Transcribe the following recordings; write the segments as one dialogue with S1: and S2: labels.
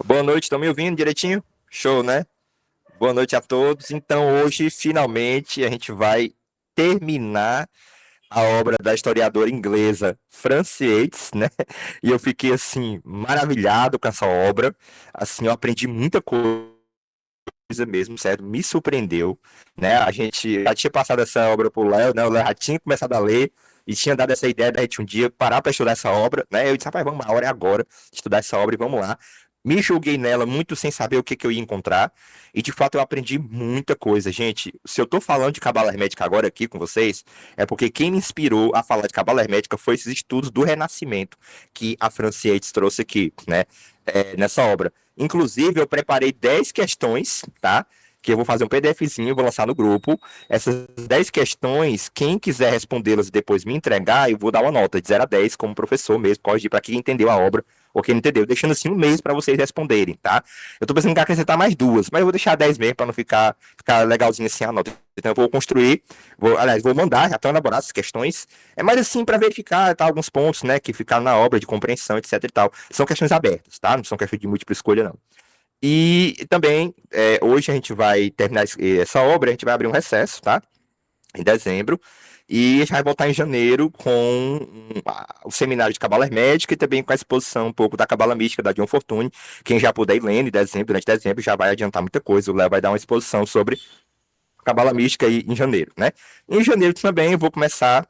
S1: Boa noite, estão me ouvindo direitinho? Show, né? Boa noite a todos. Então, hoje, finalmente, a gente vai terminar a obra da historiadora inglesa Frances Yates, né? E eu fiquei, assim, maravilhado com essa obra. Assim, eu aprendi muita coisa mesmo, sério, me surpreendeu, né? A gente já tinha passado essa obra pro Léo, né? O Léo já tinha começado a ler e tinha dado essa ideia da gente um dia parar para estudar essa obra, né? Eu disse, rapaz, vamos, a hora é agora de estudar essa obra e vamos lá. Me julguei nela muito sem saber o que, que eu ia encontrar e de fato eu aprendi muita coisa, gente. Se eu tô falando de cabala hermética agora aqui com vocês, é porque quem me inspirou a falar de cabala hermética foi esses estudos do Renascimento que a Frances Yates trouxe aqui, né? Nessa obra. Inclusive, eu preparei 10 questões, tá? Que eu vou fazer um PDFzinho, vou lançar no grupo. Essas 10 questões, quem quiser respondê-las e depois me entregar, eu vou dar uma nota de 0 a 10 como professor mesmo, corrigir para quem entendeu a obra ou quem não entendeu, deixando assim um mês para vocês responderem, tá? Eu tô pensando em acrescentar mais duas, mas eu vou deixar 10 mesmo para não ficar legalzinho assim a nota. Então eu vou construir, aliás, vou mandar, já estão elaboradas as questões. É mais assim para verificar tá, alguns pontos, né, que ficaram na obra de compreensão, etc e tal. São questões abertas, tá? Não são questões de múltipla escolha, não. E também, hoje a gente vai terminar essa obra, a gente vai abrir um recesso, tá? Em dezembro. E a gente vai voltar em janeiro com o seminário de Cabala Hermética e também com a exposição um pouco da Cabala Mística da John Fortune. Quem já puder ir lendo em dezembro, durante dezembro, já vai adiantar muita coisa. O Léo vai dar uma exposição sobre Cabala Mística aí em janeiro, né? Em janeiro também eu vou começar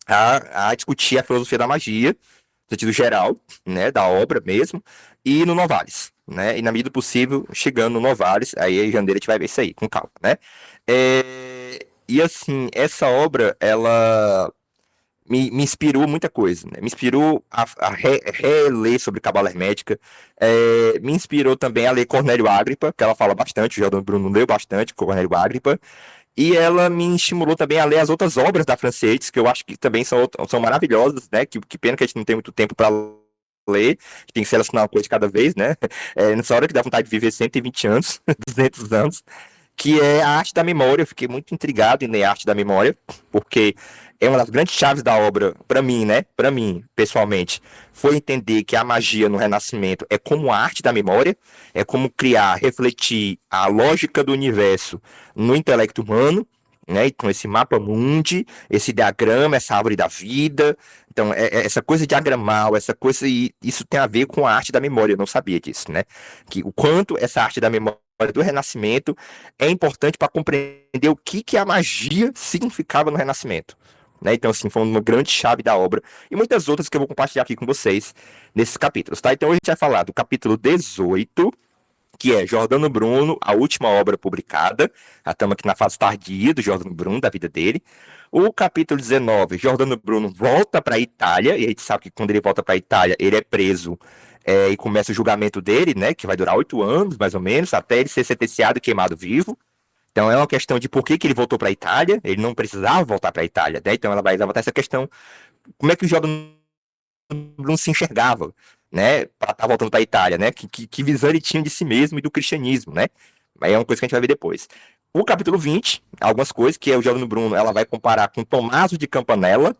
S1: a discutir a filosofia da magia, no sentido geral, né, da obra mesmo, e no Novalis, né, e na medida do possível, chegando no Novalis, aí em janeiro a gente vai ver isso aí, com calma, né. E assim, essa obra, ela me inspirou muita coisa, né? Me inspirou a reler sobre Cabala Hermética, me inspirou também a ler Cornélio Agripa, que ela fala bastante, o Jordano Bruno leu bastante Cornélio Agripa, e ela me estimulou também a ler as outras obras da Frances Yates, que eu acho que também são maravilhosas, né? Que pena que a gente não tem muito tempo para ler, tem que selecionar uma coisa de cada vez, né? Nessa hora que dá vontade de viver 120 anos, 200 anos, que é a arte da memória. Eu fiquei muito intrigado em ler a arte da memória, porque é uma das grandes chaves da obra, para mim, né? Para mim, pessoalmente, foi entender que a magia no Renascimento é como a arte da memória, é como criar, refletir a lógica do universo no intelecto humano, né? Então, esse mapa mundi, esse diagrama, essa árvore da vida. Então, essa coisa diagramal, essa coisa, e isso tem a ver com a arte da memória. Eu não sabia disso, né? Que o quanto essa arte da memória do Renascimento é importante para compreender o que a magia significava no Renascimento. Né? Então, assim, foi uma grande chave da obra e muitas outras que eu vou compartilhar aqui com vocês nesses capítulos, tá? Então, hoje a gente vai falar do capítulo 18, que é Jordano Bruno, a última obra publicada. Já estamos aqui na fase tardia do Jordano Bruno, da vida dele. O capítulo 19, Jordano Bruno volta para a Itália, e a gente sabe que quando ele volta para a Itália, ele é preso e começa o julgamento dele, né, que vai durar 8 anos, mais ou menos, até ele ser sentenciado e queimado vivo. Então é uma questão de por que ele voltou para a Itália, ele não precisava voltar para a Itália, né? Então ela vai levantar essa questão, como é que o Jordano Bruno se enxergava, né, para estar voltando para a Itália, né? Que visão ele tinha de si mesmo e do cristianismo, né? Aí é uma coisa que a gente vai ver depois. O capítulo 20, algumas coisas, que é o Jordano Bruno, ela vai comparar com Tommaso de Campanella,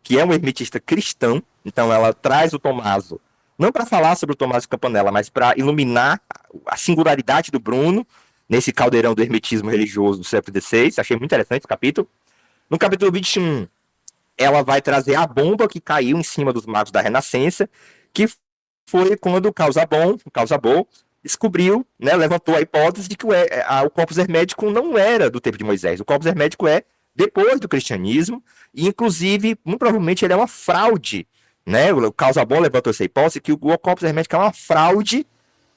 S1: que é um hermetista cristão. Então ela traz o Tommaso, não para falar sobre o Tommaso de Campanella, mas para iluminar a singularidade do Bruno nesse caldeirão do hermetismo religioso do século XVI. Achei muito interessante esse capítulo. No capítulo 21, ela vai trazer a bomba que caiu em cima dos magos da Renascença, que foi quando o Causabon descobriu, né, levantou a hipótese de que o corpus hermético não era do tempo de Moisés. O corpus hermético é depois do cristianismo, e inclusive, muito provavelmente, ele é uma fraude. Né? O Causabon levantou essa hipótese que o corpus hermético é uma fraude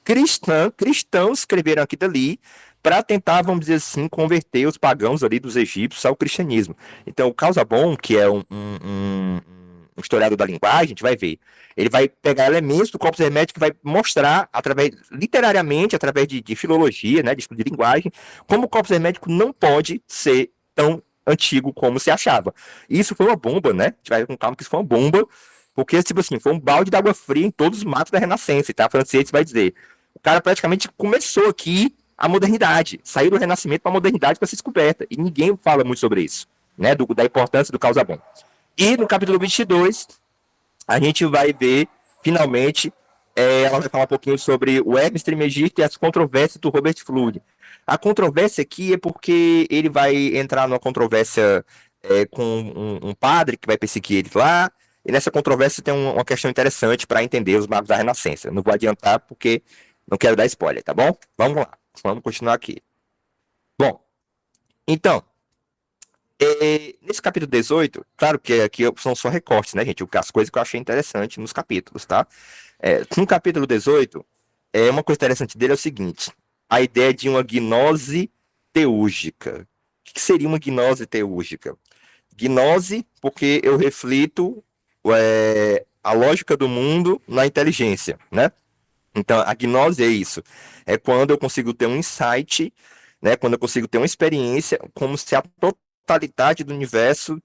S1: cristã. Cristãos escreveram aqui dali para tentar, vamos dizer assim, converter os pagãos ali dos egípcios ao cristianismo. Então, o Causabon, que é um historiador da linguagem, a gente vai ver, ele vai pegar elementos do corpus hermético e vai mostrar, literariamente, através de filologia, né, de estudo de linguagem, como o corpus hermético não pode ser tão antigo como se achava. E isso foi uma bomba, né? A gente vai ver com calma que isso foi uma bomba, porque, tipo assim, foi um balde de água fria em todos os matos da Renascença, tá? A Frances vai dizer. O cara praticamente começou aqui a modernidade, saiu do Renascimento para a modernidade para ser descoberta, e ninguém fala muito sobre isso, né? Da importância do Causabon. E no capítulo 22, a gente vai ver, finalmente, ela vai falar um pouquinho sobre o Hermes Trismegisto e as controvérsias do Robert Fludd. A controvérsia aqui é porque ele vai entrar numa controvérsia com um padre que vai perseguir ele lá, e nessa controvérsia tem uma questão interessante para entender os magos da Renascença. Não vou adiantar porque não quero dar spoiler, tá bom? Vamos lá, vamos continuar aqui. Bom, então, nesse capítulo 18, claro que aqui são só recortes, né, gente? As coisas que eu achei interessante nos capítulos, tá? No capítulo 18, uma coisa interessante dele é o seguinte: a ideia de uma gnose teúrgica. O que seria uma gnose teúrgica? Gnose, porque eu reflito a lógica do mundo na inteligência, né? Então, a gnose é isso. É quando eu consigo ter um insight, né? Quando eu consigo ter uma experiência, como se a totalidade do universo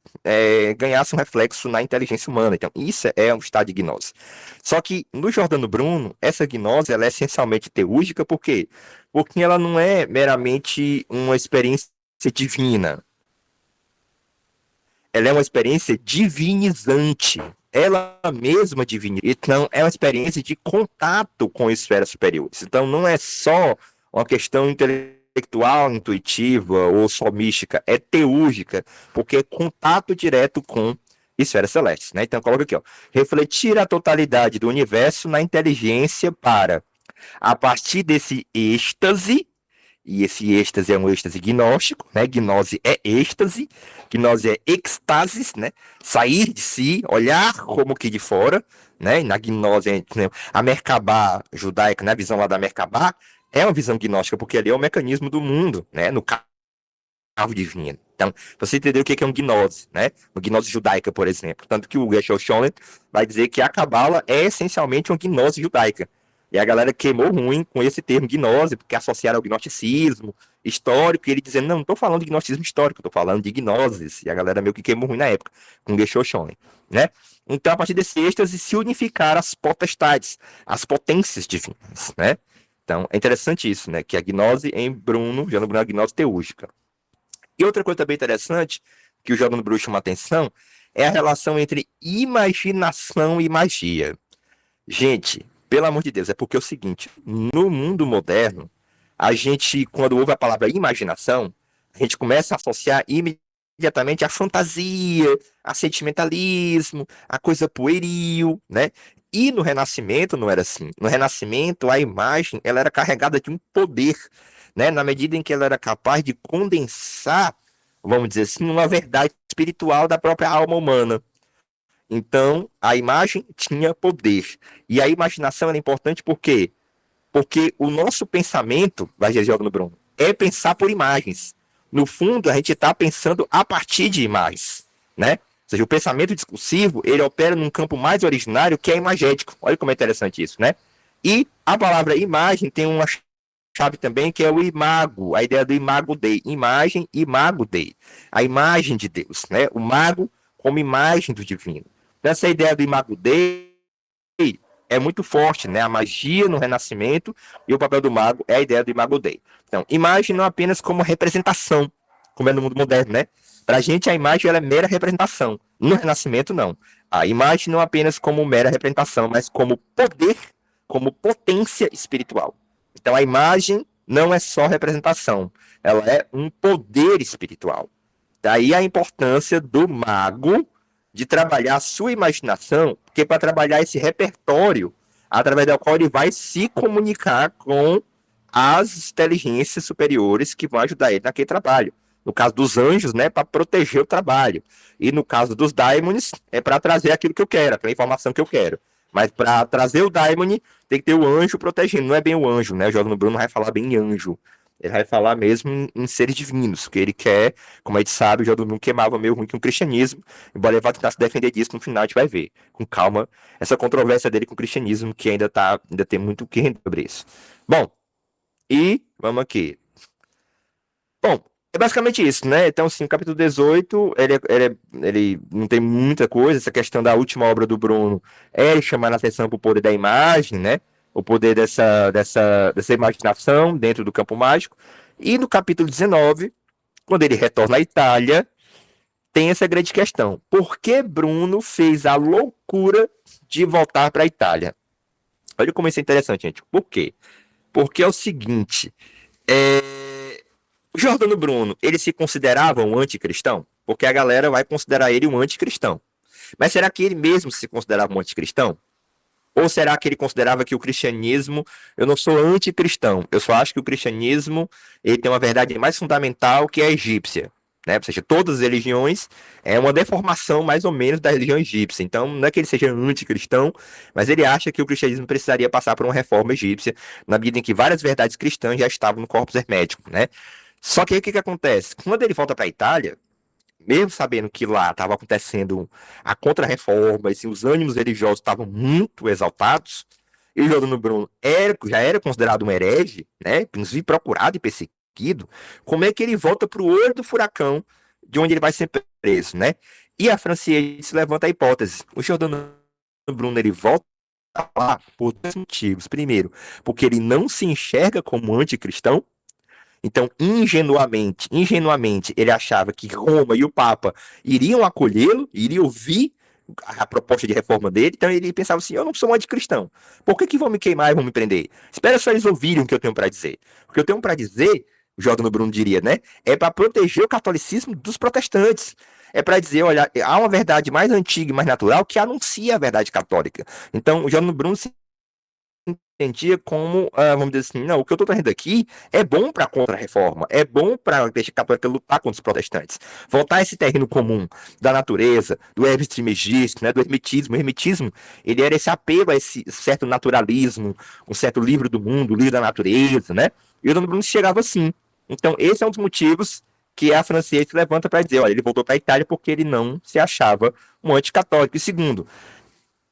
S1: ganhasse um reflexo na inteligência humana. Então, isso é um estado de gnose. Só que, no Giordano Bruno, essa gnose ela é essencialmente teúrgica, por quê? Porque ela não é meramente uma experiência divina. Ela é uma experiência divinizante. Ela mesma diviniza. Então, é uma experiência de contato com esferas superiores. Então, não é só uma questão intelectual, intuitiva ou só mística. É teúrgica, porque é contato direto com esferas celestes. Né? Então, coloca aqui, ó. Refletir a totalidade do universo na inteligência para, a partir desse êxtase, e esse êxtase é um êxtase gnóstico, né? Gnose é êxtase, gnose é extasis, né? Sair de si, olhar como que de fora, né? E na gnose, né? A Merkabah judaica, né? A visão lá da Merkabah é uma visão gnóstica, porque ali é o mecanismo do mundo, né? No carro divino. Então, você entendeu o que é um gnose, né? Uma gnose judaica, por exemplo. Tanto que o Geshe Scholen vai dizer que a Cabala é essencialmente uma gnose judaica. E a galera queimou ruim com esse termo gnose, porque associaram ao gnosticismo histórico, e ele dizendo, não estou falando de gnosticismo histórico, estou falando de gnoses. E a galera meio que queimou ruim na época, com Geshe Scholen, né? Então, a partir desse êxtase, se unificar as potestades, as potências divinas, né? Então, é interessante isso, né? Que a gnose em Bruno, já no Bruno, é a gnose teúrgica. E outra coisa também interessante, que o Giordano Bruno chama atenção, é a relação entre imaginação e magia. Gente, pelo amor de Deus, é porque é o seguinte, no mundo moderno, a gente, quando ouve a palavra imaginação, a gente começa a associar imediatamente a fantasia, a sentimentalismo, a coisa pueril, né? E no Renascimento não era assim. No Renascimento, a imagem ela era carregada de um poder, né? Na medida em que ela era capaz de condensar, vamos dizer assim, uma verdade espiritual da própria alma humana. Então, a imagem tinha poder. E a imaginação era importante por quê? Porque o nosso pensamento, vai dizer no Bruno, é pensar por imagens. No fundo, a gente está pensando a partir de imagens, né? Ou seja, o pensamento discursivo, ele opera num campo mais originário que é imagético. Olha como é interessante isso, né? E a palavra imagem tem uma chave também que é o imago, a ideia do imago Dei, imagem, imago Dei, a imagem de Deus, né? O mago como imagem do divino. Então, essa ideia do imago Dei é muito forte, né? A magia no Renascimento e o papel do mago é a ideia do imago Dei. Então, imagem não apenas como representação, como é no mundo moderno, né? Para a gente, a imagem ela é mera representação. No Renascimento, não. A imagem não apenas como mera representação, mas como poder, como potência espiritual. Então, a imagem não é só representação, ela é um poder espiritual. Daí a importância do mago de trabalhar a sua imaginação, porque para trabalhar esse repertório, através do qual ele vai se comunicar com as inteligências superiores que vão ajudar ele naquele trabalho. No caso dos anjos, né, para proteger o trabalho. E no caso dos daimons, é para trazer aquilo que eu quero, aquela informação que eu quero. Mas para trazer o daimon, tem que ter o anjo protegendo. Não é bem o anjo, né? O Giordano Bruno vai falar bem em anjo. Ele vai falar mesmo em seres divinos, que ele quer, como a gente sabe, o Giordano Bruno queimava meio ruim com o cristianismo, embora ele vá tentar se defender disso, no final a gente vai ver, com calma, essa controvérsia dele com o cristianismo, que ainda tem muito o que render sobre isso. Bom, e vamos aqui. Bom, é basicamente isso, né? Então, assim, o capítulo 18, ele não tem muita coisa. Essa questão da última obra do Bruno é ele chamar a atenção para o poder da imagem, né? O poder dessa imaginação dentro do campo mágico. E no capítulo 19, quando ele retorna à Itália, tem essa grande questão. Por que Bruno fez a loucura de voltar para a Itália? Olha como isso é interessante, gente. Por quê? Porque é o seguinte, o Giordano Bruno, ele se considerava um anticristão? Porque a galera vai considerar ele um anticristão. Mas será que ele mesmo se considerava um anticristão? Ou será que ele considerava que o cristianismo, eu não sou anticristão, eu só acho que o cristianismo ele tem uma verdade mais fundamental que é a egípcia, né? Ou seja, todas as religiões é uma deformação mais ou menos da religião egípcia. Então, não é que ele seja anticristão, mas ele acha que o cristianismo precisaria passar por uma reforma egípcia, na medida em que várias verdades cristãs já estavam no corpus hermético, né? Só que aí o que que acontece? Quando ele volta para a Itália, mesmo sabendo que lá estava acontecendo a contra-reforma, assim, os ânimos religiosos estavam muito exaltados, e o Giordano Bruno já era considerado um herege, né, inclusive procurado e perseguido, como é que ele volta para o olho do furacão, de onde ele vai ser preso, né? E a Franciele se levanta a hipótese. O Giordano Bruno ele volta lá por dois motivos. Primeiro, porque ele não se enxerga como anticristão, então, ingenuamente, ele achava que Roma e o Papa iriam acolhê-lo, iriam ouvir a proposta de reforma dele. Então, ele pensava assim: eu não sou um anticristão. Por que vão me queimar e vão me prender? Espera só eles ouvirem o que eu tenho para dizer. O que eu tenho para dizer, o Giordano Bruno diria, né? É para proteger o catolicismo dos protestantes. É para dizer, olha, há uma verdade mais antiga e mais natural que anuncia a verdade católica. Então, o Giordano Bruno se entendia como, vamos dizer assim, não, o que eu estou trazendo aqui é bom para a contra-reforma, é bom para a Igreja Católica lutar contra os protestantes, voltar a esse terreno comum da natureza, do hermes trismegisto, né, do hermetismo. O hermetismo, ele era esse apelo a esse certo naturalismo, um certo livro do mundo, livro da natureza, né, e o Dom Bruno chegava assim. Então, esse é um dos motivos que a Franciele se levanta para dizer, olha, ele voltou para a Itália porque ele não se achava um anticatólico. E segundo,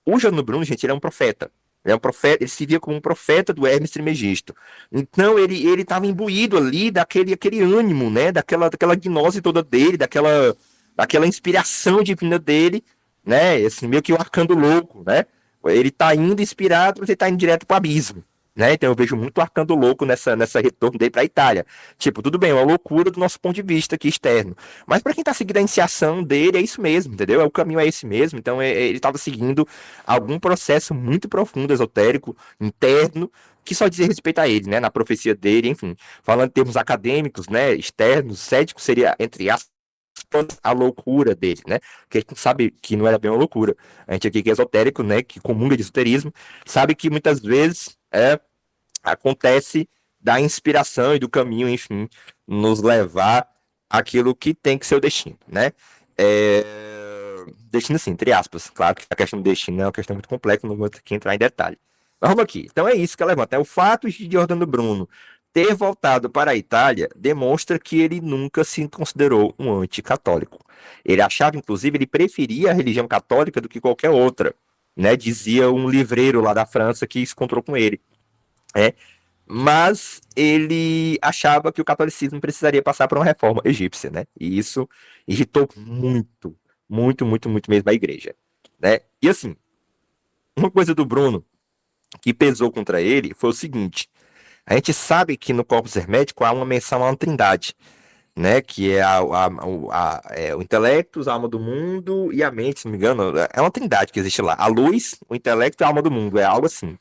S1: o Giordano Bruno, gente, ele é um profeta. Ele é um profeta, ele se via como um profeta do Hermes Trismegisto. Então ele estava imbuído ali aquele ânimo, né, daquela gnose toda dele, daquela inspiração divina dele, né, assim, meio que o arcando louco, né? Ele está indo inspirado, mas ele está indo direto para o abismo. Né? Então eu vejo muito arcando louco nessa retorno dele para a Itália. Tipo, tudo bem, é uma loucura do nosso ponto de vista aqui externo. Mas para quem está seguindo a iniciação dele, é isso mesmo, entendeu? O caminho é esse mesmo. Então ele estava seguindo algum processo muito profundo, esotérico, interno, que só dizia respeito a ele, né? Na profecia dele, enfim. Falando em termos acadêmicos, né? Externos, cético seria, entre aspas, a loucura dele, né? Porque a gente sabe que não era bem uma loucura. A gente aqui que é esotérico, né? Que comunga de esoterismo, sabe que muitas vezes acontece da inspiração e do caminho, enfim, nos levar àquilo que tem que ser o destino, né? É... Destino, assim, entre aspas. Claro que a questão do destino é uma questão muito complexa, não vou aqui entrar em detalhe. Mas vamos aqui. Então é isso que ela levanta. É o fato de Giordano Bruno ter voltado para a Itália demonstra que ele nunca se considerou um anticatólico. Ele achava, inclusive, ele preferia a religião católica do que qualquer outra, né? Dizia um livreiro lá da França que se encontrou com ele. Mas ele achava que o catolicismo precisaria passar por uma reforma egípcia, né? E isso irritou muito, muito, muito, muito mesmo a igreja, né? E assim, uma coisa do Bruno que pesou contra ele foi o seguinte: a gente sabe que no Corpus Hermético há uma menção a uma trindade, né? Que é o intelecto, a alma do mundo e a mente, se não me engano. É uma trindade que existe lá. A luz, o intelecto e a alma do mundo. É algo assim.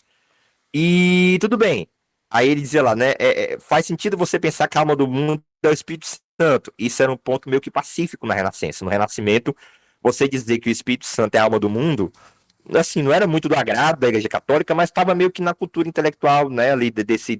S1: E tudo bem. Aí ele dizia lá, né? Faz sentido você pensar que a alma do mundo é o Espírito Santo. Isso era um ponto meio que pacífico na Renascença. No Renascimento, você dizer que o Espírito Santo é a alma do mundo, assim, não era muito do agrado da Igreja Católica, mas estava meio que na cultura intelectual, né? Ali desse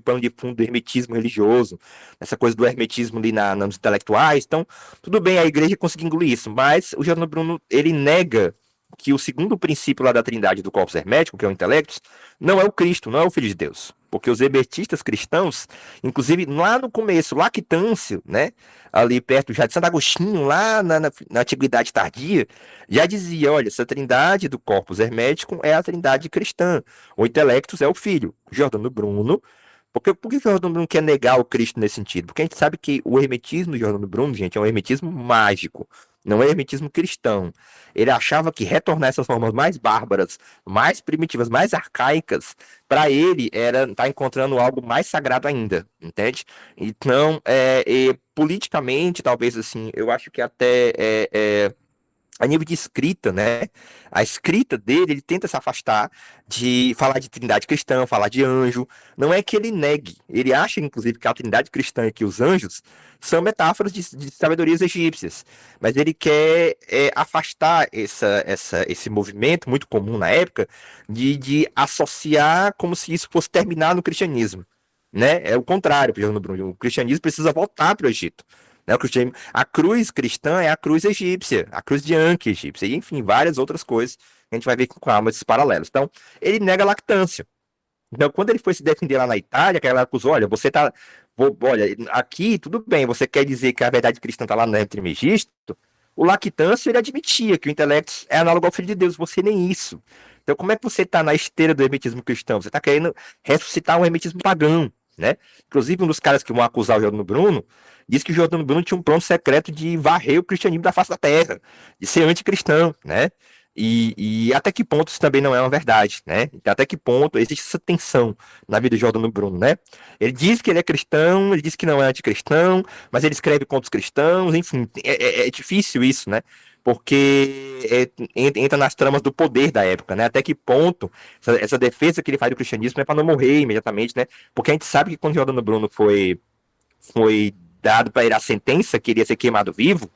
S1: pano de fundo do hermetismo religioso, essa coisa do hermetismo ali nos intelectuais. Então, tudo bem, a Igreja conseguiu incluir isso, mas o Giordano Bruno ele nega que o segundo princípio lá da Trindade do Corpus Hermético, que é o intelectus, não é o Cristo, não é o Filho de Deus. Porque os hermetistas cristãos, inclusive lá no começo, Lactâncio, né? Ali perto já de Santo Agostinho, lá na Antiguidade Tardia, já dizia: olha, essa trindade do corpus hermético é a trindade cristã. O intelectus é o Filho. Giordano Bruno. Por que o Giordano Bruno quer negar o Cristo nesse sentido? Porque a gente sabe que o hermetismo do Giordano Bruno, gente, é um hermetismo mágico. Não é hermetismo cristão. Ele achava que retornar essas formas mais bárbaras, mais primitivas, mais arcaicas, para ele era estar encontrando algo mais sagrado ainda, entende? Então, politicamente, talvez assim, eu acho que até a nível de escrita, né? A escrita dele, ele tenta se afastar de falar de trindade cristã, falar de anjo. Não é que ele negue. Ele acha, inclusive, que a trindade cristã e que os anjos são metáforas de sabedorias egípcias. Mas ele quer afastar esse movimento muito comum na época de associar como se isso fosse terminar no cristianismo. Né? É o contrário, Giordano Bruno. O cristianismo precisa voltar para o Egito. Né? A cruz cristã é a cruz egípcia, a cruz de Anki egípcia, e enfim, várias outras coisas que a gente vai ver com calma esses paralelos. Então, ele nega a lactância. Então, quando ele foi se defender lá na Itália, que ela acusou, olha, você tá. Olha, aqui tudo bem, você quer dizer que a verdade cristã está lá no Trimegisto, o lactância ele admitia que o intelecto é análogo ao filho de Deus, você nem isso. Então, como é que você está na esteira do hermetismo cristão? Você está querendo ressuscitar um hermetismo pagão, né? Inclusive, um dos caras que vão acusar o Giordano Bruno diz que o Giordano Bruno tinha um plano secreto de varrer o cristianismo da face da terra, de ser anticristão, né? E até que ponto isso também não é uma verdade, né? Então, até que ponto existe essa tensão na vida de Giordano Bruno, né? Ele diz que ele é cristão, ele diz que não é anticristão, mas ele escreve contra os cristãos, enfim, é difícil isso, né? Porque entra nas tramas do poder da época, né? Até que ponto essa defesa que ele faz do cristianismo é para não morrer imediatamente, né? Porque a gente sabe que quando Giordano Bruno foi dado para ele a sentença que iria ser queimado vivo,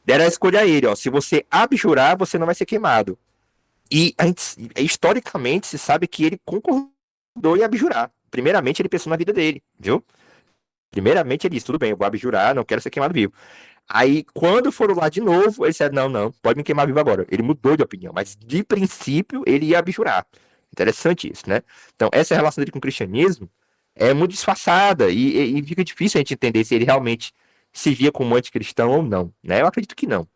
S1: deram a escolha a ele, ó, se você abjurar, você não vai ser queimado. E historicamente se sabe que ele concordou em abjurar. Primeiramente ele pensou na vida dele, viu? Primeiramente ele disse, tudo bem, eu vou abjurar, não quero ser queimado vivo. Aí, quando foram lá de novo, ele disse, não, não, pode me queimar vivo agora. Ele mudou de opinião, mas de princípio ele ia abjurar. Interessante isso, né? Então, essa relação dele com o cristianismo é muito disfarçada e fica difícil a gente entender se ele realmente se via como anticristão ou não, né? Eu acredito que não.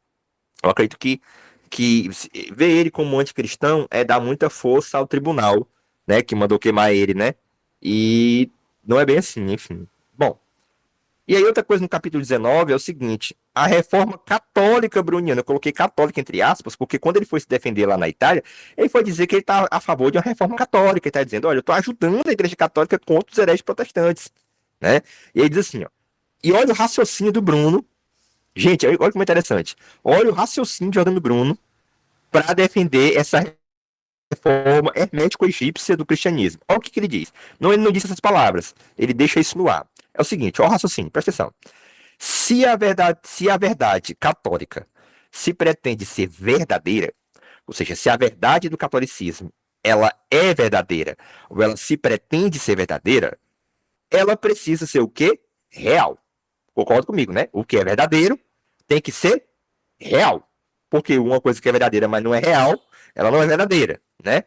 S1: Eu acredito que ver ele como anticristão é dar muita força ao tribunal, né? Que mandou queimar ele, né? E não é bem assim, enfim. Bom, e aí outra coisa no capítulo 19 é o seguinte, a reforma católica bruniana, eu coloquei católica entre aspas, porque quando ele foi se defender lá na Itália, ele foi dizer que ele está a favor de uma reforma católica, ele está dizendo, olha, eu estou ajudando a igreja católica contra os hereges protestantes, né? E ele diz assim, ó, e olha o raciocínio do Bruno, gente, olha como é interessante, olha o raciocínio de Giordano Bruno para defender essa reforma hermético-egípcia do cristianismo. Olha o que ele diz. Não, ele não disse essas palavras, ele deixa isso no ar. É o seguinte, olha o raciocínio, presta atenção. Se a verdade católica se pretende ser verdadeira, ou seja, se a verdade do catolicismo ela é verdadeira, ou ela se pretende ser verdadeira, ela precisa ser o quê? Real. Concorda comigo, né? O que é verdadeiro tem que ser real. Porque uma coisa que é verdadeira, mas não é real, ela não é verdadeira, né?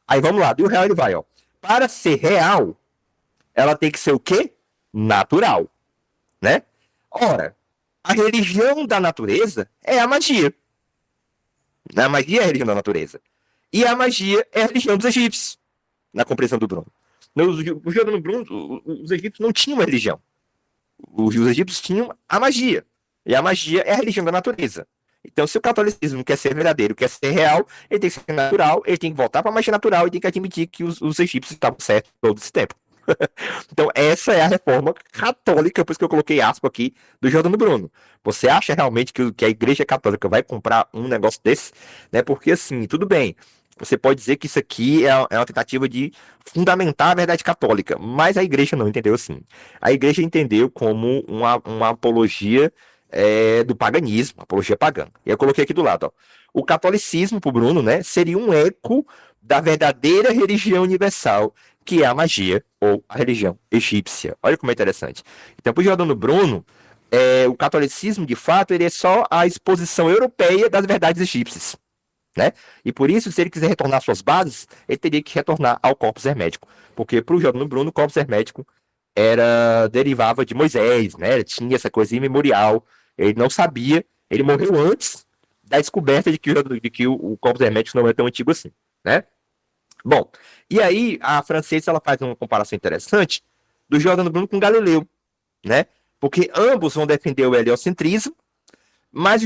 S1: Aí vamos lá, do real ele vai, ó. Para ser real, ela tem que ser o quê? Natural, né? Ora, a religião da natureza é a magia. A magia é a religião da natureza. E a magia é a religião dos egípcios, na compreensão do Bruno. O Giordano Bruno, os egípcios não tinham uma religião. Os egípcios tinham a magia. E a magia é a religião da natureza. Então, se o catolicismo quer ser verdadeiro, quer ser real, ele tem que ser natural, ele tem que voltar para a magia natural e tem que admitir que os egípcios estavam certos todo esse tempo. Então, essa é a reforma católica, por isso que eu coloquei aspas aqui do Giordano Bruno. Você acha realmente que a Igreja Católica vai comprar um negócio desse? Né? Porque, assim, tudo bem. Você pode dizer que isso aqui é uma tentativa de fundamentar a verdade católica, mas a igreja não entendeu assim. A igreja entendeu como uma apologia do paganismo, apologia pagã. E eu coloquei aqui do lado, ó. O catolicismo, para o Bruno, né, seria um eco da verdadeira religião universal, que é a magia ou a religião egípcia. Olha como é interessante. Então, para o Giordano Bruno, o catolicismo, de fato, ele é só a exposição europeia das verdades egípcias. Né? E por isso, se ele quiser retornar às suas bases, ele teria que retornar ao corpus hermético. Porque para o Giordano Bruno, o corpus hermético derivava de Moisés, né? Ele tinha essa coisa imemorial. Ele não sabia, ele morreu antes da descoberta de que o corpus hermético não é tão antigo assim. Né? Bom, e aí a francesa ela faz uma comparação interessante do Giordano Bruno com Galileu, né? Porque ambos vão defender o heliocentrismo, mas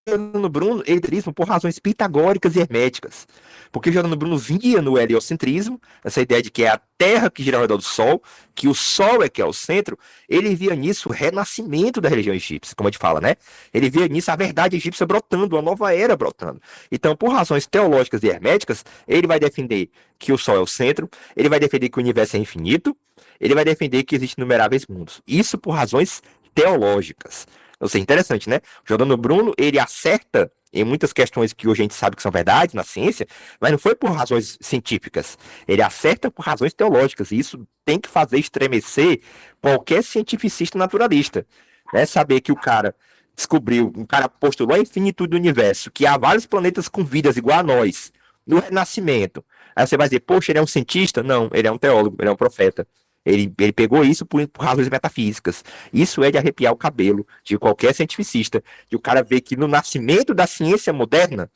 S1: Giordano Bruno, ele trismo por razões pitagóricas e herméticas. Porque Giordano Bruno via no heliocentrismo, essa ideia de que é a Terra que gira ao redor do Sol, que o Sol é que é o centro, ele via nisso o renascimento da religião egípcia, como a gente fala, né? Ele via nisso a verdade egípcia brotando, a nova era brotando. Então, por razões teológicas e herméticas, ele vai defender que o Sol é o centro, ele vai defender que o universo é infinito, ele vai defender que existem inumeráveis mundos. Isso por razões teológicas. Ou seja, interessante, né? O Giordano Bruno, ele acerta em muitas questões que hoje a gente sabe que são verdades na ciência, mas não foi por razões científicas. Ele acerta por razões teológicas. E isso tem que fazer estremecer qualquer cientificista naturalista. Né? Saber que o cara descobriu, um cara postulou a infinitude do universo, que há vários planetas com vidas igual a nós, no Renascimento. Aí você vai dizer, poxa, ele é um cientista? Não, ele é um teólogo, ele é um profeta. Ele pegou isso por razões metafísicas. Isso é de arrepiar o cabelo de qualquer cientificista. De o cara ver que no nascimento da ciência moderna,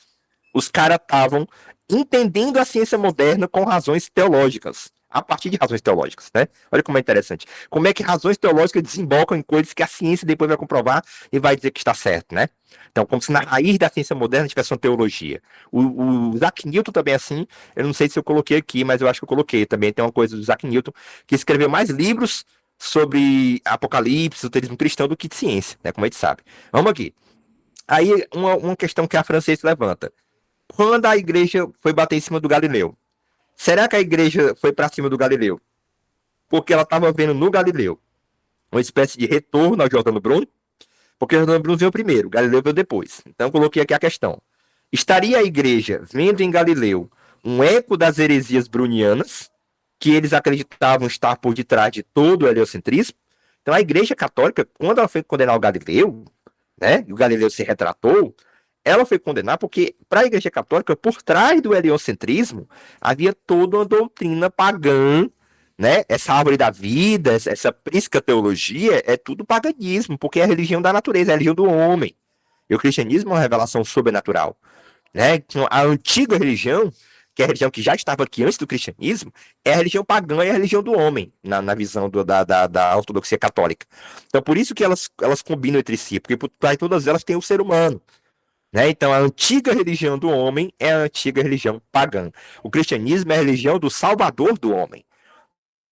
S1: os caras estavam entendendo a ciência moderna com razões teológicas. A partir de razões teológicas, né? Olha como é interessante. Como é que razões teológicas desembocam em coisas que a ciência depois vai comprovar e vai dizer que está certo, né? Então, como se na raiz da ciência moderna tivesse uma teologia. O Isaac Newton também é assim. Eu não sei se eu coloquei aqui, mas eu acho que eu coloquei. Também tem uma coisa do Isaac Newton, que escreveu mais livros sobre Apocalipse, esoterismo cristão, do que de ciência, né? Como a gente sabe. Vamos aqui. Aí, uma questão que a francesa levanta. Quando a igreja foi bater em cima do Galileu, será que a igreja foi para cima do Galileu? Porque ela estava vendo no Galileu uma espécie de retorno ao Giordano Bruno, porque o Giordano Bruno veio primeiro, Galileu veio depois. Então coloquei aqui a questão. Estaria a igreja vendo em Galileu um eco das heresias brunianas, que eles acreditavam estar por detrás de todo o heliocentrismo? Então a igreja católica, quando ela foi condenar o Galileu, né, e o Galileu se retratou, ela foi condenar porque, para a Igreja Católica, por trás do heliocentrismo, havia toda uma doutrina pagã, né? Essa árvore da vida, essa prisca teologia, é tudo paganismo, porque é a religião da natureza, é a religião do homem. E o cristianismo é uma revelação sobrenatural, né? Então, a antiga religião, que é a religião que já estava aqui antes do cristianismo, é a religião pagã e a religião do homem, na visão da ortodoxia católica. Então, por isso que elas combinam entre si, porque por trás de todas elas tem o ser humano. Né? Então, a antiga religião do homem é a antiga religião pagã. O cristianismo é a religião do salvador do homem.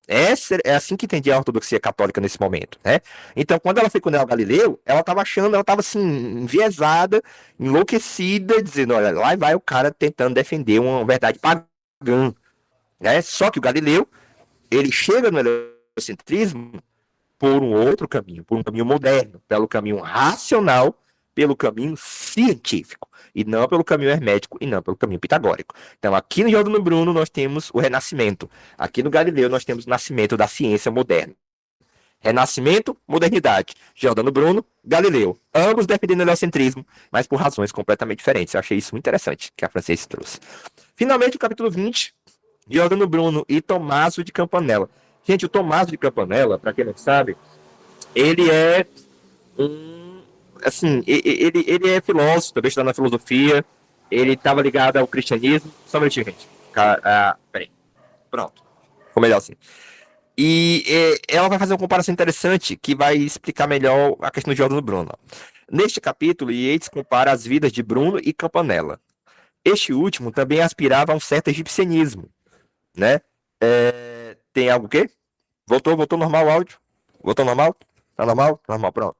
S1: É assim que entendia a ortodoxia católica nesse momento, né? Então, quando ela foi condenar o Galileu, ela estava achando, ela estava assim, enviesada, enlouquecida, dizendo, olha, lá vai o cara tentando defender uma verdade pagã, né? Só que o Galileu, ele chega no heliocentrismo por um outro caminho, por um caminho moderno, pelo caminho racional, pelo caminho científico, e não pelo caminho hermético, e não pelo caminho pitagórico. Então, aqui no Giordano Bruno, nós temos o Renascimento. Aqui no Galileu, nós temos o nascimento da ciência moderna. Renascimento, modernidade. Giordano Bruno, Galileu. Ambos defendendo o heliocentrismo, mas por razões completamente diferentes. Eu achei isso muito interessante, que a Francesa trouxe. Finalmente, o capítulo 20, Giordano Bruno e Tommaso de Campanella. Gente, o Tommaso de Campanella, para quem não sabe, ele é assim, ele é filósofo, também estudando na filosofia, ele estava ligado ao cristianismo. Só um minutinho, gente. Peraí. Pronto. Ficou melhor assim. E ela vai fazer uma comparação interessante que vai explicar melhor a questão de Giordano Bruno. Neste capítulo, Yates compara as vidas de Bruno e Campanella. Este último também aspirava a um certo egipcianismo, né? Tem algo o quê? Voltou normal o áudio? Voltou normal? Tá normal? Tá normal, pronto.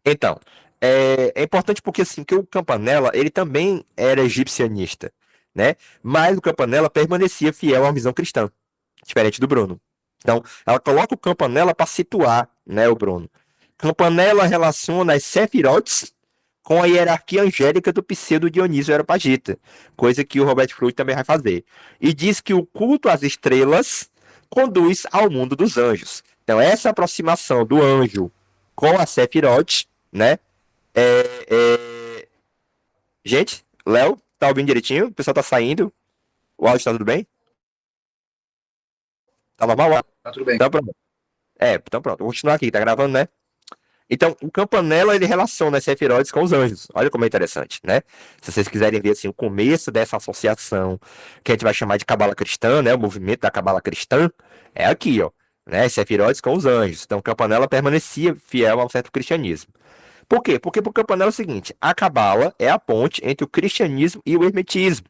S1: Então, é importante porque assim, que o Campanella, ele também era egipcianista, né? Mas o Campanella permanecia fiel à visão cristã, diferente do Bruno. Então, ela coloca o Campanella para situar, né, o Bruno. Campanella relaciona as Sefirotes com a hierarquia angélica do pseudo Dionísio Areopagita, coisa que o Robert Fruit também vai fazer. E diz que o culto às estrelas conduz ao mundo dos anjos. Então, essa aproximação do anjo com a Sefirote, né? Gente, Léo, tá ouvindo direitinho? O pessoal tá saindo? O áudio tá tudo bem? Tá normal?
S2: Tá tudo bem.
S1: Então pronto. Então pronto. Vou continuar aqui, tá gravando, né? Então, o Campanella, ele relaciona as Sefirotes com os anjos. Olha como é interessante, né? Se vocês quiserem ver, assim, o começo dessa associação, que a gente vai chamar de Cabala Cristã, né? O movimento da Cabala Cristã, é aqui, ó. Né? Sefirotes com os anjos. Então, Campanella permanecia fiel ao certo cristianismo. Por quê? Porque para o Campanella é o seguinte, a Cabala é a ponte entre o cristianismo e o hermetismo.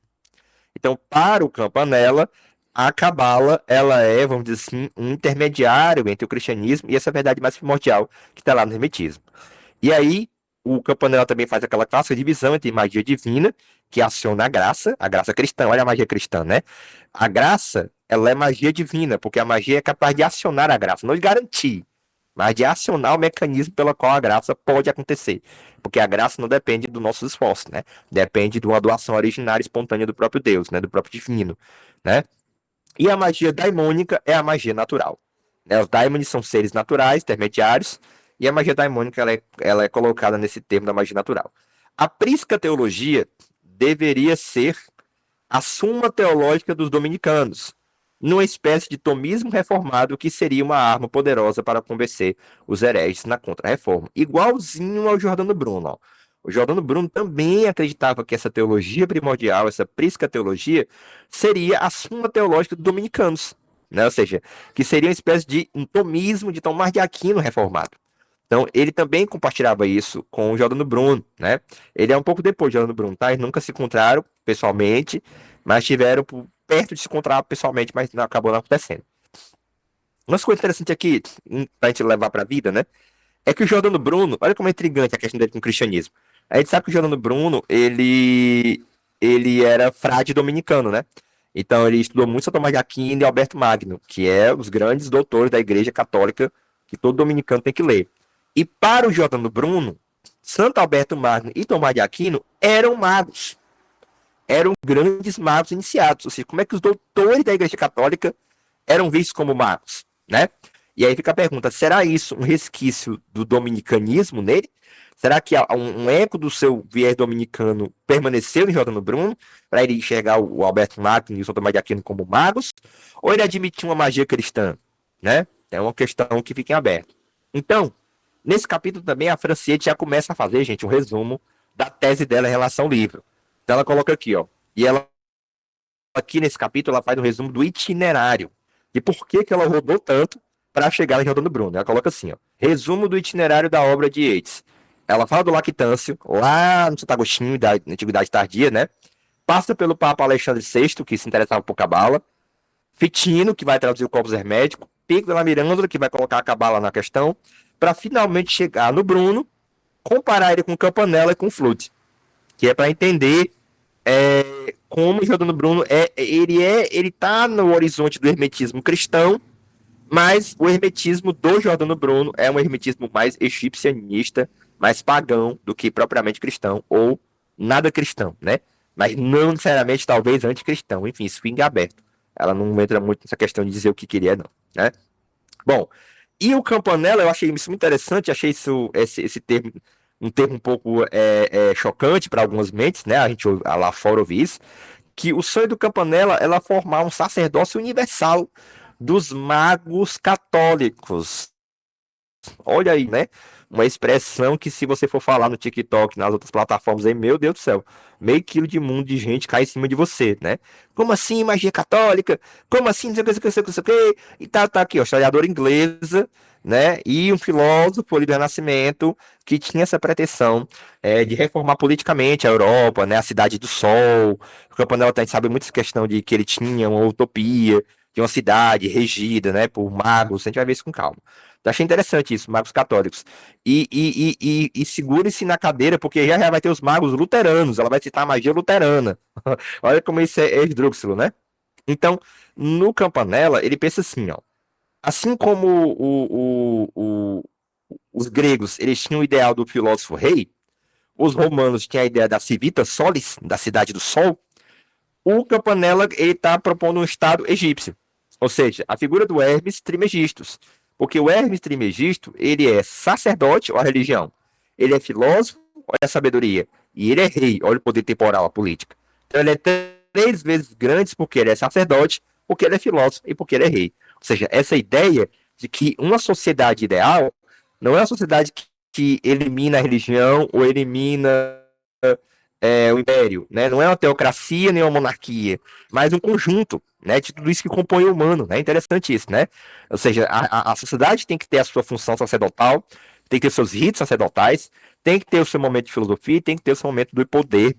S1: Então, para o Campanella, a Cabala, ela é, vamos dizer assim, um intermediário entre o cristianismo e essa verdade mais primordial que está lá no hermetismo. E aí, o Campanella também faz aquela clássica divisão entre magia divina, que aciona a graça cristã, olha a magia cristã, né? A graça, ela é magia divina, porque a magia é capaz de acionar a graça, não de garantir, mas de acionar o mecanismo pelo qual a graça pode acontecer. Porque a graça não depende do nosso esforço, né? Depende de uma doação originária espontânea do próprio Deus, né? Do próprio divino, né? E a magia daimônica é a magia natural. Né? Os daimones são seres naturais, intermediários, e a magia daimônica ela é colocada nesse termo da magia natural. A prisca teologia deveria ser a suma teológica dos dominicanos, numa espécie de tomismo reformado que seria uma arma poderosa para convencer os hereges na contra-reforma. Igualzinho ao Giordano Bruno. Ó. O Giordano Bruno também acreditava que essa teologia primordial, essa prisca teologia, seria a suma teológica dos dominicanos. Né? Ou seja, que seria uma espécie de um tomismo de Tomás de Aquino reformado. Então, ele também compartilhava isso com o Giordano Bruno, né? Ele é um pouco depois do Giordano Bruno, tá? Eles nunca se encontraram pessoalmente, mas estiveram perto de se encontrar pessoalmente, mas não, acabou não acontecendo. Uma coisa interessante aqui, pra gente levar pra vida, né? É que o Giordano Bruno, olha como é intrigante a questão dele com o cristianismo. A gente sabe que o Giordano Bruno, ele era frade dominicano, né? Então, ele estudou muito São Tomás de Aquino e Alberto Magno, que é os grandes doutores da Igreja Católica que todo dominicano tem que ler. E para o Giordano Bruno, Santo Alberto Magno e Tomás de Aquino eram magos. Eram grandes magos iniciados. Ou seja, como é que os doutores da Igreja Católica eram vistos como magos, né? E aí fica a pergunta, será isso um resquício do dominicanismo nele? Será que um eco do seu viés dominicano permaneceu em Giordano Bruno, para ele enxergar o Alberto Magno e o Santo Tomás de Aquino como magos? Ou ele admitiu uma magia cristã? Né? É uma questão que fica em aberto. Então, nesse capítulo também a Franciete já começa a fazer, gente, um resumo da tese dela em relação ao livro. Então ela coloca aqui, ó. E ela, aqui nesse capítulo, ela faz um resumo do itinerário. E por que ela rodou tanto para chegar em Giordano Bruno. Ela coloca assim, ó. Resumo do itinerário da obra de Yeats. Ela fala do Lactâncio, lá no Santo Agostinho, da Antiguidade Tardia, né? Passa pelo Papa Alexandre VI, que se interessava por Cabala. Fitino, que vai traduzir o Corpus Hermético. Pico de la Mirandola, que vai colocar a Cabala na questão. Para finalmente chegar no Bruno, comparar ele com Campanella e com Flute. Que é para entender como o Giordano Bruno ele tá no horizonte do hermetismo cristão, mas o hermetismo do Giordano Bruno é um hermetismo mais egipcianista, mais pagão do que propriamente cristão, ou nada cristão, né? Mas não necessariamente, talvez, anticristão. Enfim, isso fica aberto. Ela não entra muito nessa questão de dizer o que queria, não, né? Bom, e o Campanella, eu achei isso muito interessante, achei esse termo um termo um pouco chocante para algumas mentes, né? A gente lá fora ouve isso, que o sonho do Campanella era formar um sacerdócio universal dos magos católicos. Olha aí, né? Uma expressão que se você for falar no TikTok, nas outras plataformas aí, meu Deus do céu, meio quilo de mundo de gente cai em cima de você, né? Como assim magia católica? Como assim não sei o que, não sei o que, não sei o que? E tá aqui, ó, historiadora inglesa, né? E um filósofo ali do Renascimento que tinha essa pretensão de reformar politicamente a Europa, né? A Cidade do Sol. O Campanella a gente sabe muito essa questão de que ele tinha uma utopia de uma cidade regida, né? Por magos. A gente vai ver isso com calma. Eu achei interessante isso, magos católicos. E segure-se na cadeira, porque já vai ter os magos luteranos. Ela vai citar a magia luterana. Olha como isso é esdrúxulo, né? Então, no Campanella, ele pensa assim, ó. Assim como os gregos, eles tinham o ideal do filósofo rei, os romanos tinham a ideia da civita solis, da cidade do sol, o Campanella está propondo um estado egípcio. Ou seja, a figura do Hermes Trismegistus. Porque o Hermes Trismegisto, ele é sacerdote, olha a religião. Ele é filósofo, olha a sabedoria. E ele é rei, olha o poder temporal, a política. Então ele é 3 vezes grande porque ele é sacerdote, porque ele é filósofo e porque ele é rei. Ou seja, essa ideia de que uma sociedade ideal não é uma sociedade que elimina a religião ou elimina o império, né? Não é uma teocracia nem uma monarquia, mas um conjunto, né, de tudo isso que compõe o humano, né? Interessante isso, né? Ou seja, a sociedade tem que ter a sua função sacerdotal, tem que ter seus ritos sacerdotais, tem que ter o seu momento de filosofia, tem que ter o seu momento do poder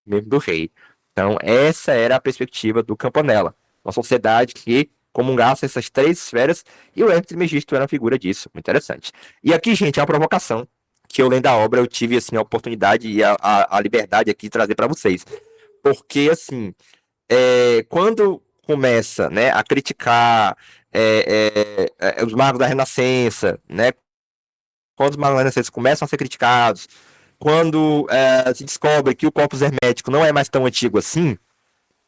S1: mesmo do rei. Então, essa era a perspectiva do Campanella. Uma sociedade que comungasse essas três esferas, e o Hermes Trismegisto era uma figura disso. Muito interessante. E aqui, gente, é uma provocação que eu lendo a obra, eu tive assim, a oportunidade e a liberdade aqui de trazer para vocês. Porque, assim, quando começa, né, a criticar os magos da Renascença, né, quando os magos da Renascença começam a ser criticados, quando se descobre que o corpus hermético não é mais tão antigo assim,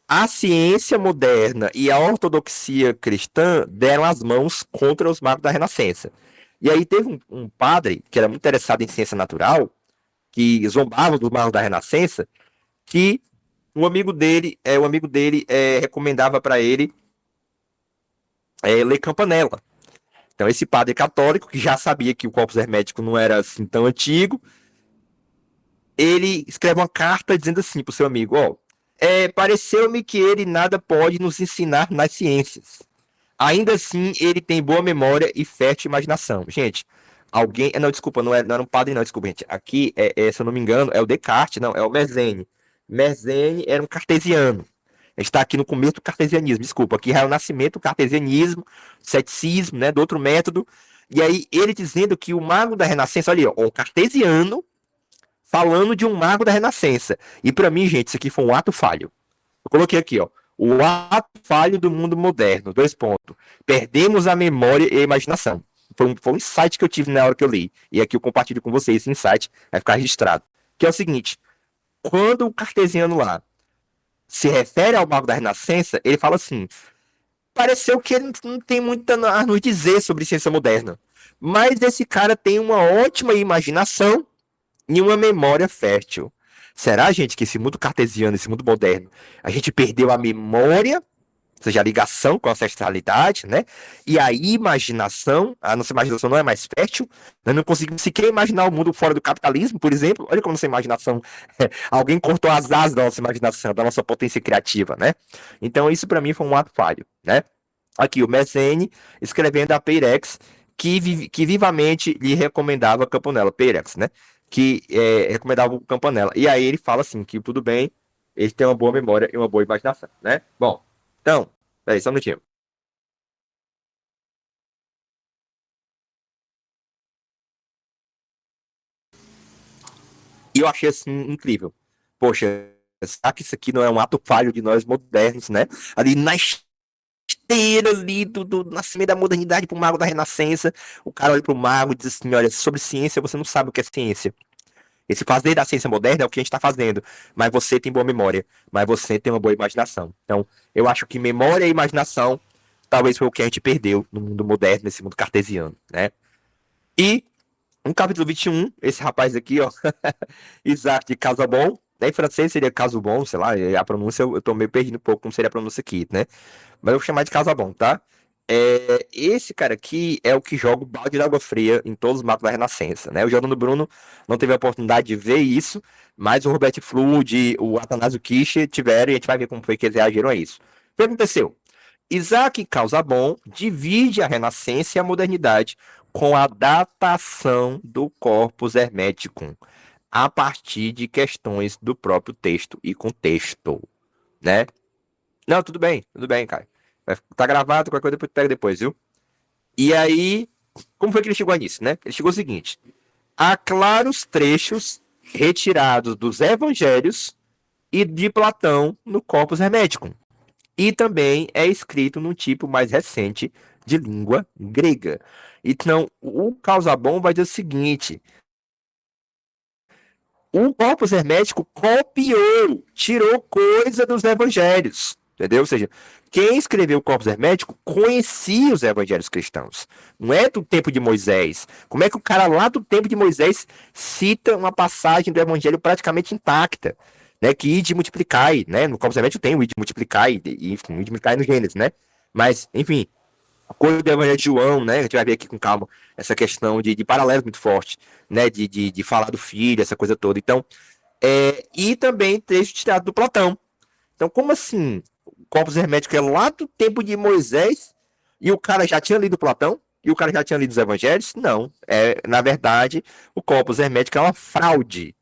S1: a ciência moderna e a ortodoxia cristã deram as mãos contra os magos da Renascença. E aí teve um padre que era muito interessado em ciência natural, que zombava dos magos da Renascença, que um amigo dele recomendava para ele ler Campanella. Então esse padre católico, que já sabia que o corpus hermético não era assim tão antigo, ele escreve uma carta dizendo assim pro seu amigo, ó, pareceu-me que ele nada pode nos ensinar nas ciências. Ainda assim, ele tem boa memória e fértil imaginação. Gente, alguém. Não, desculpa, não era um padre, não, desculpa, gente. Aqui, se eu não me engano, é o Descartes, não, é o Mersenne. Mersenne era um cartesiano. A gente está aqui no começo do cartesianismo, desculpa. Aqui é o nascimento do cartesianismo, ceticismo, né, do outro método. E aí, ele dizendo que o mago da Renascença, olha, ó, um cartesiano falando de um mago da Renascença. E para mim, gente, isso aqui foi um ato falho. Eu coloquei aqui, ó. O ato falho do mundo moderno. Dois pontos. Perdemos a memória e a imaginação. Foi um insight que eu tive na hora que eu li. E aqui eu compartilho com vocês esse insight. Vai ficar registrado. Que é o seguinte. Quando o cartesiano lá se refere ao mago da Renascença, ele fala assim: pareceu que ele não tem muito a nos dizer sobre ciência moderna. Mas esse cara tem uma ótima imaginação e uma memória fértil. Será, gente, que esse mundo cartesiano, esse mundo moderno, a gente perdeu a memória, ou seja, a ligação com a ancestralidade, né? E a imaginação, a nossa imaginação não é mais fértil, nós não conseguimos sequer imaginar o mundo fora do capitalismo, por exemplo. Olha como nossa imaginação, alguém cortou as asas da nossa imaginação, da nossa potência criativa, né? Então isso para mim foi um ato falho, né? Aqui o Mersenne escrevendo a Peyrex, que vivamente lhe recomendava Campanella, Peyrex, né? Que recomendava o Campanella. E aí ele fala assim, que tudo bem, ele tem uma boa memória e uma boa imaginação, né? Bom, então, peraí, só um minutinho. E eu achei assim incrível. Poxa, será que isso aqui não é um ato falho de nós modernos, né? Ali na esteira ali do nascimento da modernidade pro mago da Renascença, o cara olha pro mago e diz assim, olha, sobre ciência você não sabe o que é ciência. Esse fazer da ciência moderna é o que a gente está fazendo, mas você tem boa memória, mas você tem uma boa imaginação. Então, eu acho que memória e imaginação talvez foi o que a gente perdeu no mundo moderno, nesse mundo cartesiano, né? E no capítulo 21, esse rapaz aqui, ó, Isaac de Casabon, né, em francês seria Casabon, sei lá, a pronúncia eu tô meio perdido um pouco como seria a pronúncia aqui, né? Mas eu vou chamar de Casabon, tá? Esse cara aqui é o que joga o balde de água fria em todos os mapas da Renascença, né? O Giordano Bruno não teve a oportunidade de ver isso, mas o Robert Fludd, o Atanásio Kircher tiveram e a gente vai ver como foi que eles reagiram a isso. O que aconteceu? Isaac Casaubon divide a Renascença e a modernidade com a datação do corpus hermeticum a partir de questões do próprio texto e contexto, né? Não, tudo bem, cara. Tá gravado, qualquer coisa depois pega depois, viu? E aí, como foi que ele chegou nisso, né? Ele chegou ao seguinte: há claros trechos retirados dos evangelhos e de Platão no Corpus Hermeticum. E também é escrito num tipo mais recente de língua grega. Então, o Causabon vai dizer o seguinte: o corpus hermético copiou, tirou coisa dos evangelhos, entendeu? Ou seja, quem escreveu o corpus hermético conhecia os evangelhos cristãos. Não é do tempo de Moisés. Como é que o cara lá do tempo de Moisés cita uma passagem do evangelho praticamente intacta? Né, que ide multiplicai, né? No corpus hermético tem o ide multiplicai, e enfim, ide multiplicai no Gênesis, né? Mas, enfim, a coisa do Evangelho de João, né? A gente vai ver aqui com calma essa questão de paralelo muito forte, né? De falar do filho, essa coisa toda. Então, e também texto tirado do Platão. Então, como assim? O corpus hermético é lá do tempo de Moisés e o cara já tinha lido Platão? E o cara já tinha lido os evangelhos? Não. Na verdade, o corpus hermético é uma fraude.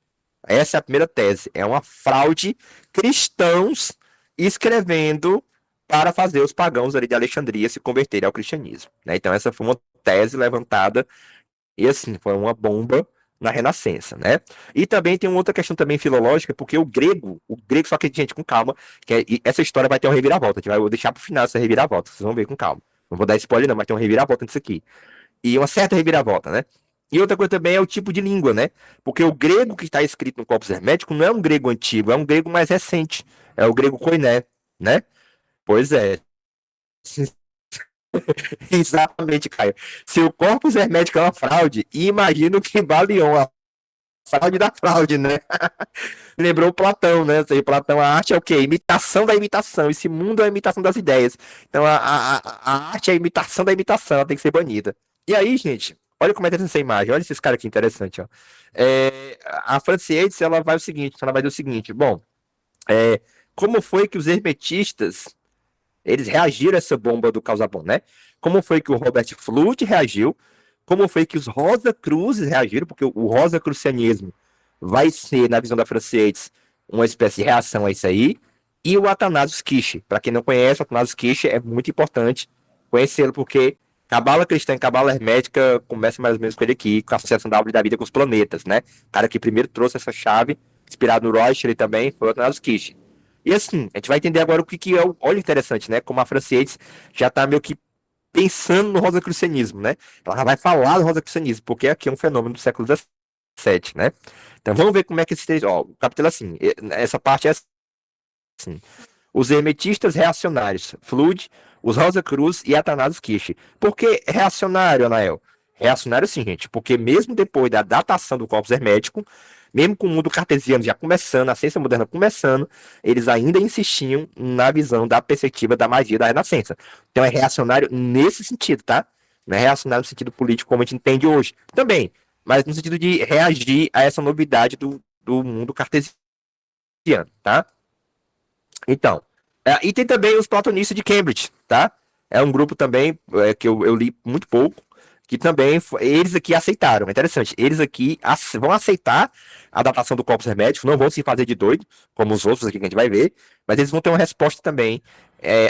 S1: Essa é a primeira tese. É uma fraude cristãos escrevendo para fazer os pagãos ali de Alexandria se converterem ao cristianismo, né? Então, essa foi uma tese levantada e, assim, foi uma bomba na Renascença, né? E também tem uma outra questão também filológica, porque o grego, só que, gente, com calma, essa história vai ter uma reviravolta, eu vou deixar para o final essa reviravolta, vocês vão ver com calma. Não vou dar spoiler não, mas tem uma reviravolta nisso aqui. E uma certa reviravolta, né? E outra coisa também é o tipo de língua, né? Porque o grego que está escrito no Corpus Hermético não é um grego antigo, é um grego mais recente. É o grego koiné, né? Pois é. Exatamente, Caio. Se o Corpus Hermético é uma fraude, imagina o que Balion, a fraude da fraude, né? Lembrou Platão, né? Ou seja, Platão, a arte é o quê? Imitação da imitação. Esse mundo é a imitação das ideias. Então a arte é a imitação da imitação, ela tem que ser banida. E aí, gente, olha como é interessante essa imagem. Olha esses caras aqui interessante, ó. A Francie Yates, ela vai dizer o seguinte, bom, é, como foi que os hermetistas, eles reagiram a essa bomba do Causabon, né? Como foi que o Robert Fludd reagiu? Como foi que os Rosa Cruzes reagiram? Porque o Rosa Crucianismo vai ser, na visão da Francie Yates, uma espécie de reação a isso aí. E o Athanasius Kircher. Para quem não conhece, o Athanasius Kircher é muito importante conhecê-lo, porque Cabala cristã e Cabala hermética começa mais ou menos com ele aqui, com a associação da árvore da vida com os planetas, né? O cara que primeiro trouxe essa chave, inspirado no Reuter também, foi o Athanasius Kircher. E assim, a gente vai entender agora o que é o. Olha interessante, né? Como a Francie Yates já está meio que pensando no rosacrucianismo, né? Ela vai falar do rosacrucianismo, porque aqui é um fenômeno do século XVII, né? Então vamos ver como é que esses três. Ó, o capítulo é assim, essa parte é assim. Os hermetistas reacionários, Flood, os Rosa Cruz e Athanasius Kircher. Por que reacionário, Anael? Reacionário sim, gente, porque mesmo depois da datação do corpus hermético, mesmo com o mundo cartesiano já começando, a ciência moderna começando, eles ainda insistiam na visão da perspectiva da magia da Renascença. Então é reacionário nesse sentido, tá? Não é reacionário no sentido político como a gente entende hoje. Também, mas no sentido de reagir a essa novidade do mundo cartesiano, tá? Então, e tem também os platonistas de Cambridge, tá? É um grupo também que eu li muito pouco, que também eles aqui aceitaram. É interessante, eles aqui vão aceitar a datação do corpus hermético, não vão se fazer de doido, como os outros aqui que a gente vai ver, mas eles vão ter uma resposta também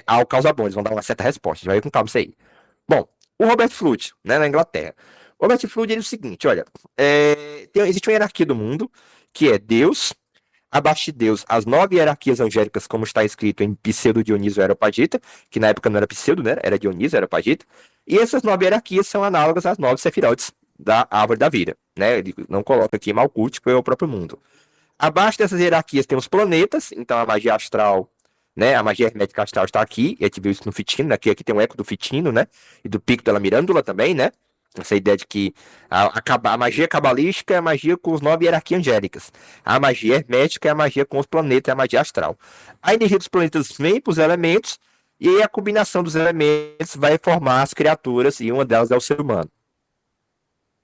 S1: ao Causabon, eles vão dar uma certa resposta. A gente vai ver com calma isso aí. Bom, o Robert Fludd, né, na Inglaterra. O Robert Fludd ele é o seguinte, olha, existe uma hierarquia do mundo, que é Deus, abaixo de Deus, as 9 hierarquias angélicas, como está escrito em Pseudo Dionísio Areopagita, que na época não era Pseudo, né? Era Dionísio Areopagita. E essas 9 hierarquias são análogas às 9 sefirotes da árvore da vida, né? Ele não coloca aqui Malkuth, que é o próprio mundo. Abaixo dessas hierarquias tem os planetas, então a magia astral, né? A magia hermética astral está aqui, e a gente viu isso no Fitino, né? Aqui tem um eco do Fitino, né? E do Pico della Mirandula também, né? Essa ideia de que a magia cabalística é a magia com os 9 hierarquias angélicas. A magia hermética é a magia com os planetas, é a magia astral. A energia dos planetas vem para os elementos, e aí a combinação dos elementos vai formar as criaturas, e uma delas é o ser humano.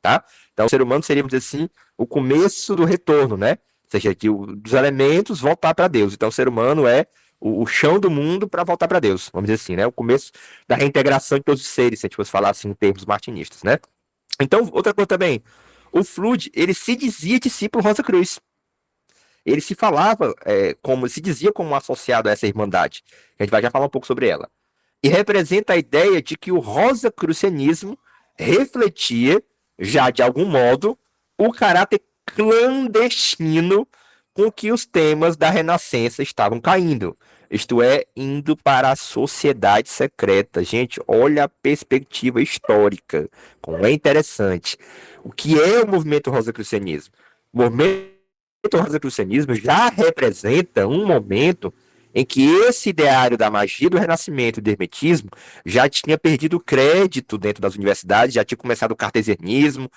S1: Tá? Então, o ser humano seria, vamos dizer assim, o começo do retorno, né? Ou seja, dos elementos voltar para Deus. Então, o ser humano é o chão do mundo para voltar para Deus, vamos dizer assim, né? O começo da reintegração de todos os seres, se a gente fosse falar assim em termos martinistas, né? Então, outra coisa também, o Flood, ele se dizia discípulo Rosa Cruz. Ele se falava se dizia como associado a essa irmandade. A gente vai já falar um pouco sobre ela. E representa a ideia de que o rosacrucianismo refletia, já de algum modo, o caráter clandestino com que os temas da Renascença estavam caindo. Isto é, indo para a sociedade secreta. Gente, olha a perspectiva histórica, como é interessante. O que é o movimento rosacrucianismo? O movimento rosacrucianismo já representa um momento em que esse ideário da magia do Renascimento e do Hermetismo já tinha perdido crédito dentro das universidades, já tinha começado o cartesianismo,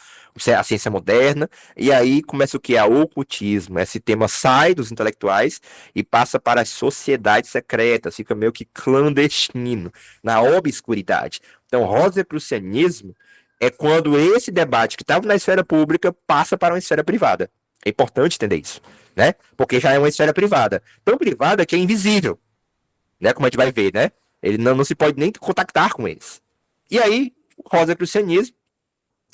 S1: a ciência moderna, e aí começa o que é o ocultismo. Esse tema sai dos intelectuais e passa para as sociedades secretas, fica meio que clandestino, na obscuridade. Então, rosacrucianismo é quando esse debate que estava na esfera pública passa para uma esfera privada. É importante entender isso, né? Porque já é uma esfera privada. Tão privada que é invisível, né? Como a gente vai ver, né? Ele não se pode nem contactar com eles. E aí, O rosacrucianismo,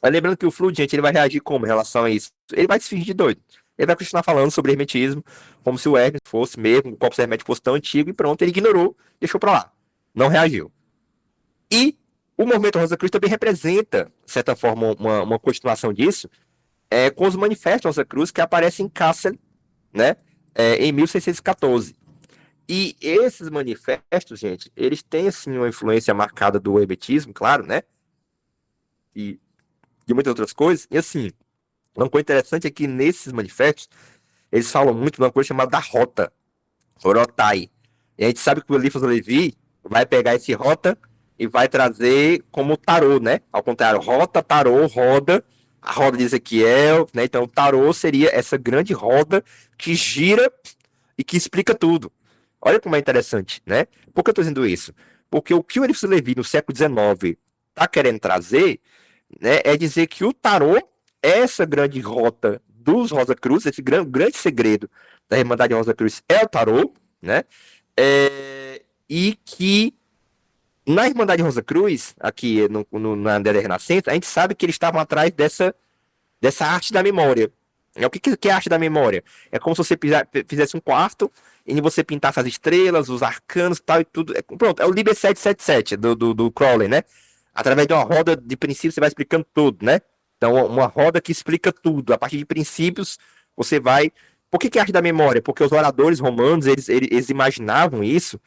S1: lembrando que o Fluid, gente, ele vai reagir como em relação a isso? Ele vai se fingir de doido. Ele vai continuar falando sobre hermetismo, como se o Hermes fosse mesmo, o corpus hermético fosse tão antigo, e pronto, ele ignorou, deixou pra lá. Não reagiu. E o movimento Rosa Cruz também representa, de certa forma, uma continuação disso, com os manifestos Rosa Cruz que aparecem em Kassel, né, em 1614. E esses manifestos, gente, eles têm, assim, uma influência marcada do hermetismo, claro, né, e de muitas outras coisas. E, assim, uma coisa interessante é que nesses manifestos, eles falam muito de uma coisa chamada da rota, Rotai. E a gente sabe que o Eliphas Levi vai pegar esse rota e vai trazer como tarô, né? Ao contrário, rota, tarô, roda, a roda de Ezequiel, né? Então, o tarô seria essa grande roda que gira e que explica tudo. Olha como é interessante, né? Por que eu estou dizendo isso? Porque o que o Eliphas Levi no século XIX está querendo trazer, né, é dizer que o tarô é essa grande rota dos Rosa Cruz, esse grande segredo da Irmandade Rosa Cruz é o tarô, né? E que na Irmandade Rosa Cruz, aqui na André Renascença, a gente sabe que eles estavam atrás dessa arte da memória. O que é a arte da memória? É como se você fizesse um quarto e você pintasse as estrelas, os arcanos tal e tudo. Pronto, é o Liber 777 do Crowley, né? Através de uma roda de princípios você vai explicando tudo, né? Então, uma roda que explica tudo. A partir de princípios, você vai. Por que é a arte da memória? Porque os oradores romanos, eles imaginavam isso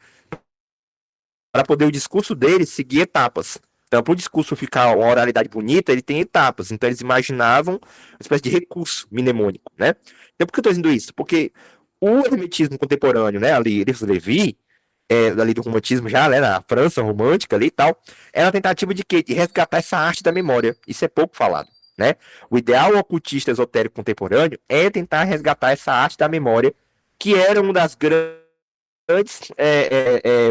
S1: para poder o discurso deles seguir etapas. Então, para o discurso ficar uma oralidade bonita, ele tem etapas. Então, eles imaginavam uma espécie de recurso mnemônico, né? Então, por que eu estou dizendo isso? Porque o hermetismo contemporâneo, né, ali, Levi, ali do romantismo já, né, na França romântica ali e tal, era a tentativa de quê? De resgatar essa arte da memória. Isso é pouco falado, né? O ideal ocultista esotérico contemporâneo é tentar resgatar essa arte da memória, que era uma das grandes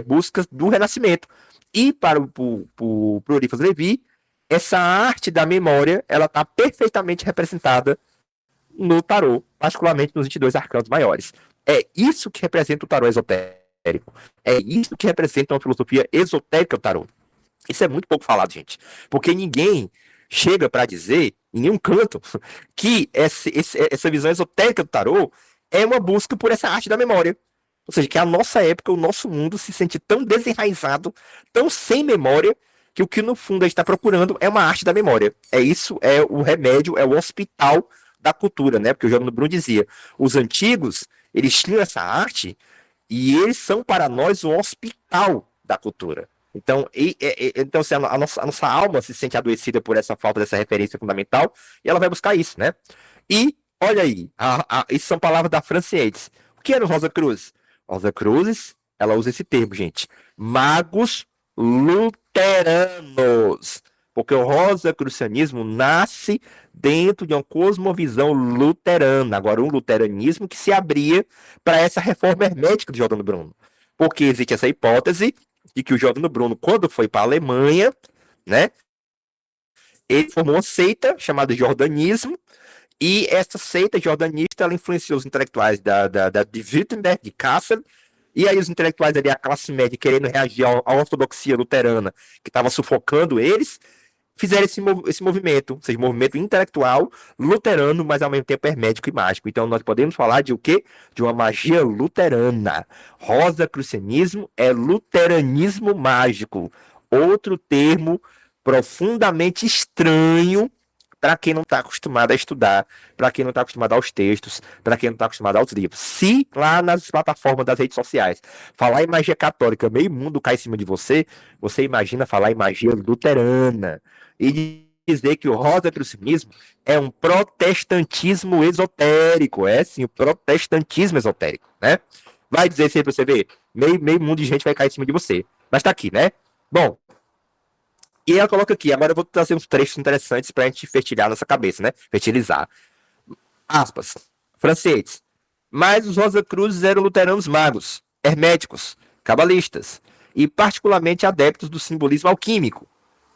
S1: buscas do Renascimento. E para o Eurifas Levi, essa arte da memória ela está perfeitamente representada no tarô, particularmente nos 22 arcanos maiores. É isso que representa o tarô esotérico. É isso que representa uma filosofia esotérica do tarô. Isso é muito pouco falado, gente. Porque ninguém chega para dizer, em nenhum canto, que essa visão esotérica do tarô é uma busca por essa arte da memória. Ou seja, que a nossa época, o nosso mundo se sente tão desenraizado, tão sem memória, que o que no fundo a gente está procurando é uma arte da memória. É isso, é o remédio, é o hospital da cultura, né? Porque o Giordano Bruno dizia, os antigos, eles tinham essa arte e eles são para nós o hospital da cultura. Então, então assim, a nossa alma se sente adoecida por essa falta dessa referência fundamental e ela vai buscar isso, né? E, olha aí, isso são palavras da Franci Yates. O que era o Rosa Cruz? Rosa Cruzes, ela usa esse termo, gente. Magos luteranos. Porque o rosacrucianismo nasce dentro de uma cosmovisão luterana. Agora, um luteranismo que se abria para essa reforma hermética de Giordano Bruno. Porque existe essa hipótese de que o Giordano Bruno, quando foi para a Alemanha, né, ele formou uma seita chamada Jordanismo, e essa seita jordanista ela influenciou os intelectuais de Wittenberg, de Kassel, e aí os intelectuais ali, a classe média, querendo reagir à ortodoxia luterana, que estava sufocando eles, fizeram esse movimento, ou seja, movimento intelectual luterano, mas ao mesmo tempo hermético e mágico. Então nós podemos falar de o quê? De uma magia luterana. Rosacrucianismo é luteranismo mágico. Outro termo profundamente estranho para quem não está acostumado a estudar, para quem não está acostumado aos textos, para quem não está acostumado aos livros. Se lá nas plataformas das redes sociais falar em magia católica, meio mundo cai em cima de você, você imagina falar em magia luterana e dizer que o rosacrucianismo é um protestantismo esotérico, é sim, o protestantismo esotérico, né? Vai dizer isso aí pra você ver, meio mundo de gente vai cair em cima de você, mas tá aqui, né? Bom, e ela coloca aqui, agora eu vou trazer uns trechos interessantes pra gente fertilhar nossa cabeça, né? Fertilizar. Aspas. Franceses. Mas os Rosa Cruzes eram luteranos magos, herméticos, cabalistas e particularmente adeptos do simbolismo alquímico,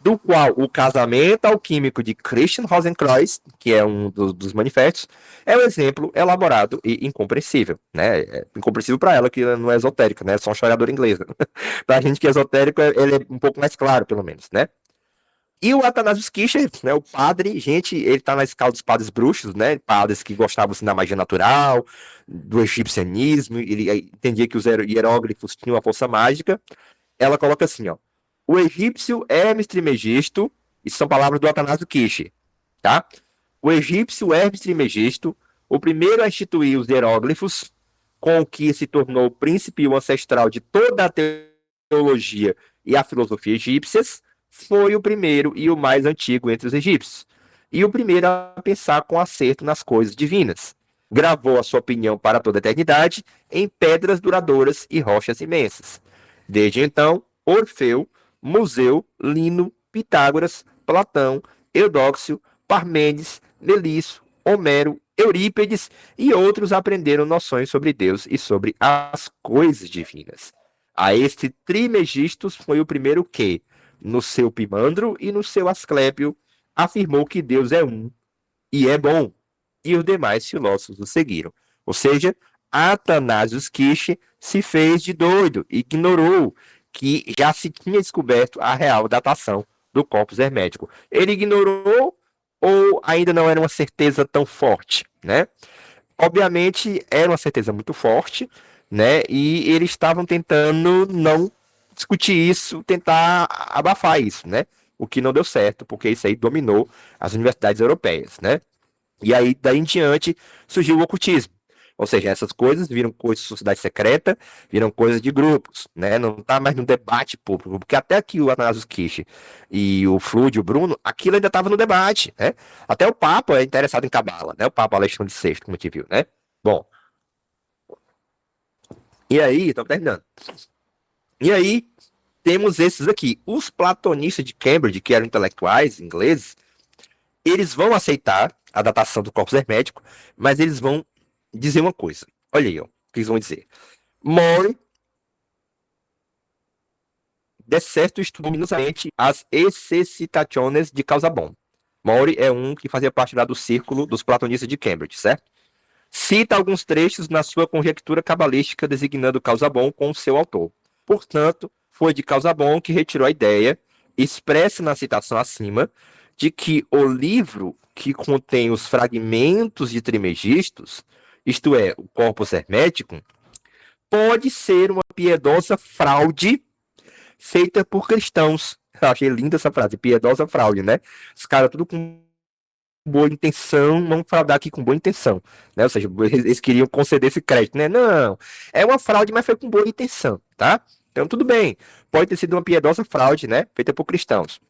S1: do qual o casamento alquímico de Christian Rosenkreuz, que é um dos manifestos, é um exemplo elaborado e incompreensível, né? É incompreensível para ela que não é esotérica, né? É só um historiador inglês. Para a gente que é esotérico, ele é um pouco mais claro, pelo menos, né? E o Athanasius Kircher, né, o padre, gente, ele tá na escala dos padres bruxos, né, padres que gostavam assim, da magia natural, do egipcianismo, ele entendia que os hieróglifos tinham uma força mágica. Ela coloca assim, ó, o egípcio Hermes Trismegisto, isso são palavras do Athanasius Kircher, tá? O egípcio Hermes Trismegisto, o primeiro a instituir os hieróglifos, com o que se tornou o príncipe e o ancestral de toda a teologia e a filosofia egípcias, foi o primeiro e o mais antigo entre os egípcios, e o primeiro a pensar com acerto nas coisas divinas. Gravou a sua opinião para toda a eternidade em pedras duradouras e rochas imensas. Desde então, Orfeu, Museu, Lino, Pitágoras, Platão, Eudóxio, Parmênides, Melisso, Homero, Eurípides e outros aprenderam noções sobre Deus e sobre as coisas divinas. A este Trimegistus foi o primeiro que, no seu Pimandro e no seu Asclépio, afirmou que Deus é um e é bom, e os demais filósofos o seguiram. Ou seja, Athanasius Kircher se fez de doido, ignorou que já se tinha descoberto a real datação do corpus hermético. Ele ignorou ou ainda não era uma certeza tão forte, né? Obviamente era uma certeza muito forte, né? E eles estavam tentando não discutir isso, tentar abafar isso, né? O que não deu certo, porque isso aí dominou as universidades europeias, né? E aí, daí em diante, surgiu o ocultismo. Ou seja, essas coisas viram coisas de sociedade secreta, viram coisas de grupos, né? Não está mais no debate público, porque até aqui o Athanasius Kircher e o Flúdio, o Bruno, aquilo ainda estava no debate, né? Até o Papa é interessado em cabala, né? O Papa Alexandre VI, como a gente viu, né? Bom, e aí, estamos terminando. E aí, temos esses aqui. Os platonistas de Cambridge, que eram intelectuais ingleses, eles vão aceitar a datação do corpus hermético, mas eles vão dizer uma coisa. Olha aí, ó, o que eles vão dizer. Mori de certo estudou minutamente as excitaciones de Casaubon. Mori é um que fazia parte lá do círculo dos platonistas de Cambridge, certo? Cita alguns trechos na sua conjectura cabalística designando Casaubon como seu autor. Portanto, foi de Casaubon que retirou a ideia, expressa na citação acima, de que o livro que contém os fragmentos de Trimegistus, isto é, o corpus hermético, pode ser uma piedosa fraude feita por cristãos. Eu achei linda essa frase, piedosa fraude, né? Os caras tudo com boa intenção, vamos fraudar aqui com boa intenção, né? Ou seja, eles queriam conceder esse crédito, né? Não, é uma fraude, mas foi com boa intenção, tá? Então tudo bem, pode ter sido uma piedosa fraude, né? Feita por cristãos.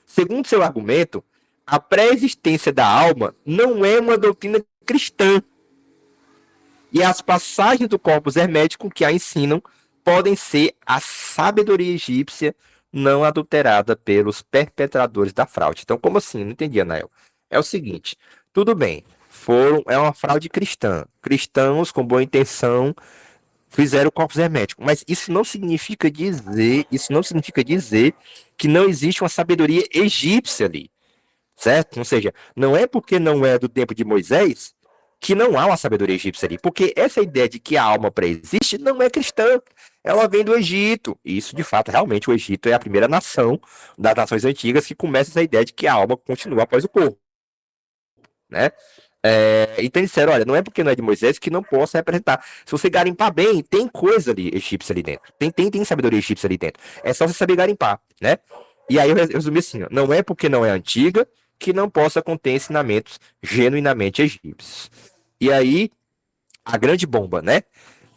S1: Segundo seu argumento, a pré-existência da alma não é uma doutrina cristã. E as passagens do corpus hermético que a ensinam podem ser a sabedoria egípcia não adulterada pelos perpetradores da fraude. Então, como assim? Não entendi, Anael. É o seguinte, tudo bem, é uma fraude cristã. Cristãos com boa intenção fizeram o corpus hermético, mas isso não significa dizer que não existe uma sabedoria egípcia ali, certo? Ou seja, não é porque não é do tempo de Moisés que não há uma sabedoria egípcia ali, porque essa ideia de que a alma pré-existe não é cristã, ela vem do Egito. E isso, de fato, realmente, o Egito é a primeira nação das nações antigas que começa essa ideia de que a alma continua após o corpo, né? Então eles disseram, olha, não é porque não é de Moisés que não possa representar. Se você garimpar bem, tem coisa ali egípcia ali dentro. Tem sabedoria egípcia ali dentro. É só você saber garimpar, né? E aí eu resumi assim, ó, não é porque não é antiga que não possa conter ensinamentos genuinamente egípcios. E aí, a grande bomba, né?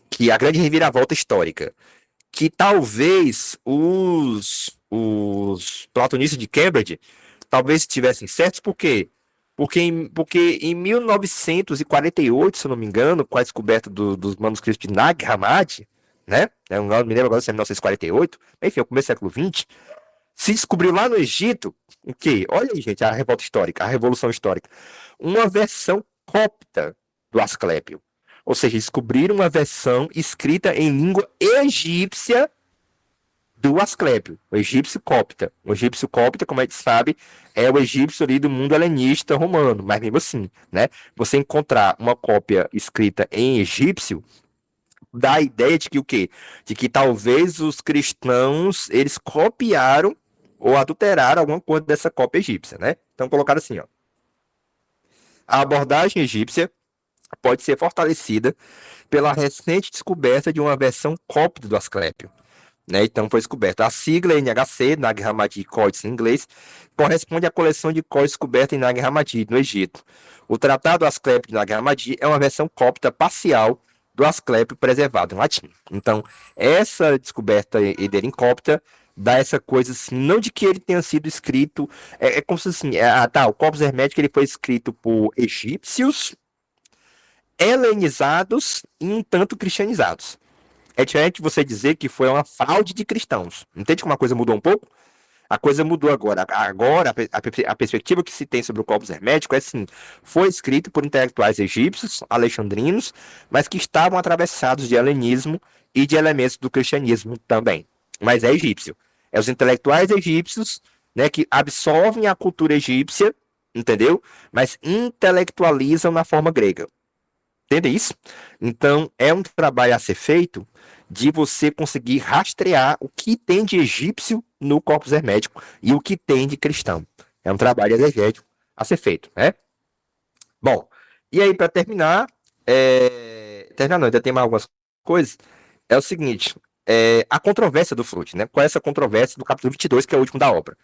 S1: Que a grande reviravolta histórica. Que talvez os platonistas de Cambridge talvez estivessem certos, por quê? Porque em 1948, se eu não me engano, com a descoberta dos manuscritos de Nag Hammadi, né? Eu não me lembro agora se é 1948, enfim, é o começo do século XX, se descobriu lá no Egito o quê? Olha aí, gente, a revolta histórica, a revolução histórica. Uma versão copta do Asclépio. Ou seja, descobriram uma versão escrita em língua egípcia do Asclépio, o egípcio copta. O egípcio copta, como a gente sabe, é o egípcio ali do mundo helenista romano, mas mesmo assim, né? Você encontrar uma cópia escrita em egípcio dá a ideia de que o quê? De que talvez os cristãos, eles copiaram ou adulterar alguma coisa dessa cópia egípcia, né? Então colocaram assim, ó. A abordagem egípcia pode ser fortalecida pela recente descoberta de uma versão cópia do Asclépio, né? Então foi descoberta a sigla NHC, Nag Hammadi Codex em inglês, corresponde à coleção de códices descoberta em Nag Hammadi, no Egito. O Tratado Asclépio de Nag Hammadi é uma versão cópita parcial do Asclépio preservado em latim. Então, essa descoberta dele em cópita dá essa coisa assim, não de que ele tenha sido escrito, é como se assim, o Corpus Hermético ele foi escrito por egípcios helenizados e um tanto cristianizados. É diferente você dizer que foi uma fraude de cristãos. Entende como a coisa mudou um pouco? A coisa mudou agora. Agora, a perspectiva que se tem sobre o Corpus Hermético é assim: foi escrito por intelectuais egípcios, alexandrinos, mas que estavam atravessados de helenismo e de elementos do cristianismo também. Mas é egípcio. É os intelectuais egípcios, né, que absorvem a cultura egípcia, entendeu? Mas intelectualizam na forma grega. Entende isso? Então, é um trabalho a ser feito de você conseguir rastrear o que tem de egípcio no corpus hermético e o que tem de cristão. É um trabalho exegético a ser feito, né? Bom, e aí para terminar, terminar não, ainda tem mais algumas coisas, é o seguinte, a controvérsia do Flood, né? Qual é essa controvérsia do capítulo 22, que é o último da obra?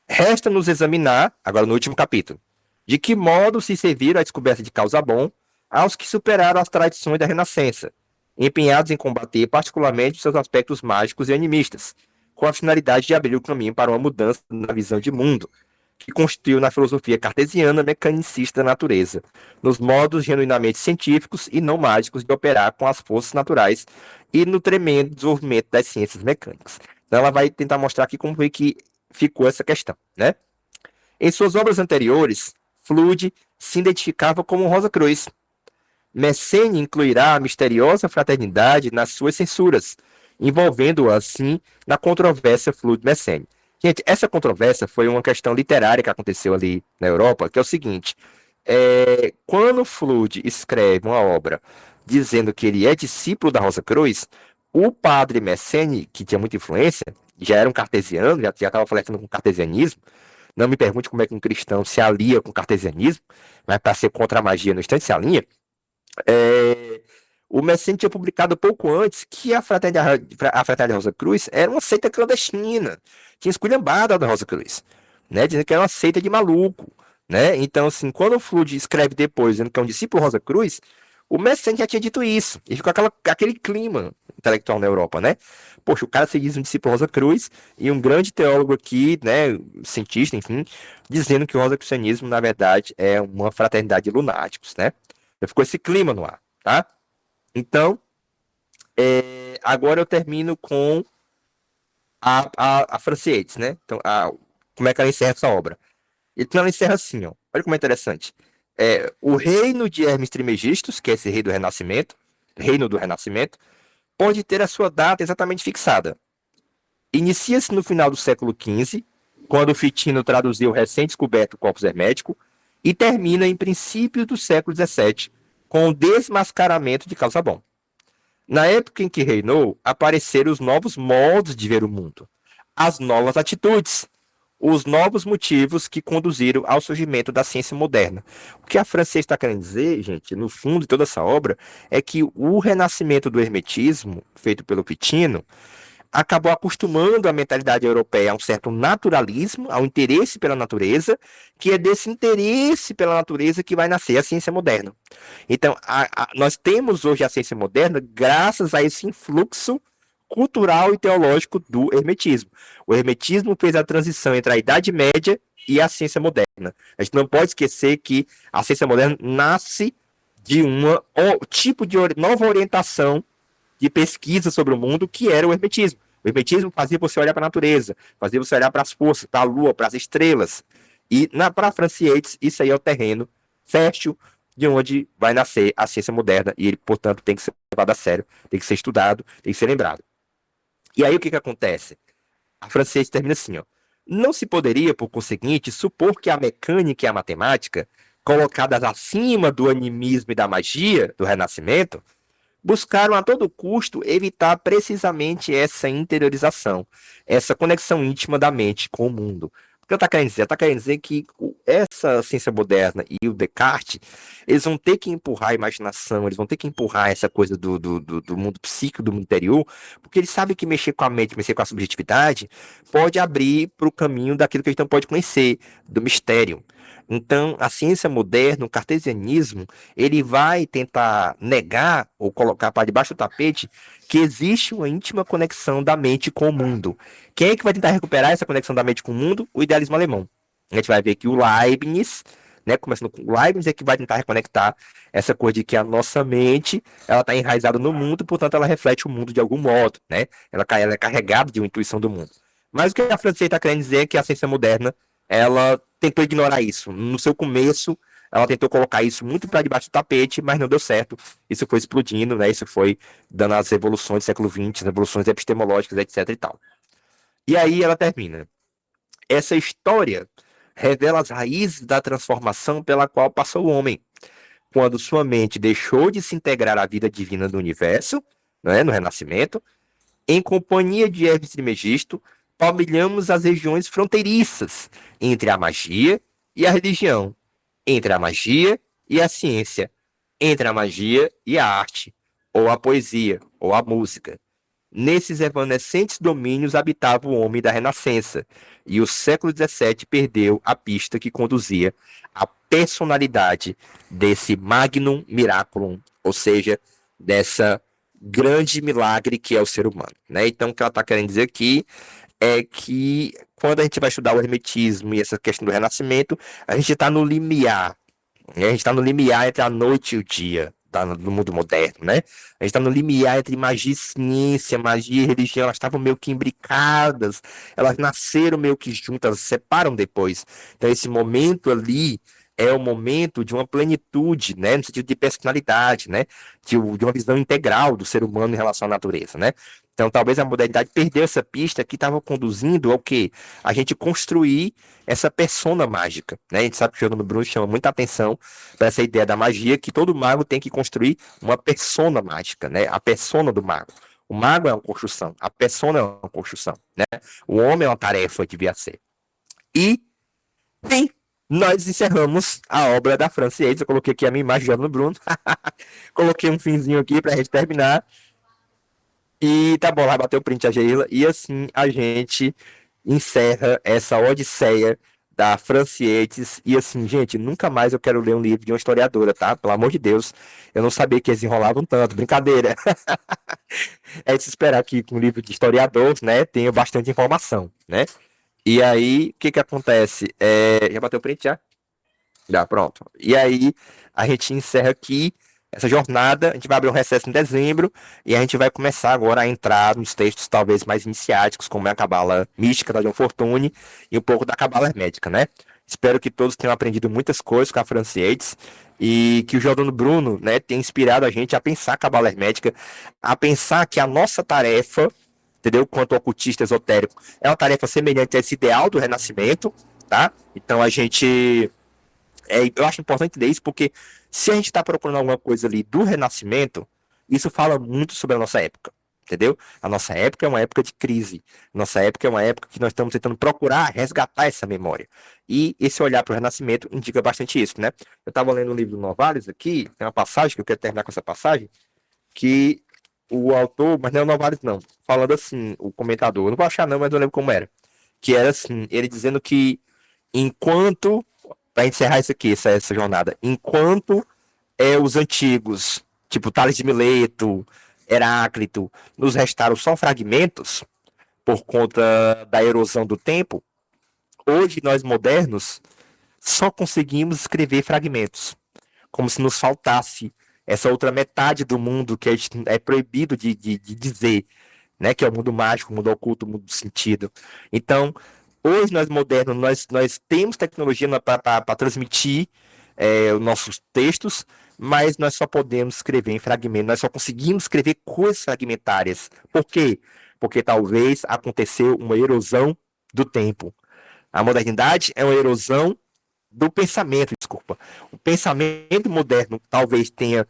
S1: Resta nos examinar, agora no último capítulo, de que modo se serviram a descoberta de Causabon aos que superaram as tradições da Renascença, empenhados em combater particularmente seus aspectos mágicos e animistas, com a finalidade de abrir o caminho para uma mudança na visão de mundo, que constituiu na filosofia cartesiana mecanicista da natureza, nos modos genuinamente científicos e não mágicos de operar com as forças naturais e no tremendo desenvolvimento das ciências mecânicas. Então ela vai tentar mostrar aqui como foi que ficou essa questão, né? Em suas obras anteriores, Flood se identificava como Rosa Cruz. Messene incluirá a misteriosa fraternidade nas suas censuras, envolvendo-a, assim, na controvérsia Flood-Messene. Gente, essa controvérsia foi uma questão literária que aconteceu ali na Europa, que é o seguinte, quando Flood escreve uma obra dizendo que ele é discípulo da Rosa Cruz, o padre Messene, que tinha muita influência, já era um cartesiano, já estava flertando com o cartesianismo, não me pergunte como é que um cristão se alia com o cartesianismo, mas para ser contra a magia no instante se alinha. O Messene tinha publicado pouco antes que a Fraternidade Rosa Cruz era uma seita clandestina, tinha esculhambado a da Rosa Cruz, né, dizendo que era uma seita de maluco, né? Então, assim, quando o Flood escreve depois, dizendo que é um discípulo Rosa Cruz, o Messene já tinha dito isso, e ficou aquele clima intelectual na Europa, né? Poxa, o cara se diz um discípulo Rosa Cruz e um grande teólogo aqui, né, cientista, enfim, dizendo que o rosacrucianismo, na verdade, é uma fraternidade de lunáticos, né? Já ficou esse clima no ar, tá? Então, agora eu termino com a Francietes, né? Então, como é que ela encerra essa obra? Então, ela encerra assim, ó. Olha como é interessante. O reino de Hermes Trismegistus, que é esse rei do Renascimento, reino do Renascimento, pode ter a sua data exatamente fixada. Inicia-se no final do século XV, quando Fitino traduziu o recém-descoberto Corpus Hermético, e termina em princípios do século XVII, com o desmascaramento de Casaubon. Na época em que reinou, apareceram os novos modos de ver o mundo, as novas atitudes, os novos motivos que conduziram ao surgimento da ciência moderna. O que a Francesa está querendo dizer, gente, no fundo de toda essa obra, é que o renascimento do hermetismo, feito pelo Pitino, acabou acostumando a mentalidade europeia a um certo naturalismo, ao interesse pela natureza, que é desse interesse pela natureza que vai nascer a ciência moderna. Então, nós temos hoje a ciência moderna graças a esse influxo cultural e teológico do hermetismo. O hermetismo fez a transição entre a Idade Média e a ciência moderna. A gente não pode esquecer que a ciência moderna nasce de tipo de nova orientação de pesquisa sobre o mundo, que era o hermetismo. O hermetismo fazia você olhar para a natureza, fazia você olhar para as forças, para a lua, para as estrelas. E para Francis Yates, isso aí é o terreno fértil de onde vai nascer a ciência moderna, e ele, portanto, tem que ser levado a sério, tem que ser estudado, tem que ser lembrado. E aí o que acontece? A Francis Yates termina assim, ó. Não se poderia, por conseguinte, supor que a mecânica e a matemática, colocadas acima do animismo e da magia do Renascimento, buscaram a todo custo evitar precisamente essa interiorização, essa conexão íntima da mente com o mundo. O que está querendo dizer? Está querendo dizer que essa ciência moderna e o Descartes, eles vão ter que empurrar a imaginação, eles vão ter que empurrar essa coisa do mundo psíquico, do mundo interior, porque eles sabem que mexer com a mente, mexer com a subjetividade, pode abrir para o caminho daquilo que a gente não pode conhecer, do mistério. Então, a ciência moderna, o cartesianismo, ele vai tentar negar ou colocar para debaixo do tapete que existe uma íntima conexão da mente com o mundo. Quem é que vai tentar recuperar essa conexão da mente com o mundo? O idealismo alemão. A gente vai ver que o Leibniz, né, começando com o Leibniz, é que vai tentar reconectar essa coisa de que a nossa mente ela está enraizada no mundo, portanto ela reflete o mundo de algum modo, né? Ela é carregada de uma intuição do mundo. Mas o que a Francesa está querendo dizer é que a ciência moderna ela tentou ignorar isso. No seu começo, ela tentou colocar isso muito para debaixo do tapete, mas não deu certo. Isso foi explodindo, né? Isso foi dando as revoluções do século XX, as revoluções epistemológicas, etc. e tal. E aí ela termina. Essa história revela as raízes da transformação pela qual passou o homem, quando sua mente deixou de se integrar à vida divina do universo, né, no Renascimento. Em companhia de Hermes Trismegisto, palmilhamos as regiões fronteiriças entre a magia e a religião, entre a magia e a ciência, entre a magia e a arte, ou a poesia, ou a música. Nesses evanescentes domínios habitava o homem da Renascença, e o século XVII perdeu a pista que conduzia à personalidade desse magnum miraculum, ou seja, dessa grande milagre que é o ser humano. Né? Então, o que ela está querendo dizer aqui é que quando a gente vai estudar o hermetismo e essa questão do renascimento, a gente está no limiar, né? A gente está no limiar entre a noite e o dia. Tá no mundo moderno, né? A gente está no limiar entre magia e ciência, magia e religião, elas estavam meio que imbricadas, elas nasceram meio que juntas, elas se separam depois. Então, esse momento ali é o momento de uma plenitude, né? No sentido de personalidade, né? De uma visão integral do ser humano em relação à natureza, né? Então, talvez a modernidade perdeu essa pista que estava conduzindo ao quê? A gente construir essa persona mágica, né? A gente sabe que o Giordano Bruno chama muita atenção para essa ideia da magia, que todo mago tem que construir uma persona mágica, né? A persona do mago. O mago é uma construção, a persona é uma construção, né? O homem é uma tarefa, devia ser. E, bem, nós encerramos a obra da França Yates. Eu coloquei aqui a minha imagem de Giordano Bruno. Coloquei um finzinho aqui para a gente terminar. E tá bom, vai bater o print a Geila. E assim a gente encerra essa odisseia da Francietes. E assim, gente, nunca mais eu quero ler um livro de uma historiadora, tá? Pelo amor de Deus. Eu não sabia que eles enrolavam tanto. Brincadeira. É de se esperar que com um livro de historiador, né, tenha bastante informação, né? E aí, o que que acontece? Já bateu o print já? Já, pronto. E aí, a gente encerra aqui essa jornada. A gente vai abrir um recesso em dezembro e a gente vai começar agora a entrar nos textos talvez mais iniciáticos, como é a Cabala Mística da John Fortune e um pouco da Cabala Hermética, né? Espero que todos tenham aprendido muitas coisas com a Franci Yates e que o Giordano Bruno, né, tenha inspirado a gente a pensar a Cabala Hermética, a pensar que a nossa tarefa, entendeu? Quanto ocultista esotérico, é uma tarefa semelhante a esse ideal do Renascimento, tá? Então a gente eu acho importante entender isso porque se a gente está procurando alguma coisa ali do Renascimento, isso fala muito sobre a nossa época, entendeu? A nossa época é uma época de crise. Nossa época é uma época que nós estamos tentando procurar resgatar essa memória. E esse olhar para o Renascimento indica bastante isso, né? Eu estava lendo um livro do Novalis aqui, tem uma passagem que eu quero terminar com essa passagem, que o autor, mas não é o Novalis não, falando assim, o comentador, eu não vou achar não, mas eu lembro como era, que era assim, ele dizendo que enquanto para encerrar isso aqui, essa jornada, enquanto os antigos, tipo Tales de Mileto, Heráclito, nos restaram só fragmentos por conta da erosão do tempo, hoje nós modernos só conseguimos escrever fragmentos, como se nos faltasse essa outra metade do mundo que é proibido de dizer, né? Que é o mundo mágico, o mundo oculto, o mundo do sentido. Então, hoje nós modernos, nós temos tecnologia para transmitir os nossos textos, mas nós só podemos escrever em fragmentos, nós só conseguimos escrever coisas fragmentárias. Por quê? Porque talvez aconteceu uma erosão do tempo. A modernidade é uma erosão do pensamento, desculpa. O pensamento moderno talvez tenha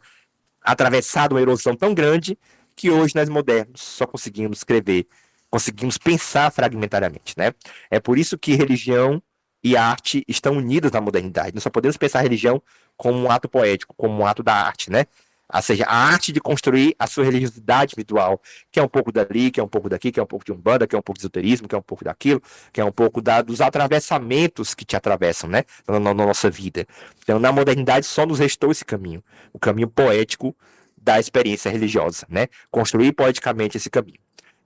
S1: atravessado uma erosão tão grande que hoje nós modernos só conseguimos escrever, conseguimos pensar fragmentariamente, né? É por isso que religião e arte estão unidas na modernidade. Nós só podemos pensar a religião como um ato poético, como um ato da arte, né? Ou seja, a arte de construir a sua religiosidade individual, que é um pouco dali, que é um pouco daqui, que é um pouco de umbanda, que é um pouco de esoterismo, que é um pouco daquilo, que é um pouco dos atravessamentos que te atravessam, né, na nossa vida. Então, na modernidade, só nos restou esse caminho, o caminho poético da experiência religiosa, né? Construir poeticamente esse caminho.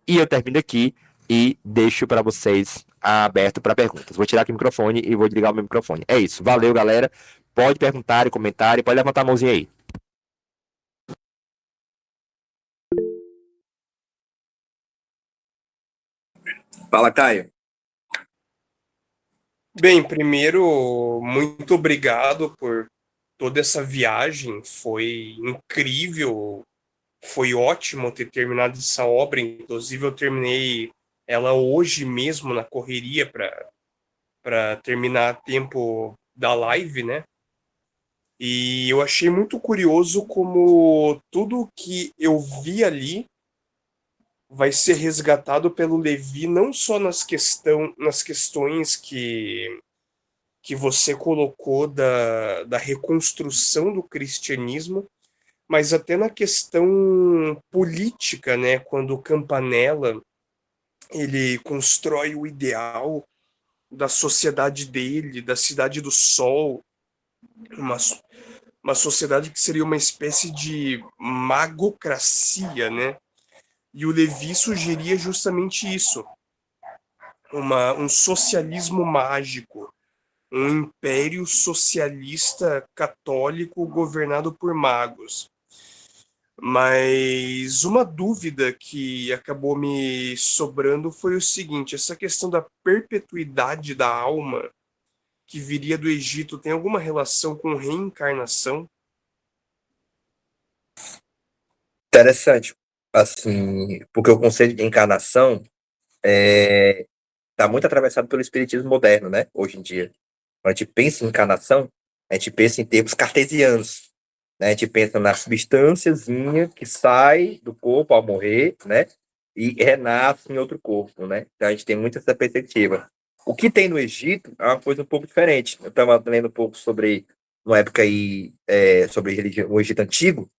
S1: E eu termino aqui e deixo para vocês aberto para perguntas. Vou tirar aqui o microfone e vou desligar o meu microfone. É isso. Valeu, galera. Pode perguntar e comentar e pode levantar a mãozinha aí. Fala, Caio.
S2: Bem, primeiro, muito obrigado por toda essa viagem. Foi incrível, foi ótimo ter terminado essa obra. Inclusive, eu terminei ela hoje mesmo na correria para terminar a tempo da live, né? E eu achei muito curioso como tudo que eu vi ali vai ser resgatado pelo Levi, não só nas questões que você colocou da reconstrução do cristianismo, mas até na questão política, né? Quando o Campanella ele constrói o ideal da sociedade dele, da Cidade do Sol, uma, uma sociedade que seria uma espécie de magocracia, né? E o Levi sugeria justamente isso, um socialismo mágico, um império socialista católico governado por magos. Mas uma dúvida que acabou me sobrando foi o seguinte: essa questão da perpetuidade da alma que viria do Egito tem alguma relação com reencarnação?
S1: Interessante. Assim, porque o conceito de encarnação está muito atravessado pelo espiritismo moderno, né? Hoje em dia. Quando a gente pensa em encarnação, a gente pensa em termos cartesianos, né? A gente pensa na substânciazinha que sai do corpo ao morrer, né? E renasce em outro corpo, né? Então a gente tem muito essa perspectiva. O que tem no Egito é uma coisa um pouco diferente. Eu estava lendo um pouco sobre, uma época aí, sobre religião, o Egito Antigo,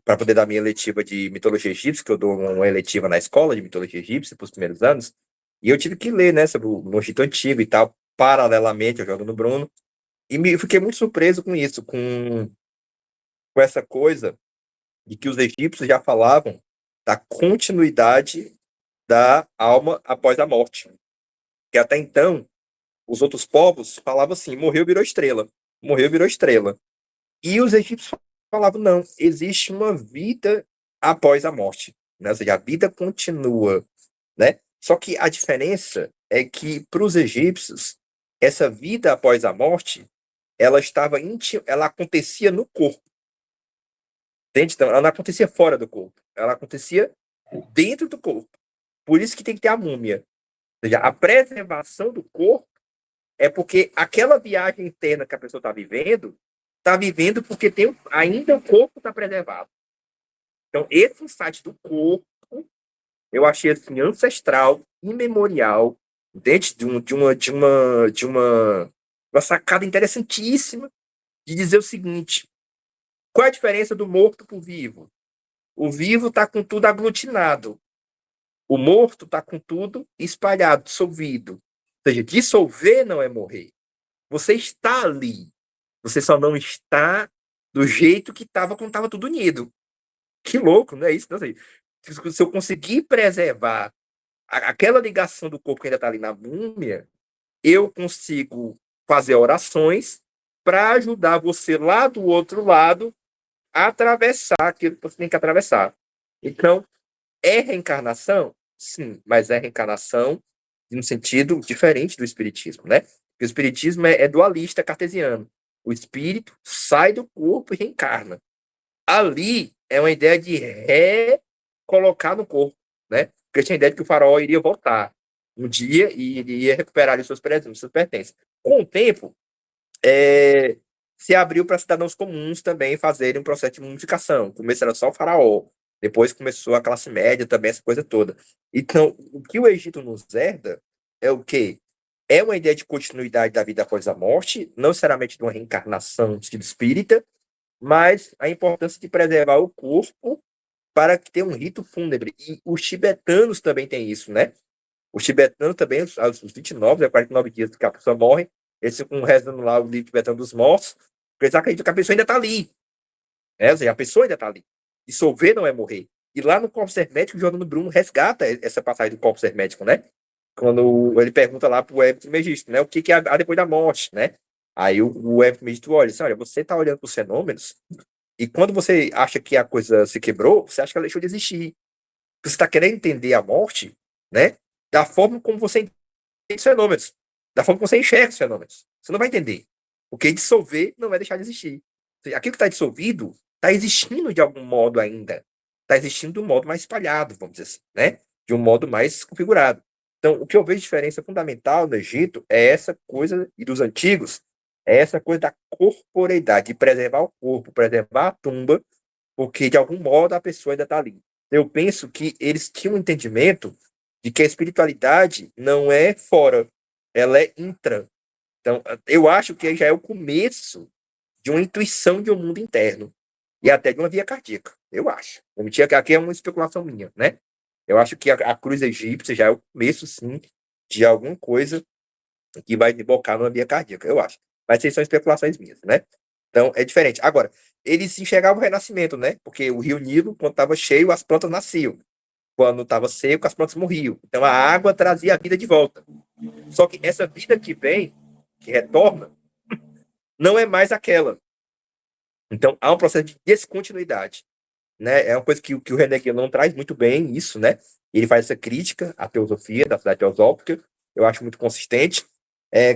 S1: para poder dar minha eletiva de mitologia egípcia, que eu dou uma eletiva na escola de mitologia egípcia para os primeiros anos, e eu tive que ler, né, sobre o Egito Antigo e tal, paralelamente ao Jogo do Bruno, e fiquei muito surpreso com isso, com essa coisa de que os egípcios já falavam da continuidade da alma após a morte. Que até então, os outros povos falavam assim: morreu, virou estrela. Morreu, virou estrela. E os egípcios falavam: não, existe uma vida após a morte. Né? Ou seja, a vida continua. Né? Só que a diferença é que, para os egípcios, essa vida após a morte, ela estava ela acontecia no corpo. Entende? Então, ela não acontecia fora do corpo. Ela acontecia dentro do corpo. Por isso que tem que ter a múmia. Ou seja, a preservação do corpo é porque aquela viagem interna que a pessoa está vivendo porque ainda o corpo está preservado. Então, esse insight do corpo, eu achei assim, ancestral, imemorial, dentro uma sacada interessantíssima de dizer o seguinte: qual é a diferença do morto para o vivo? O vivo está com tudo aglutinado. O morto está com tudo espalhado, dissolvido. Ou seja, dissolver não é morrer. Você está ali. Você só não está do jeito que estava quando estava tudo unido. Que louco, não é isso? Não sei. Se eu conseguir preservar aquela ligação do corpo que ainda está ali na múmia, eu consigo fazer orações para ajudar você lá do outro lado a atravessar aquilo que você tem que atravessar. Então, é reencarnação? Sim, mas é reencarnação em um sentido diferente do espiritismo, né? Porque o espiritismo é dualista cartesiano. O espírito sai do corpo e reencarna. Ali é uma ideia de recolocar no corpo, né? Porque tinha a ideia de que o faraó iria voltar um dia e iria recuperar os seus pertences. Com o tempo, se abriu para cidadãos comuns também fazerem um processo de mumificação. No começo era só o faraó, depois começou a classe média também, essa coisa toda. Então, o que o Egito nos herda é o quê? É uma ideia de continuidade da vida após a morte, não necessariamente de uma reencarnação no sentido espírita, mas a importância de preservar o corpo para que tenha um rito fúnebre. E os tibetanos também têm isso, né? Os tibetanos também, aos 29 a 49 dias que a pessoa morre, eles ficam rezando lá o livro tibetano dos mortos, porque eles acreditam que a pessoa ainda está ali. Ou seja, a pessoa ainda está ali. Dissolver não é morrer. E lá no Corpus Hermético, o Giordano Bruno resgata essa passagem do Corpus Hermético, né? Quando ele pergunta lá para o Hermes Trismegisto, né? O que há depois da morte, né? Aí o Hermes Trismegisto olha assim, olha, você está olhando para os fenômenos e quando você acha que a coisa se quebrou, você acha que ela deixou de existir. Você está querendo entender a morte, né? Da forma como você entende os fenômenos, da forma como você enxerga os fenômenos. Você não vai entender. Porque dissolver não vai deixar de existir. Aquilo que está dissolvido está existindo de algum modo ainda. Está existindo de um modo mais espalhado, vamos dizer assim, né? De um modo mais configurado. Então, o que eu vejo de diferença fundamental no Egito é essa coisa, e dos antigos, é essa coisa da corporeidade, de preservar o corpo, preservar a tumba, porque de algum modo a pessoa ainda está ali. Eu penso que eles tinham um entendimento de que a espiritualidade não é fora, ela é intra. Então, eu acho que já é o começo de uma intuição de um mundo interno e até de uma via cardíaca. Eu acho. Vamos dizer que aqui é uma especulação minha, né? Eu acho que a cruz egípcia já é o começo, sim, de alguma coisa que vai desembocar numa via cardíaca, eu acho. Mas isso são especulações minhas, né? Então, é diferente. Agora, eles enxergavam o renascimento, né? Porque o rio Nilo, quando estava cheio, as plantas nasciam. Quando estava seco, as plantas morriam. Então, a água trazia a vida de volta. Só que essa vida que vem, que retorna, não é mais aquela. Então, há um processo de descontinuidade. Né? É uma coisa que o René Guénon traz muito bem, isso, né? Ele faz essa crítica à teosofia, da cidade teosófica, eu acho muito consistente,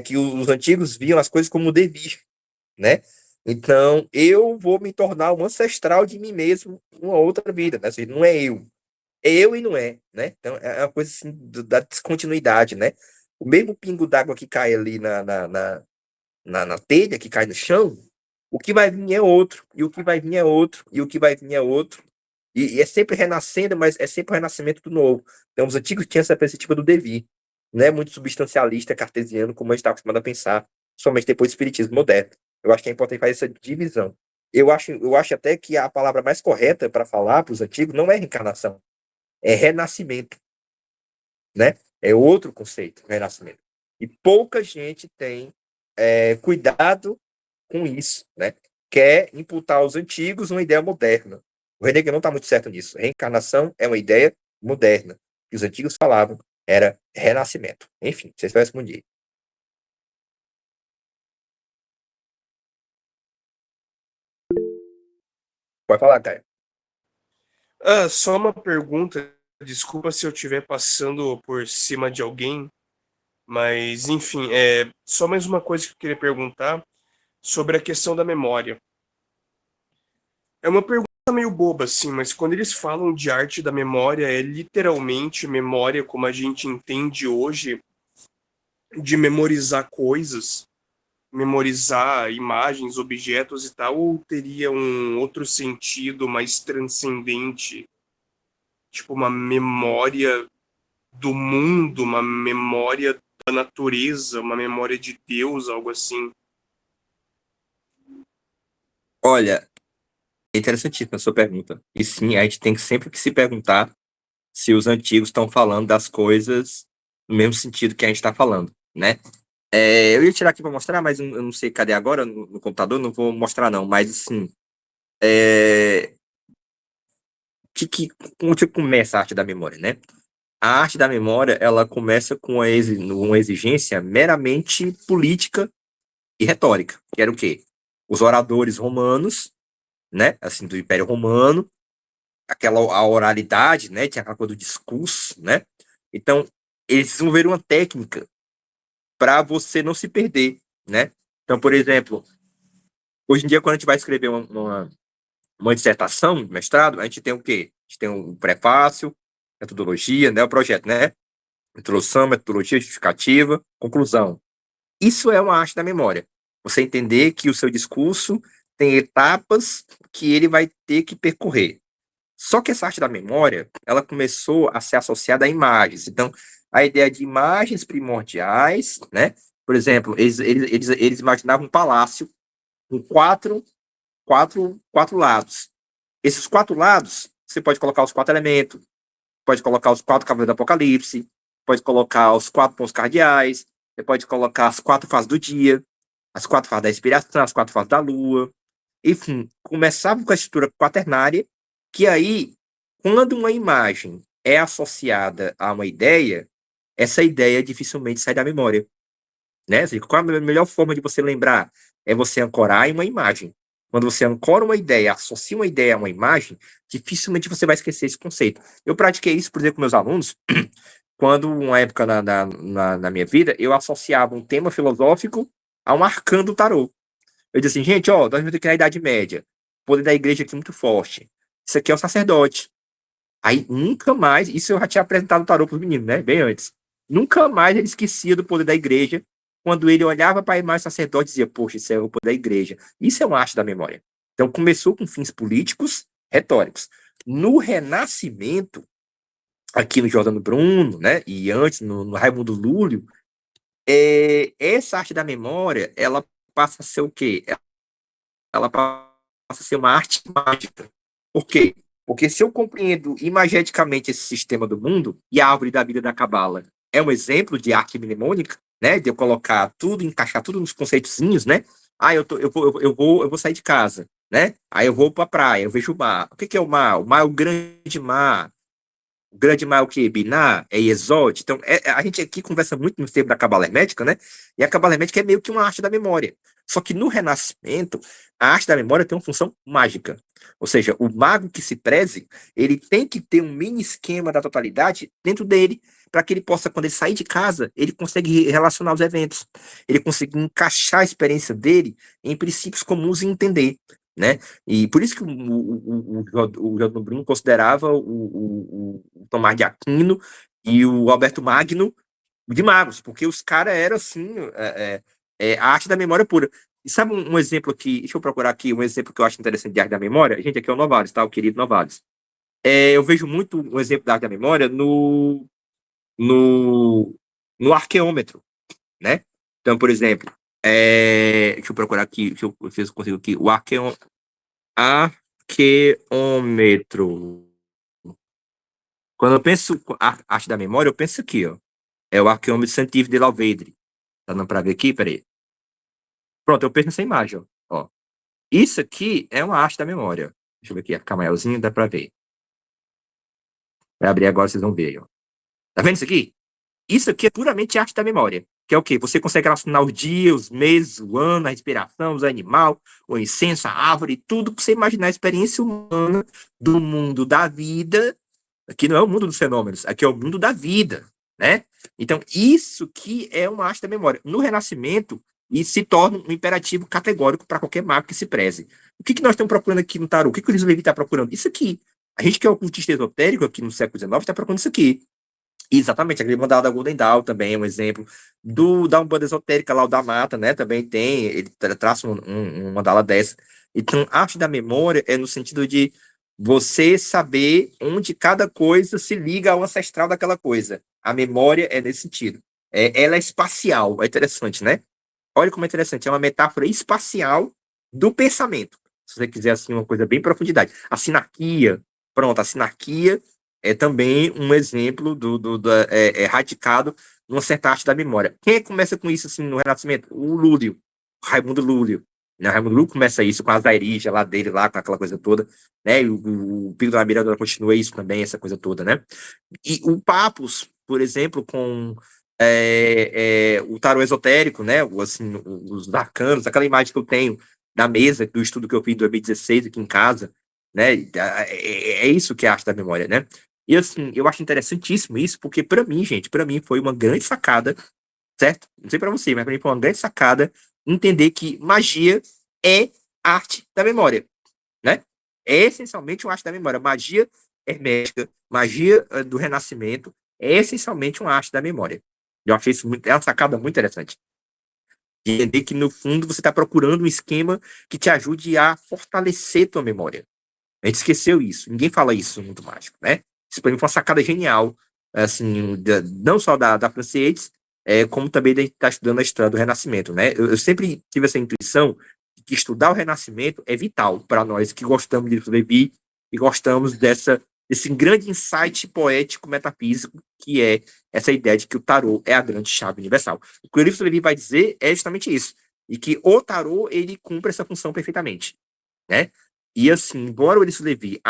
S1: que os antigos viam as coisas como um devir, né? Então, eu vou me tornar um ancestral de mim mesmo uma outra vida, né? Ou seja, não é eu. É eu e não é, né? Então, é uma coisa assim da descontinuidade, né? O mesmo pingo d'água que cai ali na telha, que cai no chão, o que vai vir é outro, e o que vai vir é outro, e o que vai vir é outro. E é sempre renascendo, mas é sempre o renascimento do novo. Então, os antigos tinham essa perspectiva do devir, não é muito substancialista, cartesiano, como a gente está acostumado a pensar, somente depois do espiritismo moderno. Eu acho que é importante fazer essa divisão. Eu acho até que a palavra mais correta para falar para os antigos não é reencarnação, é renascimento, né? É outro conceito, renascimento. E pouca gente tem cuidado com isso, né? Quer imputar aos antigos uma ideia moderna. O René não está muito certo nisso. Reencarnação é uma ideia moderna. Que os antigos falavam era renascimento. Enfim, vocês vão responder. Pode falar, Caio.
S2: Só uma pergunta, desculpa se eu estiver passando por cima de alguém, mas enfim, só mais uma coisa que eu queria perguntar sobre a questão da memória. É uma pergunta meio boba, assim, mas quando eles falam de arte da memória, é literalmente memória como a gente entende hoje, de memorizar coisas, memorizar imagens, objetos e tal, ou teria um outro sentido mais transcendente, tipo uma memória do mundo, uma memória da natureza, uma memória de Deus, algo assim?
S1: Olha, é interessantíssima a sua pergunta. E sim, a gente tem que sempre que se perguntar se os antigos estão falando das coisas no mesmo sentido que a gente está falando, né? Eu ia tirar aqui para mostrar, mas eu não sei cadê agora no computador, não vou mostrar não, mas assim, como que começa a arte da memória, né? A arte da memória, ela começa com uma exigência meramente política e retórica, que era o quê? Os oradores romanos, né, assim, do Império Romano, a oralidade, né, tinha aquela coisa do discurso, né? Então, eles desenvolveram uma técnica para você não se perder, né? Então, por exemplo, hoje em dia, quando a gente vai escrever uma dissertação, mestrado, a gente tem o quê? A gente tem um prefácio, metodologia, né, o projeto, né? Introdução, metodologia, justificativa, conclusão. Isso é uma arte da memória. Você entender que o seu discurso tem etapas que ele vai ter que percorrer. Só que essa arte da memória, ela começou a ser associada a imagens. Então, a ideia de imagens primordiais, né? Por exemplo, eles imaginavam um palácio com quatro lados. Esses quatro lados, você pode colocar os quatro elementos, pode colocar os quatro cavaleiros do Apocalipse, pode colocar os quatro pontos cardeais, você pode colocar as quatro fases do dia, as quatro fases da inspiração, as quatro fases da lua. Enfim, começava com a estrutura quaternária, que aí, quando uma imagem é associada a uma ideia, essa ideia dificilmente sai da memória. Né? Assim, qual a melhor forma de você lembrar? É você ancorar em uma imagem. Quando você ancora uma ideia, associa uma ideia a uma imagem, dificilmente você vai esquecer esse conceito. Eu pratiquei isso, por exemplo, com meus alunos, quando, uma época na minha vida, eu associava um tema filosófico a um arcano do tarô. Eu disse assim, gente, ó, nós vamos ter que ir na Idade Média. O poder da igreja aqui é muito forte. Isso aqui é o sacerdote. Aí nunca mais, isso eu já tinha apresentado o tarô para os meninos, né? Bem antes. Nunca mais ele esquecia do poder da igreja. Quando ele olhava para a imagem do sacerdote, dizia, poxa, isso é o poder da igreja. Isso é uma arte da memória. Então começou com fins políticos, retóricos. No Renascimento, aqui no Jordano Bruno, né? E antes no Raimundo Lúlio, essa arte da memória, ela passa a ser o quê? Ela passa a ser uma arte mágica. Por quê? Porque se eu compreendo imageticamente esse sistema do mundo, e a árvore da vida da Cabala é um exemplo de arte mnemônica, né? De eu colocar tudo, encaixar tudo nos conceitozinhos, né? Ah, eu vou sair de casa, né? Aí eu vou para a praia, eu vejo o mar. O que é o mar? O mar é o grande mar. O grande mar é o quê? Binar? É Iesod? Então, a gente aqui conversa muito no termo da Cabala Hermética, né? E a Cabala Hermética é meio que uma arte da memória. Só que no Renascimento, a arte da memória tem uma função mágica. Ou seja, o mago que se preze, ele tem que ter um mini esquema da totalidade dentro dele, para que ele possa, quando ele sair de casa, ele consegue relacionar os eventos. Ele consegue encaixar a experiência dele em princípios comuns e entender, né? E por isso que o Giordano Bruno considerava o Tomás de Aquino e o Alberto Magno de magos, porque os caras eram assim, a arte da memória pura. E sabe um exemplo aqui, deixa eu procurar aqui, um exemplo que eu acho interessante de arte da memória? Gente, aqui é o Novalis, tá? O querido Novalis. Eu vejo muito um exemplo da arte da memória no, no arqueômetro, né? Então, por exemplo, deixa eu procurar aqui, deixa eu ver se eu consigo aqui, o arqueômetro. Quando eu penso arte da memória, eu penso aqui, ó. É o arqueômetro científico de Lauvedre. Tá dando pra ver aqui? Peraí. Pronto, eu penso nessa imagem, ó. Isso aqui é uma arte da memória. Deixa eu ver aqui, a Camaelzinho, dá pra ver. Vai abrir agora, vocês vão ver, ó. Tá vendo isso aqui? Isso aqui é puramente arte da memória. Que é o quê? Você consegue relacionar os dias, os meses, o ano, a respiração, os animais, o incenso, a árvore, tudo que você imaginar a experiência humana do mundo da vida. Aqui não é o mundo dos fenômenos, aqui é o mundo da vida, né? Então, isso que é uma arte da memória. No Renascimento, isso se torna um imperativo categórico para qualquer mago que se preze. O que nós estamos procurando aqui no tarô? O que o Luiz Levi está procurando? Isso aqui. A gente que é ocultista esotérico aqui no século XIX está procurando isso aqui. Exatamente, a Grande Mandala da Golden Dawn também é um exemplo da Umbanda Esotérica lá, o da Mata, né? Também tem, ele traça uma mandala dessa. Então, a arte da memória é no sentido de você saber onde cada coisa se liga ao ancestral daquela coisa. A memória é nesse sentido. Ela é espacial, é interessante, né? Olha como é interessante, é uma metáfora espacial do pensamento. Se você quiser, assim, uma coisa bem profundidade. A sinarquia, pronto, a sinarquia é também um exemplo radicado numa certa arte da memória. Quem é que começa com isso, assim, no Renascimento? O Lúlio, Raimundo Lúlio. Né? Raimundo Lúlio começa isso com a Zairija lá dele, lá, com aquela coisa toda, né? E o Pico da Miradora continua isso também, essa coisa toda, né? E o Papus, por exemplo, com o tarô esotérico, né? Assim, os arcanos, aquela imagem que eu tenho da mesa do estudo que eu fiz em 2016 aqui em casa, né? É isso que é a arte da memória, né? E assim, eu acho interessantíssimo isso, porque para mim, gente, para mim foi uma grande sacada, certo? Não sei para você, mas para mim foi uma grande sacada entender que magia é arte da memória, né? É essencialmente uma arte da memória. Magia hermética, magia do Renascimento, é essencialmente uma arte da memória. Eu achei isso muito, é uma sacada muito interessante. De entender que, no fundo, você está procurando um esquema que te ajude a fortalecer tua memória. A gente esqueceu isso. Ninguém fala isso no Mundo Mágico, né? Isso para mim foi uma sacada genial, assim, não só da Francie Yates, como também de estar estudando a história do Renascimento, né? Eu sempre tive essa intuição de que estudar o Renascimento é vital para nós que gostamos de Levi e gostamos desse grande insight poético metafísico que é essa ideia de que o tarô é a grande chave universal. O que o livro Levi vai dizer é justamente isso, e que o tarô ele cumpre essa função perfeitamente, né? E assim, embora o Ulisses Levi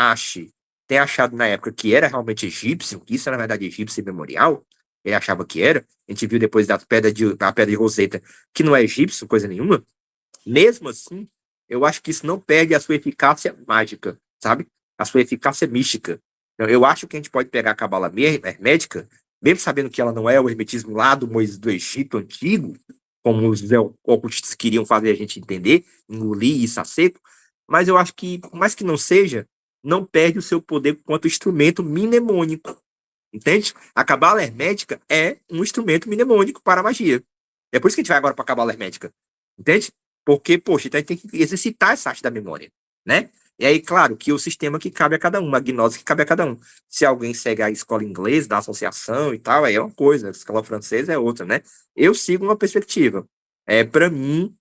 S1: tenha achado na época que era realmente egípcio, que isso era na verdade egípcio memorial, ele achava que era, a gente viu depois da pedra de Roseta que não é egípcio, coisa nenhuma, mesmo assim, eu acho que isso não perde a sua eficácia mágica, sabe? A sua eficácia mística. Então, eu acho que a gente pode pegar a cabala hermética, mesmo sabendo que ela não é o hermetismo lá do Egito antigo, como os ocultistas queriam fazer a gente entender, engolir isso a seco, mas eu acho que, por mais que não seja, não perde o seu poder quanto instrumento mnemônico. Entende? A cabala hermética é um instrumento mnemônico para a magia. É por isso que a gente vai agora para a cabala hermética. Entende? Porque, poxa, então a gente tem que exercitar essa arte da memória, né? E aí, claro, que o sistema que cabe a cada um, a gnose que cabe a cada um. Se alguém segue a escola inglesa, da associação e tal, aí é uma coisa, a escola francesa é outra, né? Eu sigo uma perspectiva. Para mim,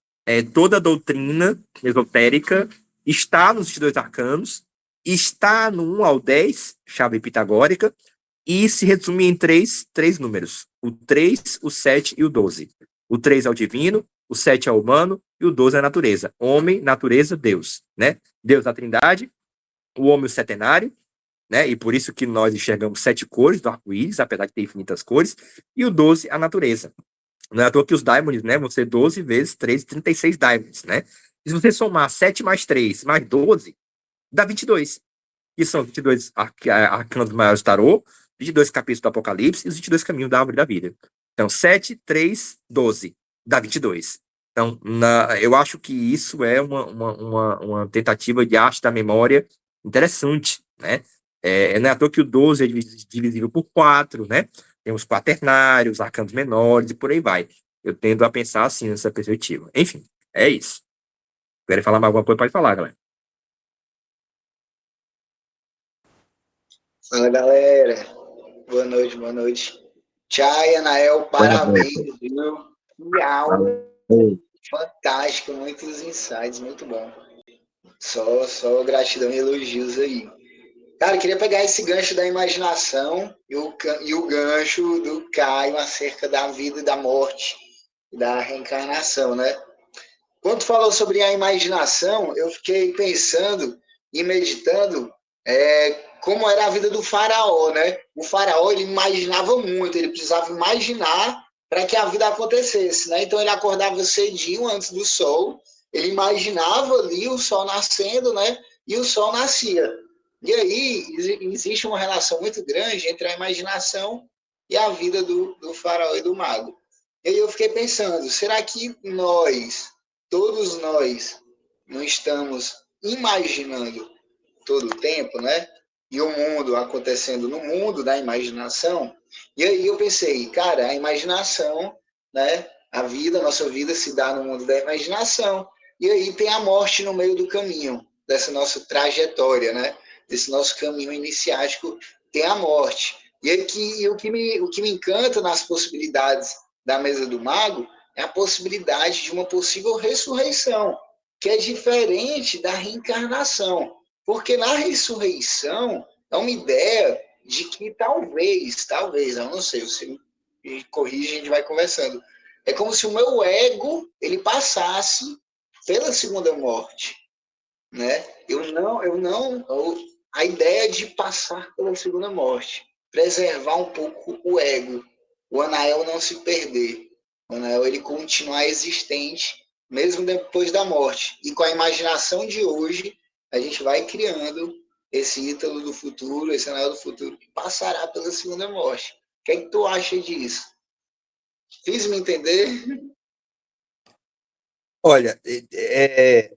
S1: toda a doutrina esotérica está nos 22 arcanos, está no 1 ao 10, chave pitagórica, e se resume em três números: o 3, o 7 e o 12. O 3 é o divino, o 7 é o humano e o 12 é a natureza. Homem, natureza, Deus, né? Deus a Trindade, o homem o setenário, né? E por isso que nós enxergamos 7 cores do arco-íris, apesar de ter infinitas cores, e o 12 a natureza. Não é à toa que os diamonds, né, vão ser 12 vezes 3, 36 diamonds, né? E se você somar 7 mais 3 mais 12, dá 22, que são 22 arcanos maiores do tarô, 22 capítulos do Apocalipse e os 22 caminhos da árvore da vida. Então, 7, 3, 12, dá 22. Então, eu acho que isso é uma tentativa de arte da memória interessante, né? Não é à toa que o 12 é divisível por 4, né? Tem os quaternários, arcanos menores e por aí vai. Eu tendo a pensar assim nessa perspectiva. Enfim, é isso. Querem falar mais alguma coisa? Pode falar, galera.
S3: Fala, galera. Boa noite, boa noite. Tchai, Anael, parabéns, viu? Que aula fantástica, muitos insights, muito bom. Só gratidão e elogios aí. Cara, eu queria pegar esse gancho da imaginação e o gancho do Caio acerca da vida e da morte, da reencarnação, né? Quando tu falou sobre a imaginação, eu fiquei pensando e meditando como era a vida do faraó, né? O faraó, ele imaginava muito, ele precisava imaginar para que a vida acontecesse, né? Então ele acordava cedinho antes do sol, ele imaginava ali o sol nascendo, né? E o sol nascia. E aí existe uma relação muito grande entre a imaginação e a vida do faraó e do mago. E aí eu fiquei pensando, será que todos nós, não estamos imaginando todo o tempo, né? E o mundo acontecendo no mundo da imaginação. E aí eu pensei, cara, a imaginação, né? A vida, a nossa vida se dá no mundo da imaginação. E aí tem a morte no meio do caminho, dessa nossa trajetória, né? Desse nosso caminho iniciático, tem a morte. E aqui, o que me encanta nas possibilidades da mesa do mago é a possibilidade de uma possível ressurreição, que é diferente da reencarnação. Porque na ressurreição é uma ideia de que talvez, eu não sei, você me corrige, a gente vai conversando. É como se o meu ego ele passasse pela segunda morte, né? A ideia de passar pela segunda morte, preservar um pouco o ego, o Anael não se perder, o Anael ele continuar existente mesmo depois da morte. E com a imaginação de hoje, a gente vai criando esse Ítalo do futuro, esse Anael do futuro, que passará pela segunda morte. O que é que tu acha disso? Fiz-me entender?
S1: Olha, é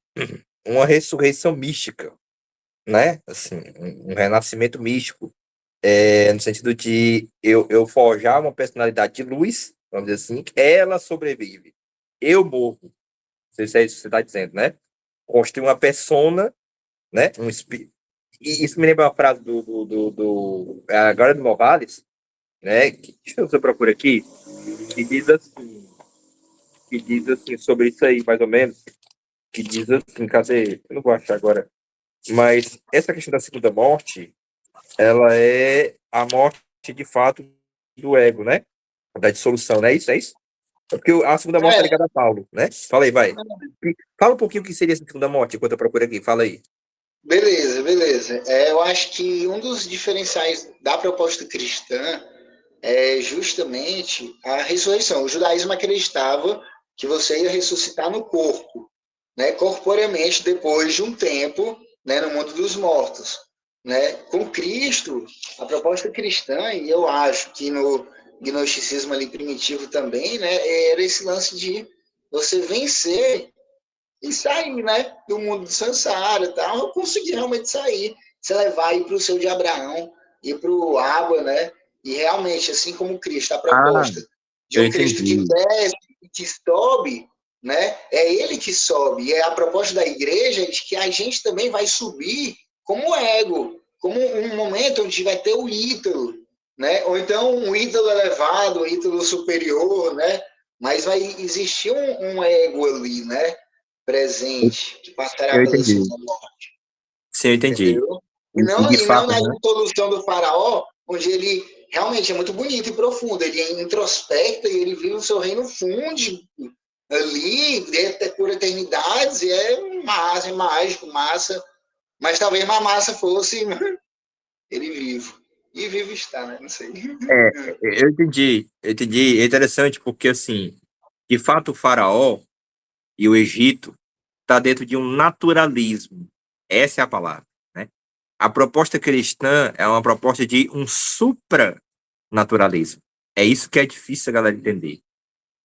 S1: uma ressurreição mística, né? Assim, um renascimento místico, no sentido de eu forjar uma personalidade de luz, vamos dizer assim, ela sobrevive. eu morro. Não sei se é isso que você está dizendo, né? Construir uma persona, né? E isso me lembra uma frase agora do Morales, né? Deixa eu ver se eu procuro aqui, que diz assim, sobre isso aí, mais ou menos, que diz assim, cadê? Eu não vou achar agora. Mas essa questão da segunda morte, ela é a morte de fato do ego, né? Da dissolução, né? Isso é isso? É porque a segunda morte é
S3: É,
S1: ligada a Paulo, né? Fala aí, vai. Fala um pouquinho o que seria essa segunda morte, enquanto eu procuro aqui. Fala aí.
S3: beleza, beleza. Eu acho que um dos diferenciais da proposta cristã é justamente a ressurreição. O judaísmo acreditava que você ia ressuscitar no corpo, né, corporeamente depois de um tempo, né, no mundo dos mortos, né? Com Cristo, a proposta cristã, e eu acho que no gnosticismo ali primitivo também, né, era esse lance de você vencer e sair, né, do mundo do samsara e tal. Eu consegui realmente sair, se levar aí para o seu de Abraão e para o Abba, né? E realmente, assim como Cristo, a
S1: Ah,
S3: proposta de
S1: eu
S3: um Cristo que
S1: entendi.
S3: desce e que sobe, né? É ele que sobe. E é a proposta da igreja de que a gente também vai subir como ego, como um momento onde vai ter o ídolo, né? Ou então um ídolo elevado, um ídolo superior, né? Mas vai existir um ego ali, né? Presente, que passará
S1: Eu
S3: pela
S1: entendi.
S3: segunda morte,
S1: Sim, eu entendi.
S3: entendeu?
S1: E de
S3: E não
S1: fato,
S3: na
S1: né?
S3: introdução do faraó, onde ele realmente é muito bonito e profundo, ele introspecta e ele vive o seu reino fúndico ali, por eternidades, e é massa, é mágico, massa, mas talvez uma massa fosse ele vivo. E vivo está, né? Não sei.
S1: É, eu entendi. Eu entendi. É interessante porque, assim, de fato, o faraó e o Egito está dentro de um naturalismo. Essa é a palavra, né? A proposta cristã é uma proposta de um supranaturalismo. É isso que é difícil a galera entender,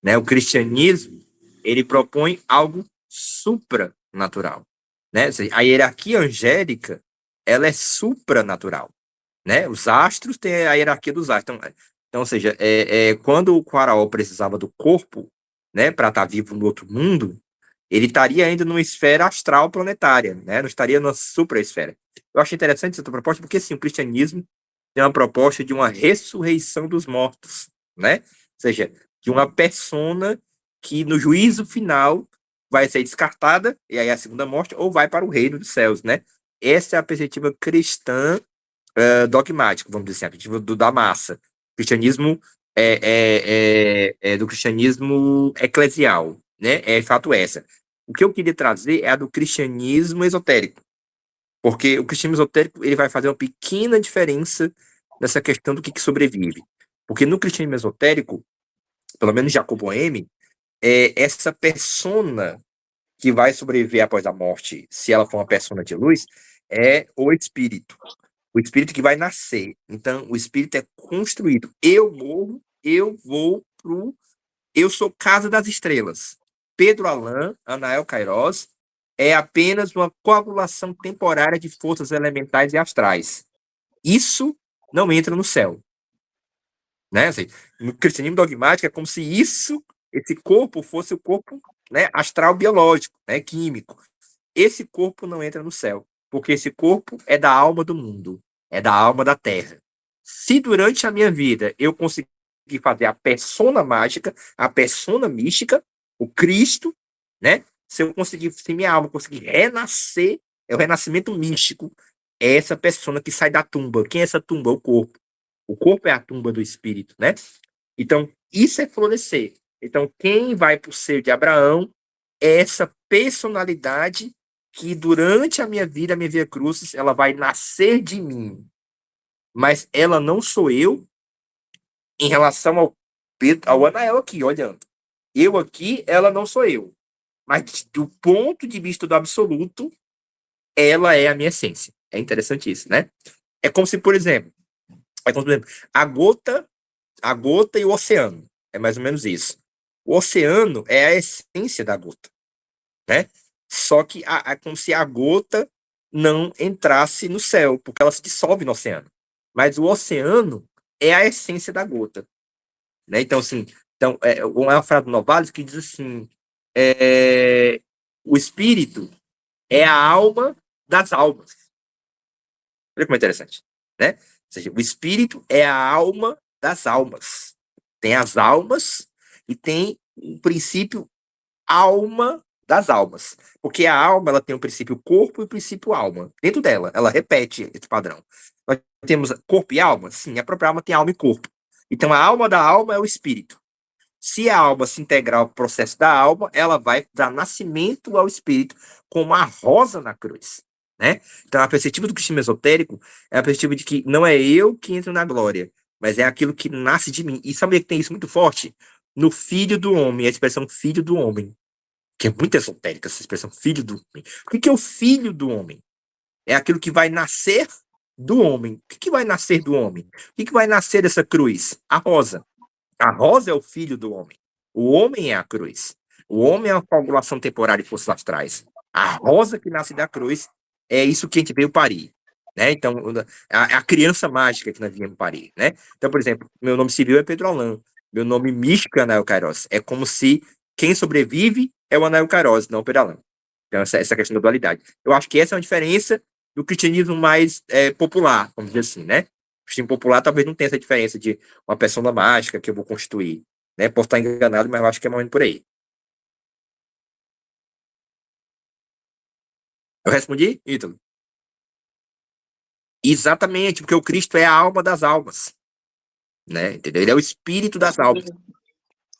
S1: né? O cristianismo, ele propõe algo supranatural, né? Ou seja, a hierarquia angélica, ela é supranatural, né? Os astros têm a hierarquia dos astros. Então, ou seja, quando o faraó precisava do corpo, né, para estar vivo no outro mundo, ele estaria ainda numa esfera astral planetária, né? Não estaria na supraesfera. Eu acho interessante essa proposta porque, sim, o cristianismo tem uma proposta de uma ressurreição dos mortos, né? Ou seja, de uma persona que no juízo final vai ser descartada, e aí a segunda morte, ou vai para o reino dos céus, né? Essa é a perspectiva cristã dogmática, vamos dizer assim, a perspectiva da massa. O cristianismo do cristianismo eclesial, né? É de fato essa. O que eu queria trazer é a do cristianismo esotérico, porque o cristianismo esotérico ele vai fazer uma pequena diferença nessa questão do que sobrevive. Porque no cristianismo esotérico, pelo menos Jacob Boehme, essa persona que vai sobreviver após a morte, se ela for uma persona de luz, é o espírito. O espírito que vai nascer. Então, o espírito é construído. Eu morro, eu vou pro. Eu sou casa das estrelas. Pedro Allan, Anael Queiroz, é apenas uma coagulação temporária de forças elementais e astrais. Isso não entra no céu, né? Assim, no cristianismo dogmático é como se esse corpo fosse o corpo, né, astral biológico, né, químico. Esse corpo não entra no céu, porque esse corpo é da alma do mundo, é da alma da terra. Se durante a minha vida eu conseguir fazer a persona mágica, a persona mística, o Cristo, né? Se eu conseguir, se minha alma conseguir renascer, é o renascimento místico, é essa persona que sai da tumba. Quem é essa tumba? O corpo. O corpo é a tumba do espírito, né? Então, isso é florescer. Então, quem vai para o ser de Abraão é essa personalidade que durante a minha vida cruzes, ela vai nascer de mim. Mas ela não sou eu em relação ao Anael aqui, olhando. Eu aqui, ela não sou eu. Mas do ponto de vista do absoluto, ela é a minha essência. É interessante isso, né? É como se, por exemplo, a gota e o oceano. É mais ou menos isso. O oceano é a essência da gota, né? Só que é como se a gota não entrasse no céu, porque ela se dissolve no oceano. Mas o oceano é a essência da gota, né? Então, assim, uma frase do Novalis que diz assim:
S4: o espírito é a alma das almas. Olha como é interessante, né? Ou seja, o espírito é a alma das almas. Tem as almas e tem o princípio alma das almas. Porque a alma, ela tem o princípio corpo e o princípio alma. Dentro dela, ela repete esse padrão. Nós temos corpo e alma? Sim, a própria alma tem alma e corpo. Então, a alma da alma é o espírito. Se a alma se integrar ao processo da alma, ela vai dar nascimento ao espírito, como a rosa na cruz, né? Então, a perspectiva do cristianismo esotérico é a perspectiva de que não é eu que entro na glória, mas é aquilo que nasce de mim. E sabe que tem isso muito forte? No filho do homem, a expressão filho do homem, que é muito esotérica, essa expressão filho do homem. O que é o filho do homem? É aquilo que vai nascer do homem. O que vai nascer do homem? O que vai nascer dessa cruz? A rosa. A rosa é o filho do homem. O homem é a cruz. O homem é a coagulação temporária de forças astrais. A rosa que nasce da cruz é isso que a gente veio parir. Né? Então, a criança mágica que nós viemos parir. Né? Então, por exemplo, meu nome civil é Pedro Alan. Meu nome místico é Anael Queiroz. É como se quem sobrevive é o Anael Queiroz, não o Pedro Alan. Então, essa questão da dualidade. Eu acho que essa é uma diferença do cristianismo mais popular, vamos dizer assim, né? O cristianismo popular talvez não tenha essa diferença de uma persona mágica que eu vou construir, né? Posso estar enganado, mas eu acho que é mais ou menos por aí. Eu respondi, Ítalo? Exatamente, porque o Cristo é a alma das almas, né? Entendeu? Ele é o espírito das almas,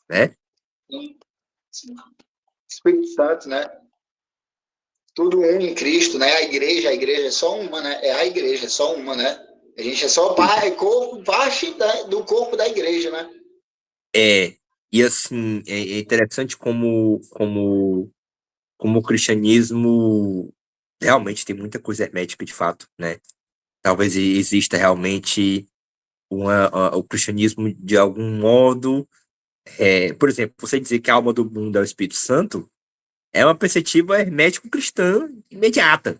S4: né?
S3: Espírito Santo, né? Tudo um em Cristo, né? A igreja é só uma, né? É a igreja, é só uma, né? A gente é só parte do corpo da igreja, né?
S4: E assim, é interessante como o cristianismo realmente tem muita coisa hermética de fato, né? Talvez exista realmente o cristianismo de algum modo, por exemplo, você dizer que a alma do mundo é o Espírito Santo é uma perspectiva hermético-cristã imediata.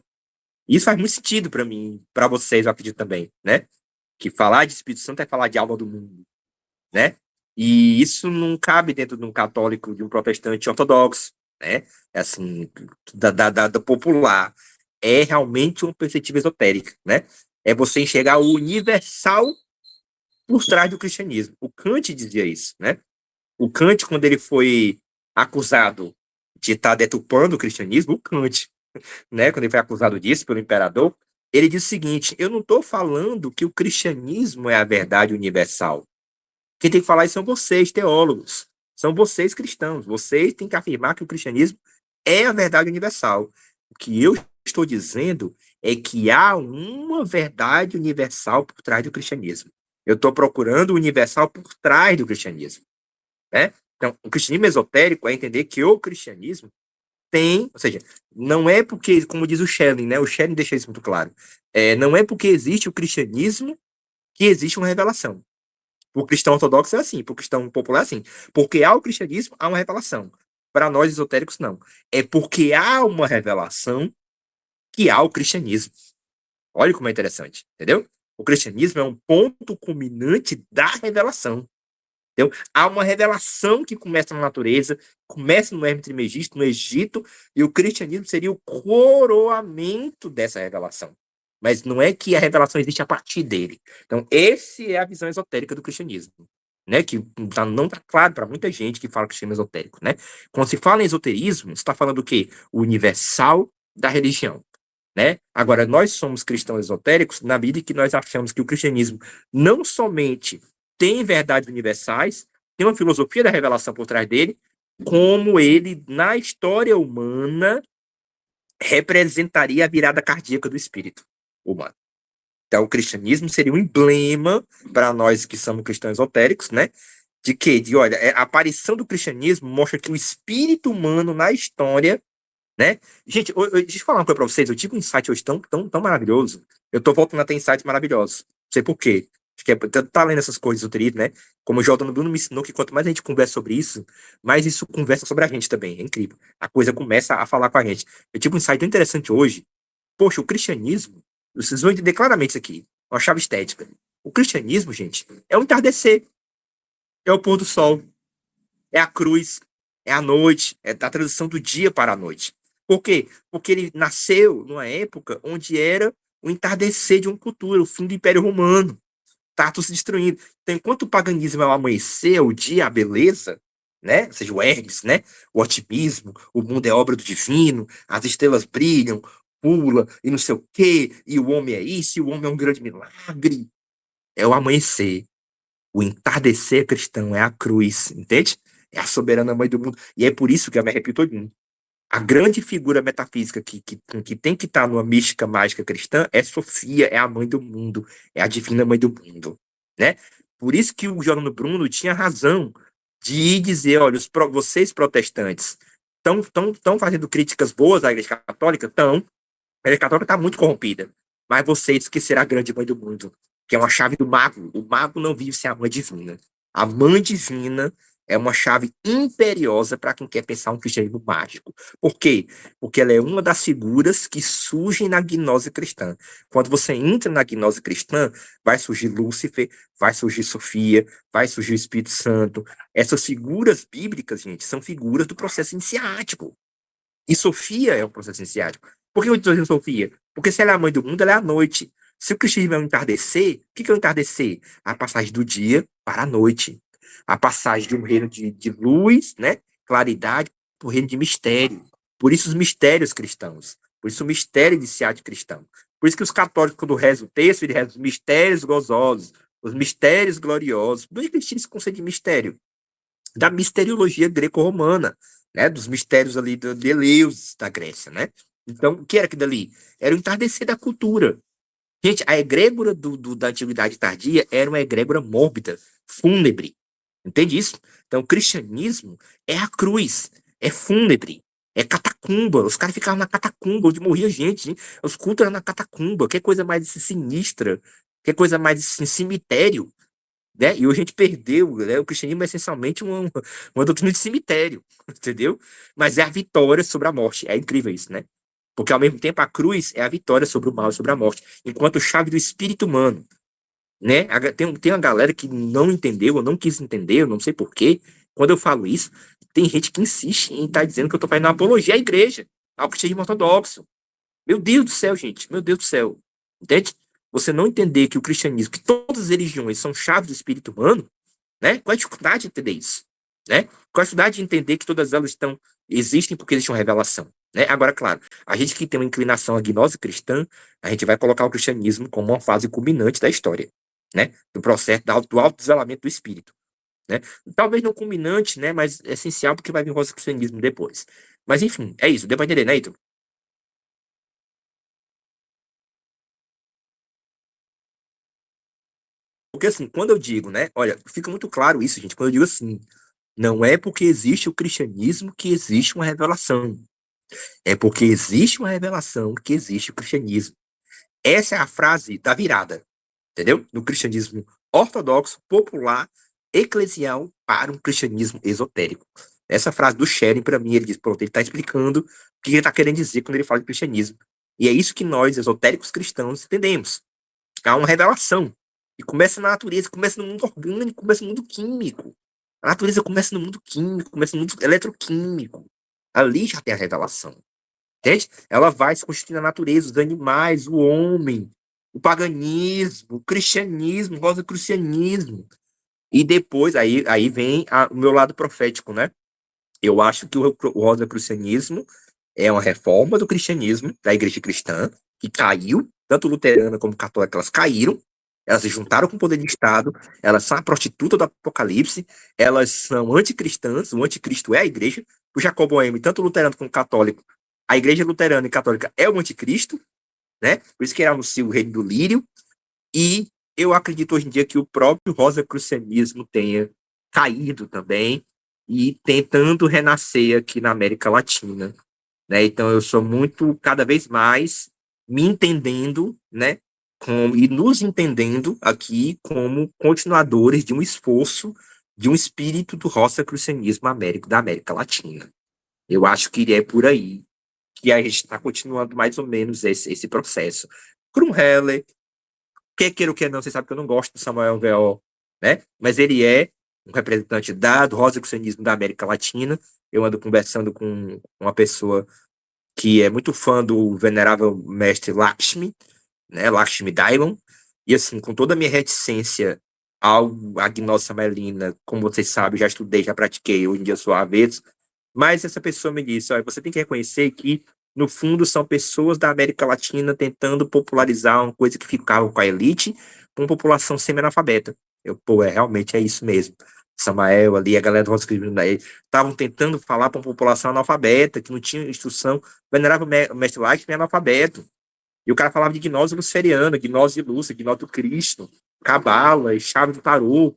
S4: Isso faz muito sentido para mim, para vocês, eu acredito também, né? Que falar de Espírito Santo é falar de alma do mundo, né? E isso não cabe dentro de um católico, de um protestante ortodoxo, né? É assim, da popular. É realmente uma perspectiva esotérica, né? É você enxergar o universal por trás do cristianismo. O Kant dizia isso, né? O Kant, quando ele foi acusado de estar deturpando o cristianismo, o Kant, né? Quando ele foi acusado disso pelo imperador, ele disse o seguinte: eu não estou falando que o cristianismo é a verdade universal. Quem tem que falar isso são vocês, teólogos. São vocês, cristãos. Vocês têm que afirmar que o cristianismo é a verdade universal. O que eu estou dizendo é que há uma verdade universal por trás do cristianismo. Eu estou procurando o universal por trás do cristianismo, né? Então, o cristianismo esotérico é entender que o cristianismo tem, ou seja, não é porque, como diz o Schelling, né? O Schelling deixa isso muito claro. Não é porque existe o cristianismo que existe uma revelação. O cristão ortodoxo é assim, para o cristão popular é assim. Porque há o cristianismo, há uma revelação. Para nós esotéricos, não. É porque há uma revelação que há o cristianismo. Olha como é interessante, entendeu? O cristianismo é um ponto culminante da revelação. Entendeu? Há uma revelação que começa na natureza, começa no Hermes Trismegisto, no Egito, e o cristianismo seria o coroamento dessa revelação. Mas não é que a revelação existe a partir dele. Então, essa é a visão esotérica do cristianismo, né? Que não está claro para muita gente que fala cristianismo esotérico, né? Quando se fala em esoterismo, você está falando o quê? O universal da religião, né? Agora, nós somos cristãos esotéricos na medida que nós achamos que o cristianismo não somente tem verdades universais, tem uma filosofia da revelação por trás dele, como ele, na história humana, representaria a virada cardíaca do espírito humano. Então, o cristianismo seria um emblema para nós que somos cristãos esotéricos, né? De quê? Olha, a aparição do cristianismo mostra que o espírito humano na história, né? Gente, deixa eu falar uma coisa para vocês. Eu tive um insight hoje tão maravilhoso. Eu tô voltando a ter insights maravilhosos. Não sei por quê. Acho que tá lendo essas coisas do esoterismo, né? Como o Jordano Bruno me ensinou que quanto mais a gente conversa sobre isso, mais isso conversa sobre a gente também. É incrível. A coisa começa a falar com a gente. Eu tive um insight tão interessante hoje. Poxa, o cristianismo, vocês vão entender claramente isso aqui. Uma chave estética. O cristianismo, gente, é o entardecer. É o pôr do sol. É a cruz. é a noite, é da transição do dia para a noite. Por quê? Porque ele nasceu numa época onde era o entardecer de uma cultura, o fim do Império Romano. Tá tudo se destruindo. Então, enquanto o paganismo é o amanhecer, o dia, a beleza, né? Ou seja, o Hermes, né? O otimismo, o mundo é obra do divino, as estrelas brilham, pula e não sei o quê, e o homem é isso, e o homem é um grande milagre. É o amanhecer. O entardecer cristão é a cruz, entende? É a soberana mãe do mundo. E é por isso que eu me arrepio todinho. A grande figura metafísica que tem que estar numa mística mágica cristã é Sofia, é a mãe do mundo, é a divina mãe do mundo, né? Por isso que o Giordano Bruno tinha razão de dizer, olha, vocês protestantes estão fazendo críticas boas à Igreja Católica? Estão. A Igreja Católica está muito corrompida. Mas vocês esqueceram a grande mãe do mundo, que é uma chave do mago. O mago não vive sem a mãe divina. A mãe divina é uma chave imperiosa para quem quer pensar um cristianismo mágico. Por quê? Porque ela é uma das figuras que surgem na gnose cristã. Quando você entra na gnose cristã, vai surgir Lúcifer, vai surgir Sofia, vai surgir o Espírito Santo. Essas figuras bíblicas, gente, são figuras do processo iniciático. E Sofia é um processo iniciático. Por que eu estou dizendo Sofia? Porque se ela é a mãe do mundo, ela é a noite. Se o cristianismo é um entardecer, o que é o entardecer? A passagem do dia para a noite. A passagem de um reino de luz, né? Claridade, para o reino de mistério. Por isso os mistérios cristãos. Por isso o mistério iniciático cristão. Por isso que os católicos, quando rezam o texto, eles rezam os mistérios gozosos, os mistérios gloriosos. Do que eles tiram esse conceito de mistério? Da misteriologia greco-romana, né? Dos mistérios ali de Deleuze, da Grécia, né? Então, o que era aquilo ali? Era o entardecer da cultura. Gente, a egrégora da Antiguidade Tardia era uma egrégora mórbida, fúnebre. Entende isso? Então, o cristianismo é a cruz, é fúnebre, é catacumba. Os caras ficavam na catacumba, onde morria gente. Os cultos eram na catacumba. Que coisa mais sinistra, que coisa mais assim, cemitério. Né? E hoje a gente perdeu, né? O cristianismo é essencialmente uma doutrina de cemitério, entendeu? Mas é a vitória sobre a morte. É incrível isso, né? Porque ao mesmo tempo a cruz é a vitória sobre o mal e sobre a morte, enquanto chave do espírito humano, né? Tem uma galera que não entendeu, ou não quis entender, eu não sei por quê. Quando eu falo isso, tem gente que insiste em estar dizendo que eu estou fazendo uma apologia à igreja, ao cristianismo ortodoxo. Meu Deus do céu, gente, meu Deus do céu. Entende? Você não entender que o cristianismo, que todas as religiões são chaves do espírito humano, né? Qual é a dificuldade de entender isso? Né? Qual é a dificuldade de entender que todas elas existem porque existe uma revelação? Né? Agora, claro, a gente que tem uma inclinação à gnose cristã, a gente vai colocar o cristianismo como uma fase culminante da história, né? Do processo do autodesvelamento do espírito. Né? Talvez não culminante, né? Mas é essencial porque vai vir o rosicrucianismo depois. Mas enfim, é isso. Deu pra entender, né, Heitor? Porque assim, quando eu digo, né? Olha, fica muito claro isso, gente. Quando eu digo assim, não é porque existe o cristianismo que existe uma revelação. É porque existe uma revelação que existe o cristianismo. Essa é a frase da virada, entendeu? Do cristianismo ortodoxo, popular, eclesial para um cristianismo esotérico. Essa frase do Sharing, para mim, ele diz, pronto, ele está explicando o que ele está querendo dizer quando ele fala de cristianismo. E é isso que nós, esotéricos cristãos, entendemos. Há uma revelação. E começa na natureza, começa no mundo orgânico, começa no mundo químico. A natureza começa no mundo químico, começa no mundo eletroquímico. Ali já tem a revelação. Entende? Ela vai se constituindo na natureza, os animais, o homem, o paganismo, o cristianismo, o rosacrucianismo. E depois, aí vem o meu lado profético, né? Eu acho que o rosacrucianismo é uma reforma do cristianismo, da igreja cristã, que caiu, tanto luterana como católica, elas caíram, elas se juntaram com o poder de Estado, elas são a prostituta do Apocalipse, elas são anticristãs, o anticristo é a igreja, o Jacob Boehme, tanto luterano como católico, a igreja luterana e católica é o anticristo, né? Por isso que ele anuncia o reino do lírio, e eu acredito hoje em dia que o próprio rosacrucianismo tenha caído também, e tentando renascer aqui na América Latina, né? Então eu sou muito, cada vez mais, me entendendo, né? E nos entendendo aqui como continuadores de um esforço, de um espírito do rosacrucianismo da América Latina. Eu acho que é por aí que a gente está continuando mais ou menos esse processo. Krumheller, quer queira ou quer não, você sabe que eu não gosto do Samuel V.O., né? Mas ele é um representante do rosacrucianismo da América Latina. Eu ando conversando com uma pessoa que é muito fã do venerável mestre Lakshmi, né, Lakshmi Daimon, e assim, com toda a minha reticência à gnose samelina, como vocês sabem, já estudei, já pratiquei, hoje em dia sou avesso, mas essa pessoa me disse, olha, você tem que reconhecer que, no fundo, são pessoas da América Latina tentando popularizar uma coisa que ficava com a elite, com a população semi-analfabeta. Realmente é isso mesmo. Samael ali, a galera do Roscrismo, estavam tentando falar para uma população analfabeta, que não tinha instrução. O venerável mestre Laik é analfabeto. E o cara falava de gnose luceriana, gnose de Lúcia, gnose do Cristo, cabala, chave do tarô.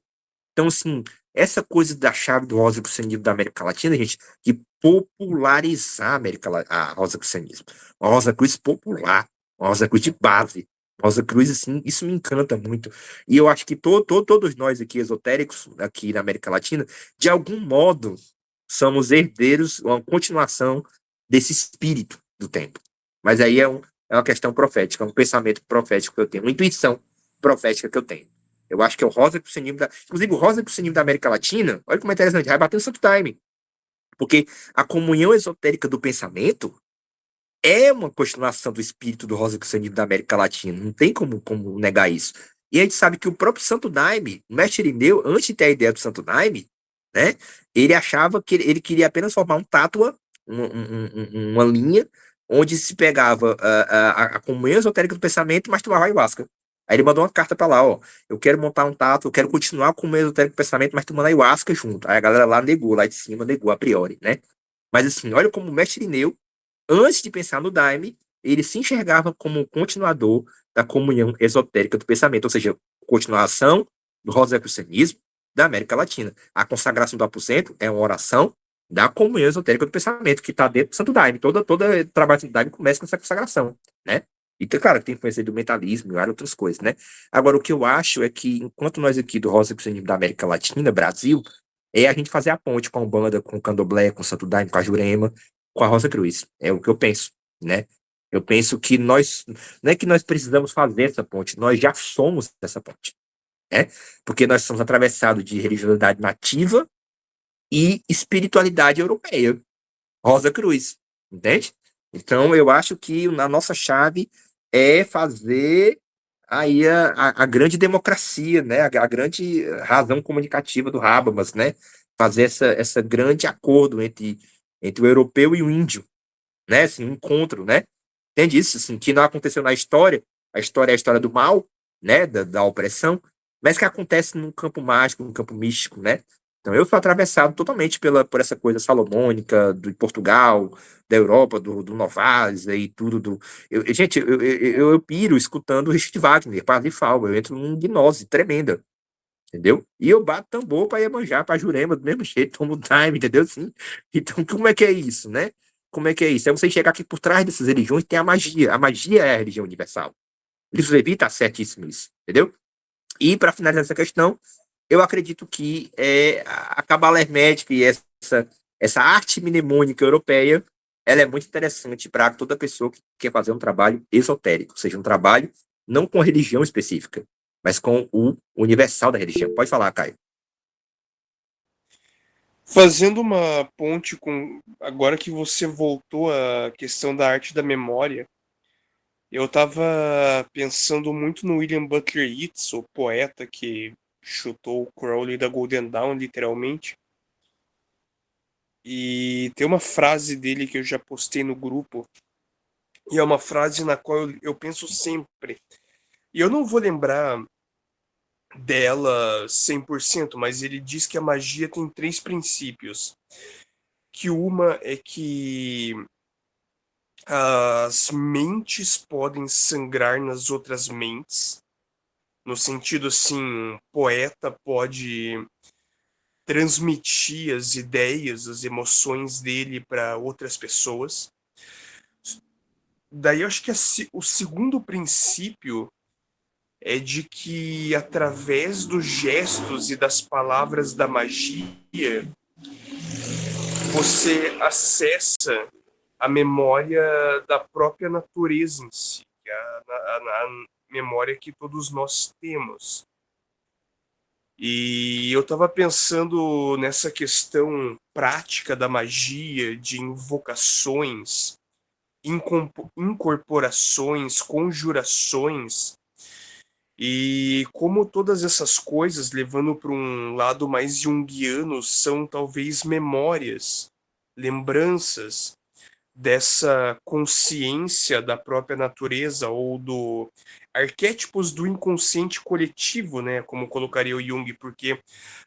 S4: Então, assim, essa coisa da chave do rosacrucianismo da América Latina, gente, de popularizar a rosacrucianismo. Uma Rosa Cruz popular, uma Rosa Cruz de base. Uma Rosa Cruz, assim, isso me encanta muito. E eu acho que todos nós aqui, esotéricos, aqui na América Latina, de algum modo, somos herdeiros, uma continuação desse espírito do tempo. Mas aí é uma questão profética, um pensamento profético que eu tenho, uma intuição profética que eu tenho. Eu acho que é o rosacrucianismo Inclusive, o rosacrucianismo da América Latina, olha como é interessante, vai bater no santo time. Porque a comunhão esotérica do pensamento é uma continuação do espírito do rosacrucianismo da América Latina. Não tem como negar isso. E a gente sabe que o próprio Santo Daime, o mestre Irineu, antes de ter a ideia do Santo Daime, né, ele achava que ele queria apenas formar um tátua, uma linha, onde se pegava a comunhão esotérica do pensamento, mas tomava ayahuasca. Aí ele mandou uma carta para lá, ó, eu quero montar um tátua, eu quero continuar com o meu esotérico do pensamento, mas tomando ayahuasca junto. Aí a galera lá negou, lá de cima negou a priori, né? Mas assim, olha como o mestre Irineu, antes de pensar no Daime, ele se enxergava como um continuador da comunhão esotérica do pensamento, ou seja, continuação do rosacrucianismo da América Latina. A consagração do aposento é uma oração da comunhão esotérica do pensamento, que está dentro do Santo Daime. Todo trabalho do Santo Daime começa com essa consagração, né? E, claro, tem influência do mentalismo e várias outras coisas, né? Agora, o que eu acho é que, enquanto nós aqui do rosacrucianismo da América Latina, Brasil, é a gente fazer a ponte com a Umbanda, com o Candomblé, com o Santo Daime, com a Jurema, com a Rosa Cruz. É o que eu penso, né? Eu penso que nós, não é que nós precisamos fazer essa ponte, nós já somos essa ponte, né? Porque nós somos atravessados de religiosidade nativa e espiritualidade europeia. Rosa Cruz, entende? Então, eu acho que a nossa chave é fazer aí a grande democracia, né? A grande razão comunicativa do Habermas, né? Fazer essa grande acordo entre o europeu e o índio, né? Assim, um encontro, né? Entende isso? Assim, que não aconteceu na história. A história é a história do mal, né? Da opressão, mas que acontece num campo mágico, num campo místico, né? Então, eu fui atravessado totalmente por essa coisa salomônica, de Portugal, da Europa, do Novaes e tudo. Gente, eu piro escutando o Richard Wagner, Parsifal, eu entro numa gnose tremenda, entendeu? E eu bato tambor para Iemanjá, para Jurema, do mesmo jeito, tomo time, entendeu? Assim, então, como é que é isso, né? Como é que é isso? É você chegar aqui por trás dessas religiões, tem a magia. A magia é a religião universal. Livro Levi está certíssimo isso, entendeu? E, para finalizar essa questão, eu acredito que a cabala hermética e essa arte mnemônica europeia, ela é muito interessante para toda pessoa que quer fazer um trabalho esotérico, ou seja, um trabalho não com religião específica, mas com o universal da religião. Pode falar, Caio.
S2: Fazendo uma ponte com. Agora que você voltou à questão da arte da memória, eu estava pensando muito no William Butler Yeats, o poeta que chutou o Crowley da Golden Dawn, literalmente. E tem uma frase dele que eu já postei no grupo, e é uma frase na qual eu penso sempre. E eu não vou lembrar dela 100%, mas ele diz que a magia tem três princípios. Que uma é que as mentes podem sangrar nas outras mentes, no sentido assim, um poeta pode transmitir as ideias, as emoções dele para outras pessoas. Daí eu acho que o segundo princípio é de que através dos gestos e das palavras da magia, você acessa a memória da própria natureza em si, que é a memória que todos nós temos. E eu estava pensando nessa questão prática da magia, de invocações, incorporações, conjurações, e como todas essas coisas, levando para um lado mais junguiano, são talvez memórias, lembranças dessa consciência da própria natureza ou do arquétipos do inconsciente coletivo, né, como colocaria o Jung, porque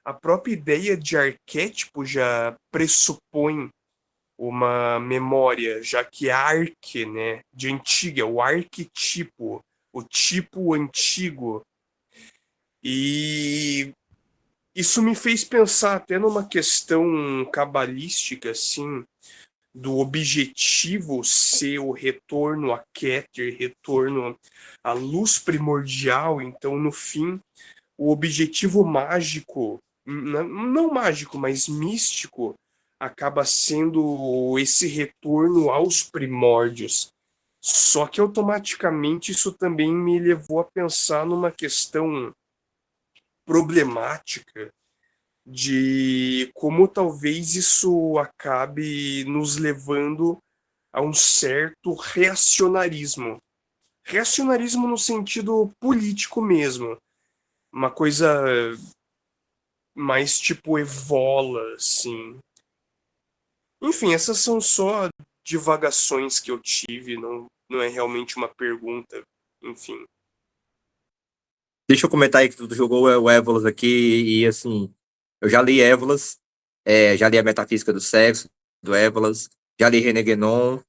S2: a própria ideia de arquétipo já pressupõe uma memória, já que arque, né, de antiga, o arquetipo, o tipo antigo. E isso me fez pensar até numa questão cabalística, assim, do objetivo ser o retorno a Keter, retorno à luz primordial. Então, no fim, o objetivo mágico, não mágico, mas místico, acaba sendo esse retorno aos primórdios. Só que automaticamente isso também me levou a pensar numa questão problemática de como talvez isso acabe nos levando a um certo reacionarismo. Reacionarismo no sentido político mesmo. Uma coisa mais tipo evola, assim. Enfim, essas são só divagações que eu tive, não é realmente uma pergunta. Enfim.
S4: Deixa eu comentar aí que tu jogou o Évolas aqui e assim, eu já li Évolas, já li a Metafísica do Sexo, do Évolas, já li René Guénon,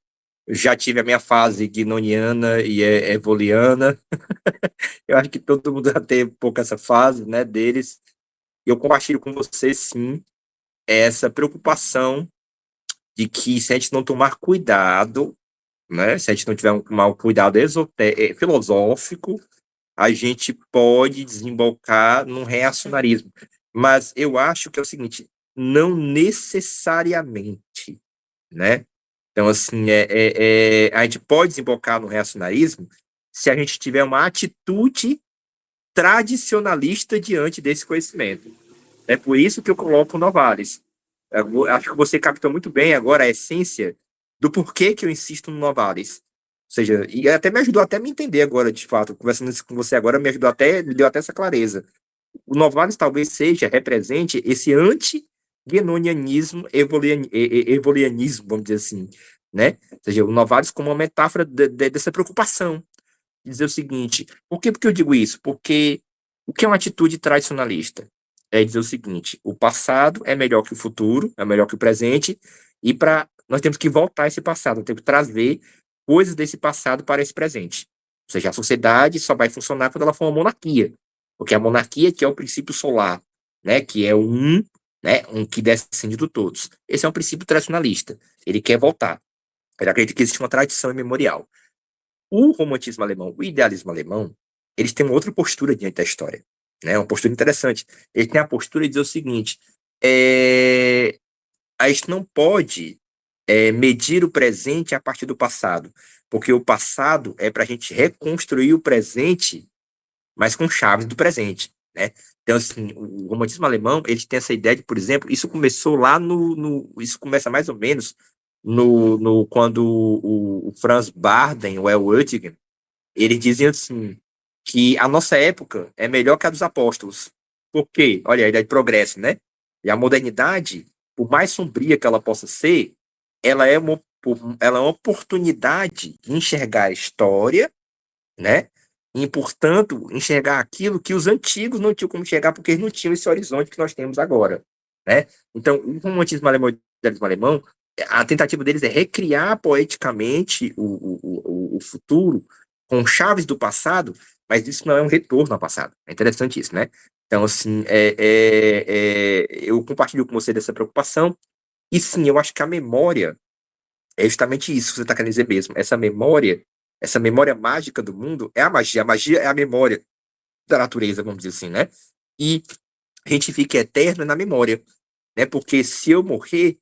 S4: já tive a minha fase guinoniana e evoliana. Eu acho que todo mundo já teve um pouco essa fase, né, deles. E eu compartilho com você, sim, essa preocupação de que se a gente não tomar cuidado, né, se a gente não tiver um cuidado filosófico, a gente pode desembocar num reacionarismo. Mas eu acho que é o seguinte, não necessariamente, né? Então, assim, a gente pode desembocar no reacionarismo se a gente tiver uma atitude tradicionalista diante desse conhecimento. É por isso que eu coloco o Novalis. Acho que você captou muito bem agora a essência do porquê que eu insisto no Novalis. Ou seja, e até me ajudou até a me entender agora, de fato, conversando isso com você agora, me deu até essa clareza. O Novalis talvez represente esse anti-guenonianismo, evolianismo, vamos dizer assim, né? Ou seja, o Novalis como uma metáfora dessa preocupação, dizer o seguinte, por que porque eu digo isso? Porque o que é uma atitude tradicionalista? É dizer o seguinte, o passado é melhor que o futuro, é melhor que o presente, e nós temos que voltar esse passado, temos que trazer coisas desse passado para esse presente. Ou seja, a sociedade só vai funcionar quando ela for uma monarquia, porque a monarquia que é o princípio solar, né, que é né, um que descende de todos. Esse é um princípio tradicionalista. Ele quer voltar. Ele acredita que existe uma tradição imemorial. O romantismo alemão, o idealismo alemão, eles têm uma outra postura diante da história, né? Uma postura interessante. Eles têm a postura de dizer o seguinte: a gente não pode medir o presente a partir do passado, porque o passado é para a gente reconstruir o presente, mas com chaves do presente, né? Então, assim, o romantismo alemão, eles têm essa ideia de, por exemplo, isso começou lá isso começa mais ou menos quando o Franz Bardem, o Elwürdigen, eles dizem assim, que a nossa época é melhor que a dos apóstolos. Por quê? Olha, a ideia de progresso, né? E a modernidade, por mais sombria que ela possa ser, ela é uma oportunidade de enxergar a história, né? E, portanto, enxergar aquilo que os antigos não tinham como enxergar, porque eles não tinham esse horizonte que nós temos agora, né? Então, o romantismo alemão, o idealismo alemão, a tentativa deles é recriar poeticamente o futuro com chaves do passado, mas isso não é um retorno ao passado. É interessante isso, né? Então, assim, eu compartilho com você dessa preocupação, e sim, eu acho que a memória é justamente isso que você está querendo dizer mesmo. Essa memória mágica do mundo é a magia. A magia é a memória da natureza, vamos dizer assim, né? E a gente fica eterno na memória, né? Porque se eu morrer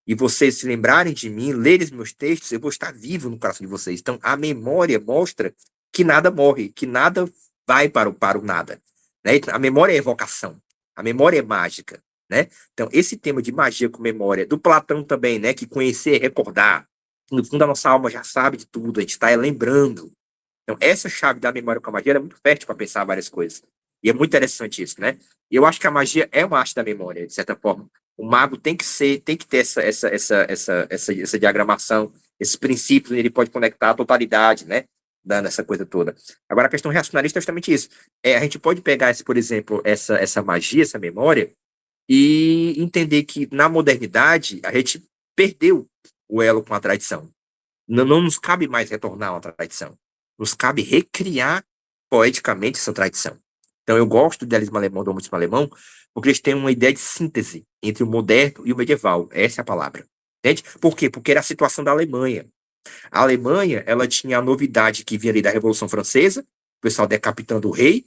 S4: e vocês se lembrarem de mim, lerem os meus textos, eu vou estar vivo no coração de vocês. Então, a memória mostra que nada morre, que nada vai para o nada, né? A memória é evocação. A memória é mágica, né? Então, esse tema de magia com memória, do Platão também, né? Que conhecer é recordar. No fundo, a nossa alma já sabe de tudo, a gente está lembrando. Então, essa chave da memória com a magia é muito fértil para pensar várias coisas. E é muito interessante isso, né? E eu acho que a magia é uma arte da memória, de certa forma. O mago tem que ter essa diagramação, esses princípios, ele pode conectar a totalidade, né? Dando essa coisa toda. Agora, a questão racionalista é justamente isso. A gente pode pegar, por exemplo, essa magia, essa memória, e entender que na modernidade a gente perdeu o elo com a tradição. Não nos cabe mais retornar a uma tradição. Nos cabe recriar poeticamente essa tradição. Então, eu gosto do idealismo alemão, do romantismo alemão, porque eles têm uma ideia de síntese entre o moderno e o medieval. Essa é a palavra. Entende? Por quê? Porque era a situação da Alemanha. A Alemanha, ela tinha a novidade que vinha ali da Revolução Francesa, o pessoal decapitando o rei,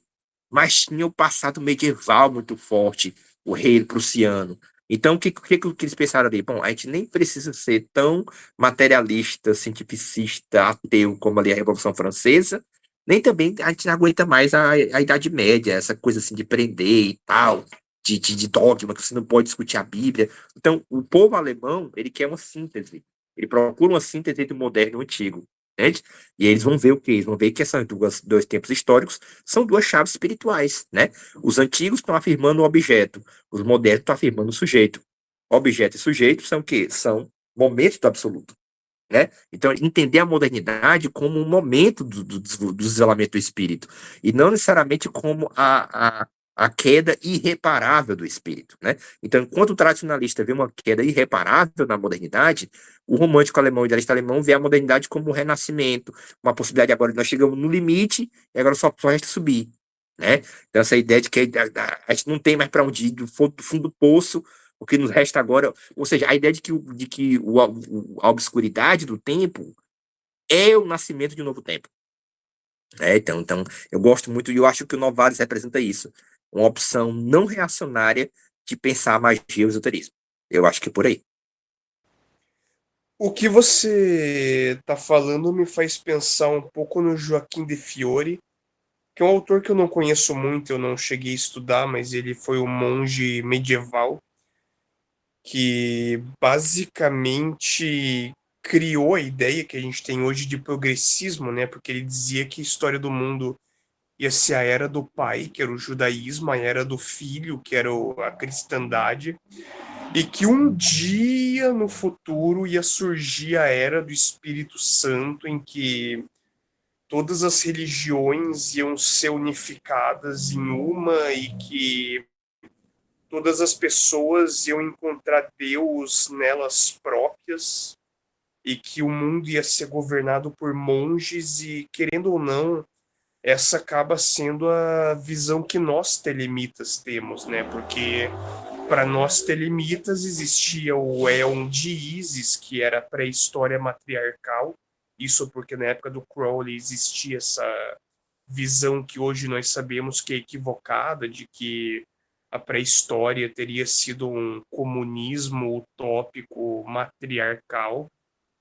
S4: mas tinha o passado medieval muito forte, o rei prussiano. Então, o que eles pensaram ali? Bom, a gente nem precisa ser tão materialista, cientificista, ateu como ali a Revolução Francesa, nem também a gente não aguenta mais a Idade Média, essa coisa assim de prender e tal, de dogma, que você não pode discutir a Bíblia. Então, o povo alemão, ele quer uma síntese. Ele procura uma síntese entre o moderno e o antigo. Entende? E eles vão ver o quê? Eles vão ver que esses dois tempos históricos são duas chaves espirituais, né? Os antigos estão afirmando o objeto, os modernos estão afirmando o sujeito. Objeto e sujeito são o quê? São momentos do absoluto, né? Então, entender a modernidade como um momento do isolamento do espírito, e não necessariamente como a queda irreparável do espírito, né? Então, enquanto o tradicionalista vê uma queda irreparável na modernidade, o romântico alemão e o idealista alemão vê a modernidade como um renascimento, uma possibilidade agora de nós chegamos no limite e agora só resta subir, né? Então, essa ideia de que a gente não tem mais para onde ir, do fundo do poço, o que nos resta agora, ou seja, a ideia a obscuridade do tempo é o nascimento de um novo tempo. Então, eu gosto muito e eu acho que o Novalis representa isso. Uma opção não reacionária de pensar a magia e o esoterismo. Eu acho que é por aí.
S2: O que você está falando me faz pensar um pouco no Joaquim de Fiore, que é um autor que eu não conheço muito, eu não cheguei a estudar, mas ele foi um monge medieval que basicamente criou a ideia que a gente tem hoje de progressismo, né? Porque ele dizia que a história do mundo ia ser a era do pai, que era o judaísmo, a era do filho, que era a cristandade, e que um dia no futuro ia surgir a era do Espírito Santo, em que todas as religiões iam ser unificadas em uma e que todas as pessoas iam encontrar Deus nelas próprias e que o mundo ia ser governado por monges e, querendo ou não, essa acaba sendo a visão que nós telemitas temos, né? Porque para nós telemitas existia o Éon de Ísis, que era a pré-história matriarcal, isso porque na época do Crowley existia essa visão que hoje nós sabemos que é equivocada, de que a pré-história teria sido um comunismo utópico matriarcal.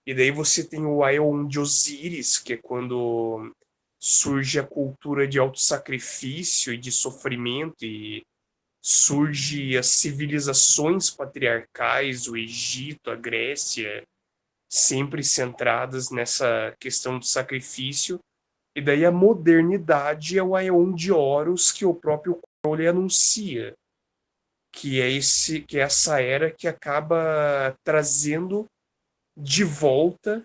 S2: E daí você tem o Aeon de Osíris, que é quando surge a cultura de autossacrifício e de sofrimento, e surge as civilizações patriarcais, o Egito, a Grécia, sempre centradas nessa questão do sacrifício. E daí a modernidade é o Aeon de Horus, que o próprio Crowley anuncia, que é essa era que acaba trazendo de volta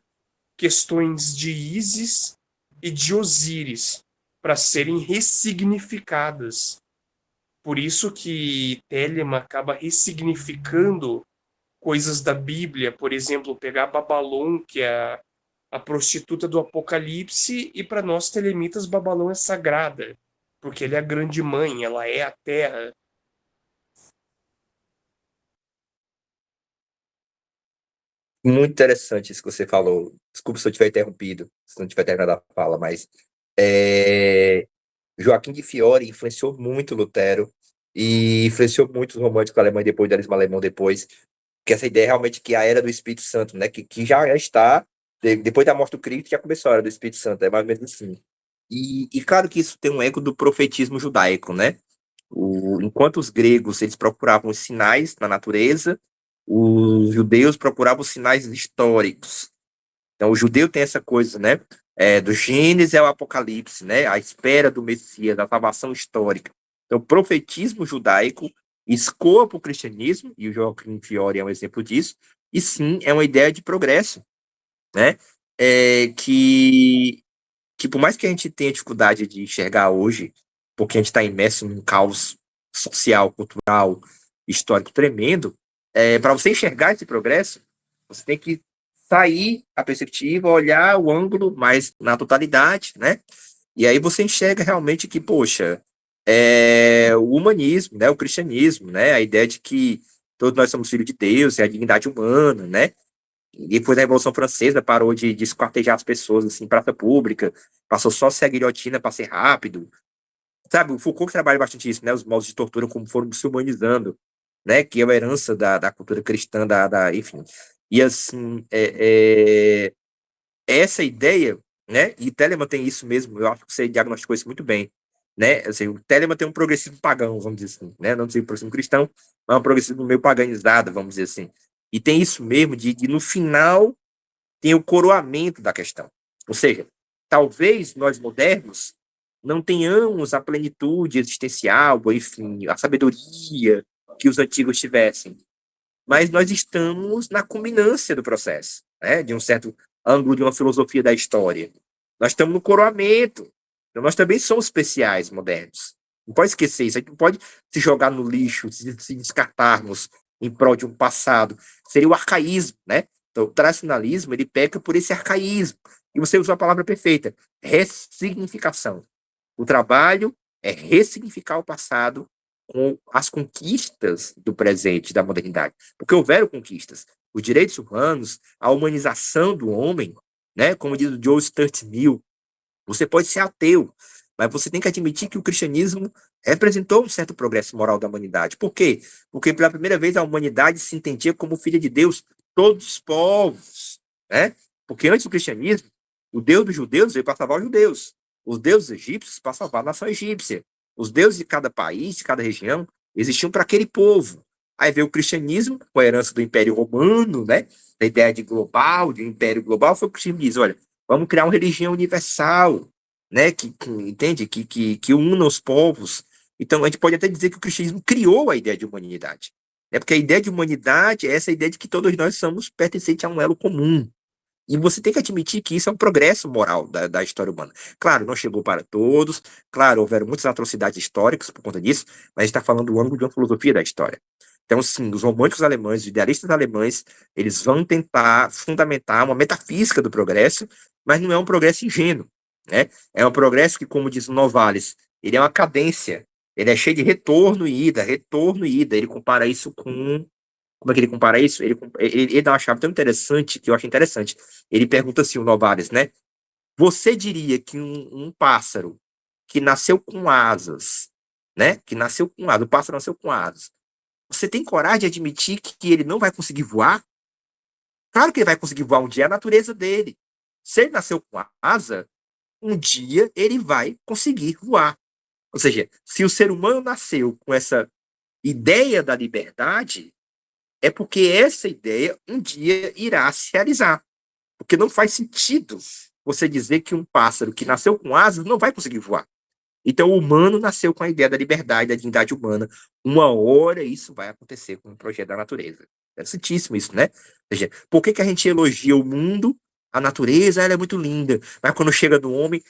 S2: questões de Ísis e de Osíris para serem ressignificadas. Por isso que Telemann acaba ressignificando coisas da Bíblia, por exemplo, pegar Babalon, que é a prostituta do Apocalipse, e para nós telemitas Babalon é sagrada, porque ela é a grande mãe, ela é a terra.
S4: Muito interessante isso que você falou. Desculpe se eu tiver interrompido, se não tiver terminado a fala, mas é, Joaquim de Fiore influenciou muito Lutero e influenciou muito os românticos alemães depois, o idealismo alemão depois, que essa ideia realmente que a era do Espírito Santo, né, que já está, depois da morte do Cristo, já começou a era do Espírito Santo, é mais ou menos assim. E claro que isso tem um eco do profetismo judaico, né? Enquanto os gregos eles procuravam os sinais na natureza, os judeus procuravam os sinais históricos. Então, o judeu tem essa coisa, né? Do Gênesis ao Apocalipse, né? A espera do Messias, da salvação histórica. Então, o profetismo judaico escoa para o cristianismo, e o Joaquim Fiore é um exemplo disso, e sim, é uma ideia de progresso, né? Que por mais que a gente tenha dificuldade de enxergar hoje, porque a gente está imerso num caos social, cultural, histórico tremendo, para você enxergar esse progresso, você tem que sair a perspectiva, olhar o ângulo mais na totalidade, né? E aí você enxerga realmente que, poxa, o humanismo, né, o cristianismo, né, a ideia de que todos nós somos filhos de Deus, é a dignidade humana, né? E depois da Revolução Francesa parou de esquartejar as pessoas assim, em praça pública, passou só a ser a guilhotina para ser rápido. Sabe, o Foucault que trabalha bastante isso, né? Os modos de tortura como foram se humanizando, né? Que é uma herança da cultura cristã, enfim. E assim, essa ideia, né? E Telemann tem isso mesmo, eu acho que você diagnosticou isso muito bem, né? Assim, o Telemann tem um progressismo pagão, vamos dizer assim, né? Não dizer um progressismo cristão, mas um progressismo meio paganizado, vamos dizer assim. E tem isso mesmo de no final tem o coroamento da questão. Ou seja, talvez nós modernos não tenhamos a plenitude existencial, ou enfim, a sabedoria que os antigos tivessem, mas nós estamos na culminância do processo, né? De um certo ângulo de uma filosofia da história. Nós estamos no coroamento. Então, nós também somos especiais, modernos. Não pode esquecer isso. A gente não pode se jogar no lixo, se descartarmos em prol de um passado. Seria o arcaísmo, né? Então, o tradicionalismo, ele peca por esse arcaísmo. E você usou a palavra perfeita, ressignificação. O trabalho é ressignificar o passado com as conquistas do presente, da modernidade. Porque houveram conquistas. Os direitos humanos, a humanização do homem, né? Como diz o Joe Stuart Mill, você pode ser ateu, mas você tem que admitir que o cristianismo representou um certo progresso moral da humanidade. Por quê? Porque pela primeira vez a humanidade se entendia como filha de Deus, todos os povos, né? Porque antes do cristianismo, o Deus dos judeus veio para salvar os judeus, os deuses egípcios para salvar a nação egípcia, os deuses de cada país, de cada região, existiam para aquele povo. Aí veio o cristianismo, com a herança do Império Romano, né? Da ideia de global, de império global, foi o cristianismo diz, olha, vamos criar uma religião universal, né? Entende? Que una os povos. Então, a gente pode até dizer que o cristianismo criou a ideia de humanidade. É porque a ideia de humanidade é essa ideia de que todos nós somos pertencentes a um elo comum. E você tem que admitir que isso é um progresso moral da história humana. Claro, não chegou para todos, claro, houveram muitas atrocidades históricas por conta disso, mas a gente está falando do ângulo de uma filosofia da história. Então, sim, os românticos alemães, os idealistas alemães, eles vão tentar fundamentar uma metafísica do progresso, mas não é um progresso ingênuo, né? É um progresso que, como diz o Novalis, ele é uma cadência, ele é cheio de retorno e ida, retorno e ida. Ele compara isso com como é que ele compara isso? Ele dá uma chave tão interessante que eu acho interessante. Ele pergunta assim, o Novares, né? Você diria que um pássaro que nasceu com asas, né? Que nasceu com asas, o pássaro nasceu com asas. Você tem coragem de admitir que ele não vai conseguir voar? Claro que ele vai conseguir voar um dia, é a natureza dele. Se ele nasceu com asa, um dia ele vai conseguir voar. Ou seja, se o ser humano nasceu com essa ideia da liberdade, é porque essa ideia um dia irá se realizar. Porque não faz sentido você dizer que um pássaro que nasceu com asas não vai conseguir voar. Então, o humano nasceu com a ideia da liberdade, da dignidade humana. Uma hora isso vai acontecer com o projeto da natureza. É santíssimo isso, né? Ou seja, por que a gente elogia o mundo? A natureza, ela é muito linda. Mas quando chega no homem,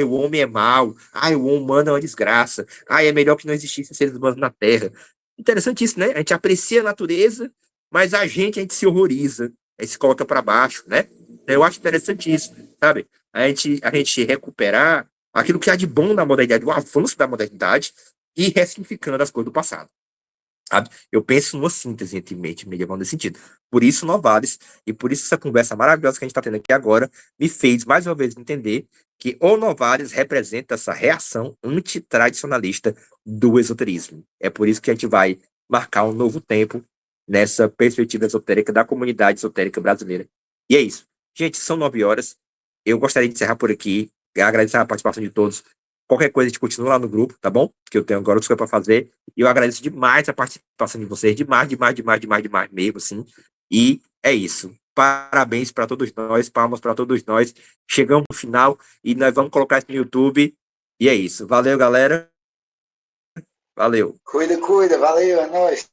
S4: o homem é mau. O humano é uma desgraça. É melhor que não existissem seres humanos na Terra. Interessante isso, né? A gente aprecia a natureza, mas a gente se horroriza. A gente se coloca para baixo, né? Eu acho interessante isso, sabe? A gente recuperar aquilo que há de bom na modernidade, o avanço da modernidade e ressignificando as coisas do passado. Sabe? Eu penso numa síntese entre mente e medieval nesse sentido. Por isso, Novalis, e por isso essa conversa maravilhosa que a gente está tendo aqui agora, me fez, mais uma vez, entender que o Novalis representa essa reação antitradicionalista do esoterismo. É por isso que a gente vai marcar um novo tempo nessa perspectiva esotérica da comunidade esotérica brasileira. E é isso. Gente, são 9 horas. Eu gostaria de encerrar por aqui. Agradecer a participação de todos. Qualquer coisa a gente continua lá no grupo, tá bom? Que eu tenho agora outras coisas para fazer. E eu agradeço demais a participação de vocês, demais mesmo, assim. E é isso. Parabéns para todos nós, palmas para todos nós. Chegamos no final e nós vamos colocar isso no YouTube. E é isso. Valeu, galera. Valeu.
S3: Cuida, valeu, é nóis.